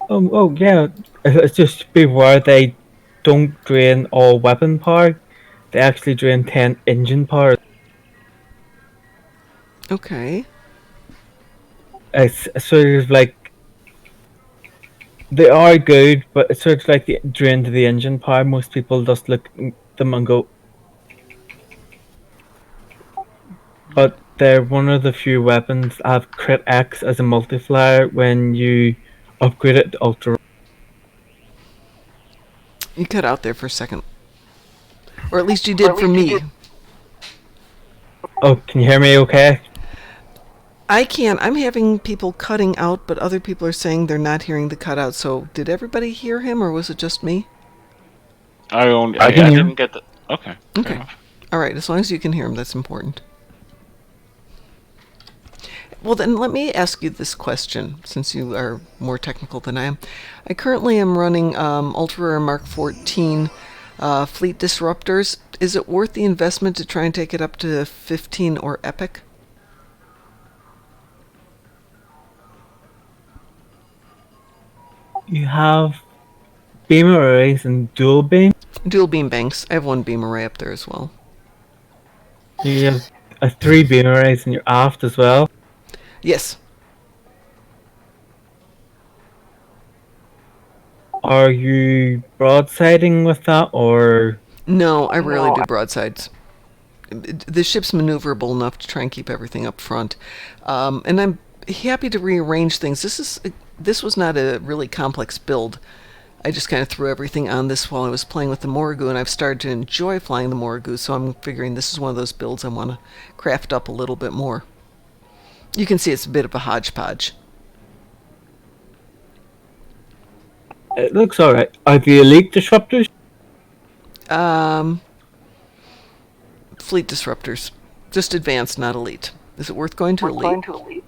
Oh yeah. It's just beware they don't drain all weapon power. They actually drain 10 engine power. Okay. It's sort of like they are good, but it's sort of like the drain to the engine power. Most people just look at them and go. But they're one of the few weapons that have crit X as a multiplier when you upgrade it to ultra. You cut out there for a second. Or at least you did for me. Oh, can you hear me okay? I can. I'm having people cutting out, but other people are saying they're not hearing the cutout. So did everybody hear him or was it just me? I didn't get the... Okay. Okay. All right. As long as you can hear him, that's important. Well, then let me ask you this question, since you are more technical than I am. I currently am running Ultra Rare Mark 14 Fleet Disruptors. Is it worth the investment to try and take it up to 15 or Epic? You have beam arrays and dual beam. Dual beam banks. I have one beam array up there as well. You have 3 beam arrays in your aft as well. Yes. Are you broadsiding with that, or...? No, I rarely do broadsides. The ship's maneuverable enough to try and keep everything up front. And I'm happy to rearrange things. This was not a really complex build. I just kind of threw everything on this while I was playing with the Morrigu, and I've started to enjoy flying the Morrigu, so I'm figuring this is one of those builds I want to craft up a little bit more. You can see it's a bit of a hodgepodge. It looks alright. Are the elite disruptors? Fleet disruptors. Just advanced, not elite. Is it worth going to elite?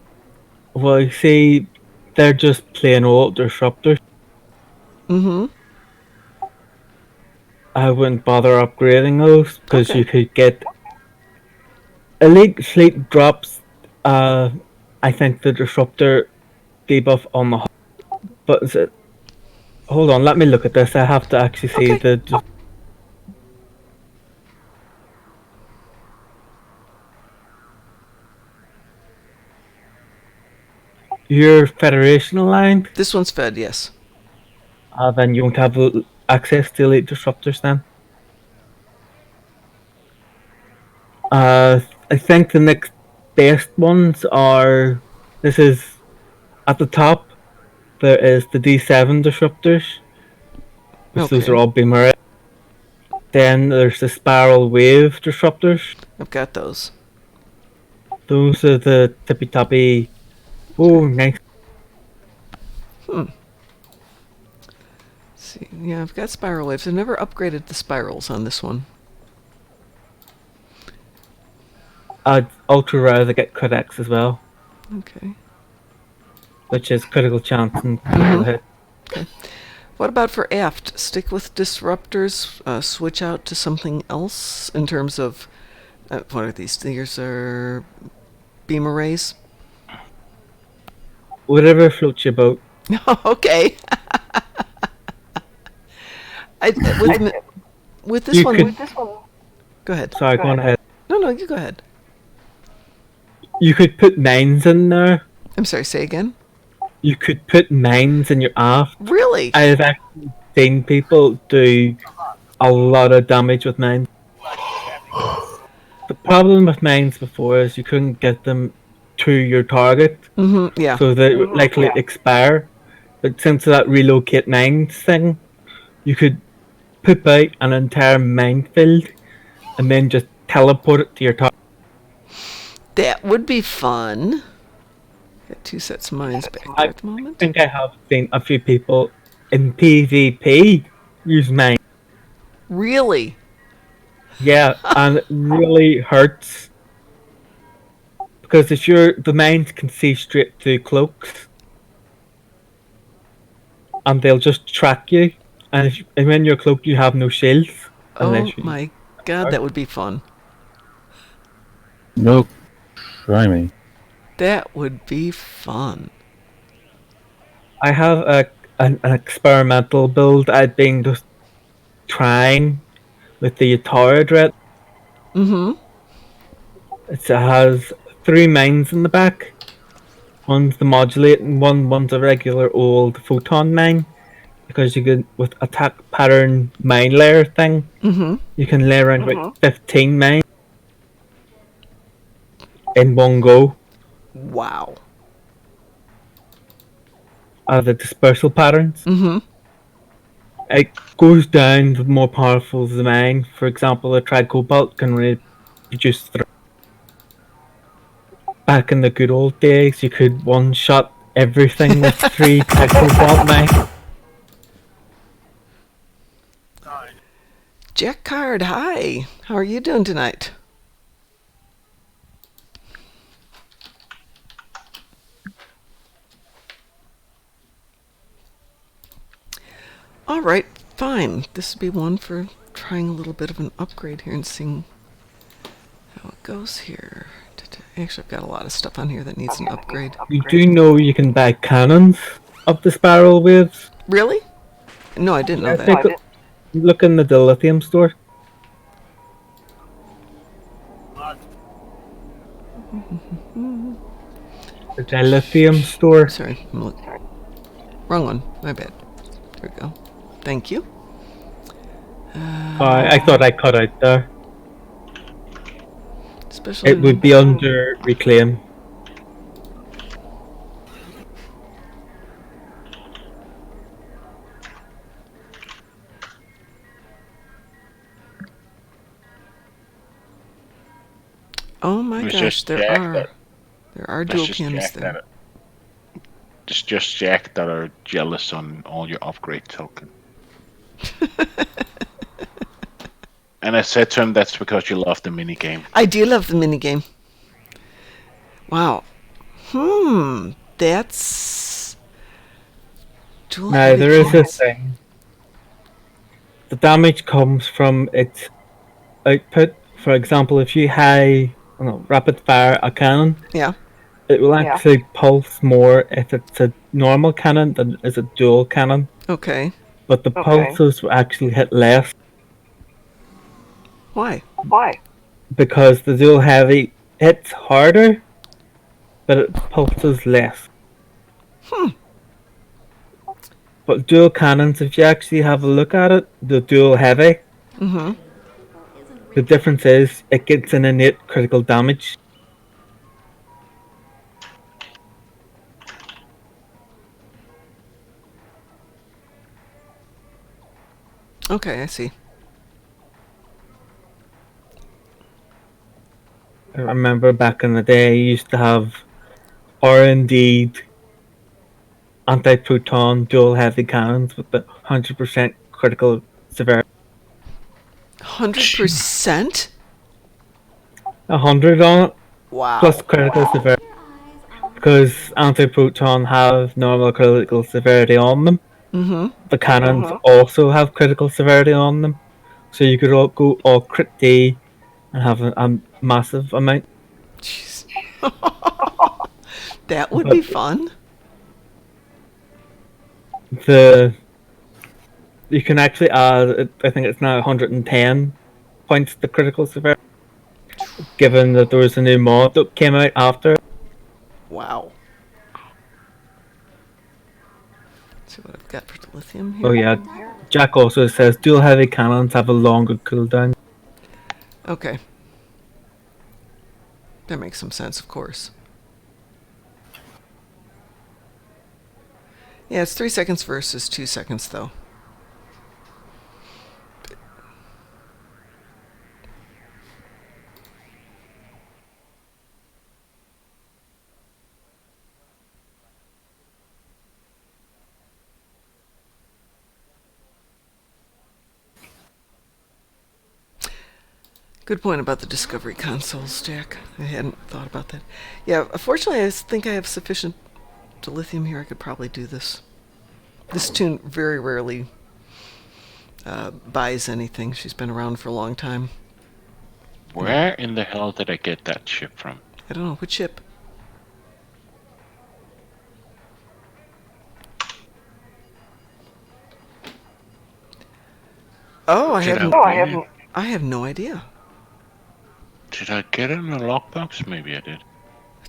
Well, you see, they're just plain old disruptors. I wouldn't bother upgrading those, because you could get... Elite fleet drops, I think, the disruptor debuff on the... But is it... Hold on, let me look at this. I have to actually see the... Your Federation aligned? This one's fed, yes. Then you won't have access to elite disruptors then. I think the next best ones are... This is... At the top, there is the D7 disruptors. Those are all beamer. Then there's the spiral wave disruptors. I've got those. Those are the tippy-toppy... Oh, nice. see. Yeah, I've got spiral waves. I've never upgraded the spirals on this one. Ultra rare to get Codex as well, Okay. which is critical chance and critical hit. Okay. What about for aft? Stick with disruptors, switch out to something else in terms of, what are these? These are beam arrays? Whatever floats your boat. Okay. With this You one... could- Go ahead. Sorry, go on ahead. No, you go ahead. You could put mines in there. I'm sorry, say again? You could put mines in your aft. Really? I've actually seen people do a lot of damage with mines. The problem with mines before is you couldn't get them to your target. Yeah. So they would likely expire. But since that relocate mines thing, you could put out an entire minefield and then just teleport it to your target. That would be fun. Got 2 sets of mines back there at the I moment. think I have seen a few people in PvP use mines. Really? Yeah, and it really hurts. Because if the mines can see straight through cloaks. And they'll just track you. And when you're cloaked, you have no shields. Oh my god, that would be fun. No, try me. That would be fun. I have an experimental build I've been just trying with the Atara Dread. It has 3 mines in the back. One's the modulating one's a regular old photon mine. Because you can, with attack pattern mine layer thing, you can layer in about 15 mines in one go. Wow. The dispersal patterns. It goes down the more powerful the mine. For example, a tricobalt can reduce 3. Back in the good old days, you could one-shot everything with 3 tricobalt mines. Jack Card, hi. How are you doing tonight? All right, fine. This would be one for trying a little bit of an upgrade here and seeing how it goes here. Actually, I've got a lot of stuff on here that needs an upgrade. You do know you can buy cannons of the spiral waves? Really? No, I didn't know that. Look in the dilithium store. The dilithium store. Sorry, wrong one. My bad. There we go. Thank you. I thought I cut out there. Especially it would be under reclaim. Oh my gosh, there are dual cannons there. It's just Jack that are jealous on all your upgrade token. And I said to him, that's because you love the minigame. I do love the minigame. Wow. That's... Now, there is a thing. The damage comes from its output. For example, if you rapid fire a cannon, it will actually pulse more if it's a normal cannon than is a dual cannon. Okay. But the pulses will actually hit less. Why? Because the dual heavy hits harder, but it pulses less. But dual cannons, if you actually have a look at it, the dual heavy, the difference is it gets an innate critical damage. Okay, I see. I remember back in the day, you used to have R&D anti-proton dual heavy cannons with the 100% critical severity. 100%? 100 on it, Wow. plus critical severity. Because anti-proton have normal critical severity on them. The cannons also have critical severity on them. So you could go all crit D and have a massive amount. Jeez. That would be fun. You can actually add, I think it's now 110 points to critical severity, given that there was a new mod that came out after. Wow. Let's see what I've got for lithium here. Oh yeah, Jack also says dual heavy cannons have a longer cooldown. Okay. That makes some sense, of course. Yeah, it's 3 seconds versus 2 seconds, though. Good point about the Discovery consoles, Jack. I hadn't thought about that. Yeah, fortunately, I think I have sufficient dilithium here. I could probably do this. This tune very rarely buys anything. She's been around for a long time. Where in the hell did I get that ship from? I don't know. Which ship? Oh, I have no idea. Did I get it in a lockbox? Maybe I did.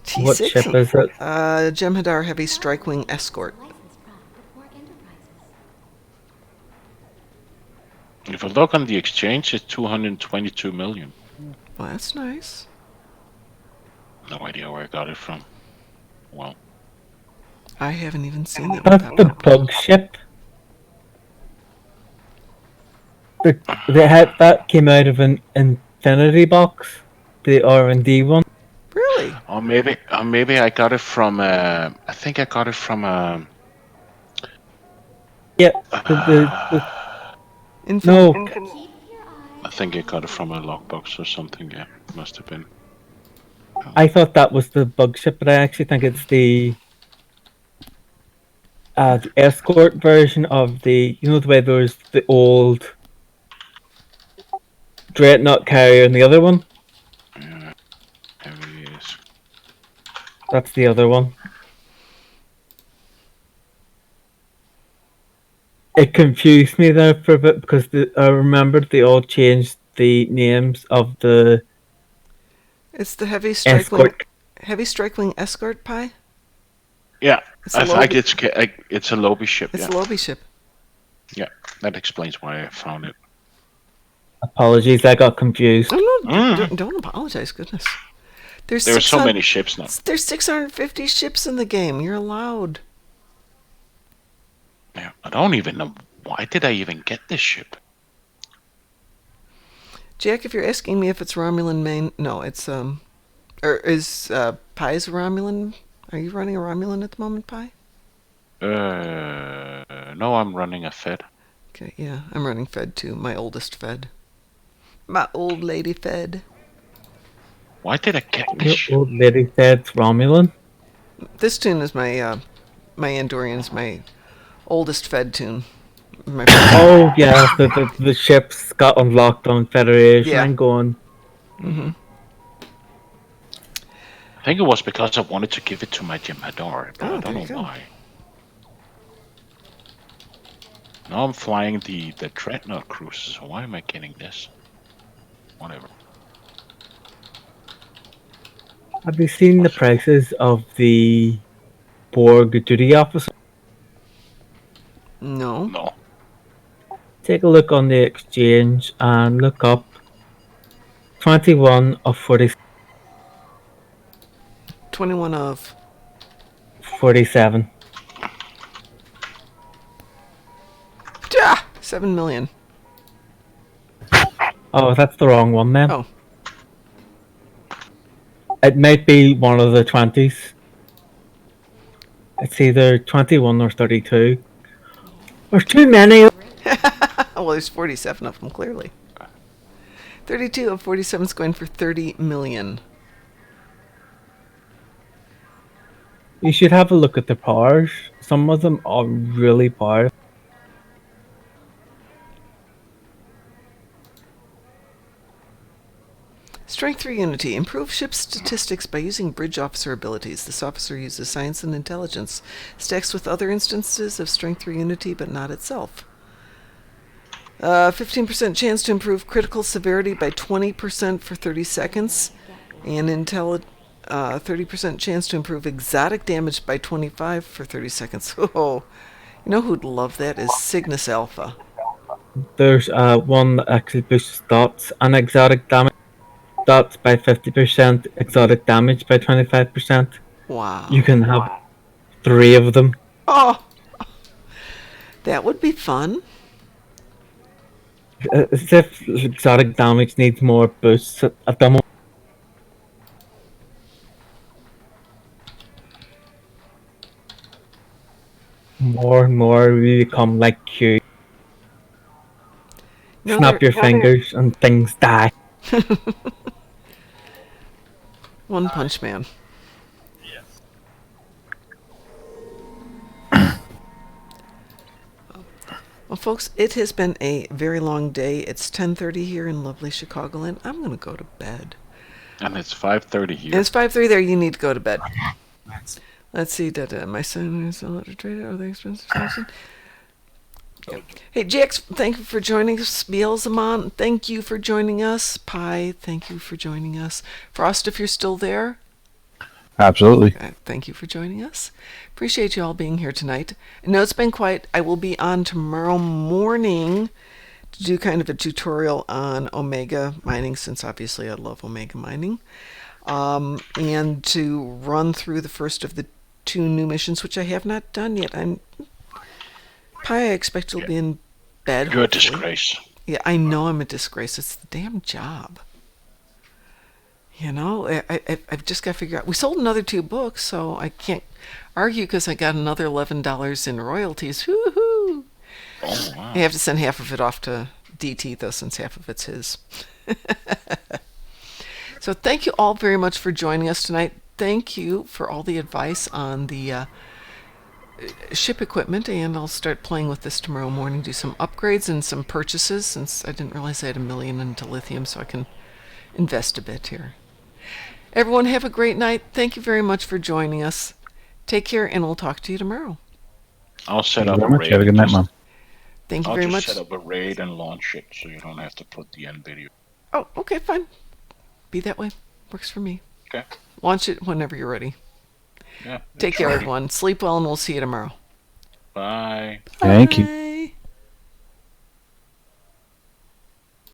T6? What ship is it? Jem'Hadar Heavy Strike Wing Escort. If I look on the exchange, it's 222 million. Well, that's nice. No idea where I got it from. Well, I haven't even seen that. That's the bug ship. That came out of an Infinity box, the R&D one. Really? Or maybe I got it from. I think I got it from. Yeah. No. I think I got it from a lockbox or something. Yeah, must have been. I thought that was the bug ship, but I actually think it's the escort version of the. You know the way there's the old Dreadnought carrier and the other one? Yeah, there he is. That's the other one. It confused me there for a bit because I remembered they all changed the names of the. It's the Heavy Strike Wing Escort Pie? Yeah, I think it's a Lobby ship. It's a Lobby ship. Yeah, that explains why I found it. Apologies, I got confused. Don't apologize, goodness. There are so many ships now. There's 650 ships in the game. You're allowed. Yeah, I don't even know why did I even get this ship. Jack, if you're asking me if it's Romulan main, no, it's or is Pi's Romulan? Are you running a Romulan at the moment, Pi? No, I'm running a Fed. Okay, yeah, I'm running Fed too. My oldest Fed. My old lady Fed. Why did I get this? Your old lady Fed's Romulan. This tune is my my Andorian's my oldest Fed tune. Oh yeah, the ships got unlocked on Federation and going. Mm-hmm. I think it was because I wanted to give it to my Jem'Hadar, but I don't know why. Now I'm flying the Dreadnought cruises, so why am I getting this? Whatever. Have you seen the prices of the Borg duty officer? No. No. Take a look on the exchange and look up 21 of 40. 21 of 47. 7 million. Oh, that's the wrong one then. Oh. It might be one of the 20s. It's either 21 or 32. There's too many. Well, there's 47 of them, clearly. 32 of 47 is going for 30 million. You should have a look at the powers. Some of them are really powerful. Strength 3 Unity. Improve ship statistics by using bridge officer abilities. This officer uses science and intelligence. Stacks with other instances of Strength 3 Unity, but not itself. 15% chance to improve critical severity by 20% for 30 seconds. And 30% chance to improve exotic damage by 25 for 30 seconds. Oh, you know who'd love that is Cygnus Alpha. There's one that actually boosts dots and exotic damage. Dots by 50%, exotic damage by 25%. Wow. You can have 3 of them. Oh, that would be fun. As if exotic damage needs more boosts at the moment. More and more we become like Q. No, Snap your fingers and things die. One Punch Man. Well, folks, it has been a very long day. It's 10:30 here in lovely Chicagoland. I'm going to go to bed. And it's 5:30 here. And it's 5:30 there. You need to go to bed. Let's see. My son is a letter trader. Are they expensive? Yeah. Hey, Jax, thank you for joining us. Beelzemon, thank you for joining us. Pi, thank you for joining us. Frost, if you're still there. Absolutely. Thank you for joining us. Appreciate you all being here tonight. I know it's been quiet. I will be on tomorrow morning to do kind of a tutorial on Omega mining, since obviously I love Omega mining. And to run through the first of the 2 new missions, which I have not done yet. Pi, I expect you'll be in bed. You're a disgrace. Yeah, I know I'm a disgrace. It's the damn job. You know, I've just got to figure out. We sold another 2 books, so I can't argue because I got another $11 in royalties. Woohoo! Oh, wow. I have to send half of it off to DT, though, since half of it's his. So thank you all very much for joining us tonight. Thank you for all the advice on the ship equipment, and I'll start playing with this tomorrow morning, do some upgrades and some purchases, since I didn't realize I had $1 million into lithium, so I can invest a bit here. Everyone have a great night. Thank you very much for joining us. Take care, and we'll talk to you tomorrow. I'll set up a raid. Have a good night, Mom. Thank you very much. I'll just set up a raid and launch it, so you don't have to put the end video. Oh, okay, fine. Be that way. Works for me. Okay. Launch it whenever you're ready. Yeah. Take care, everyone. Sleep well, and we'll see you tomorrow. Bye. Thank you.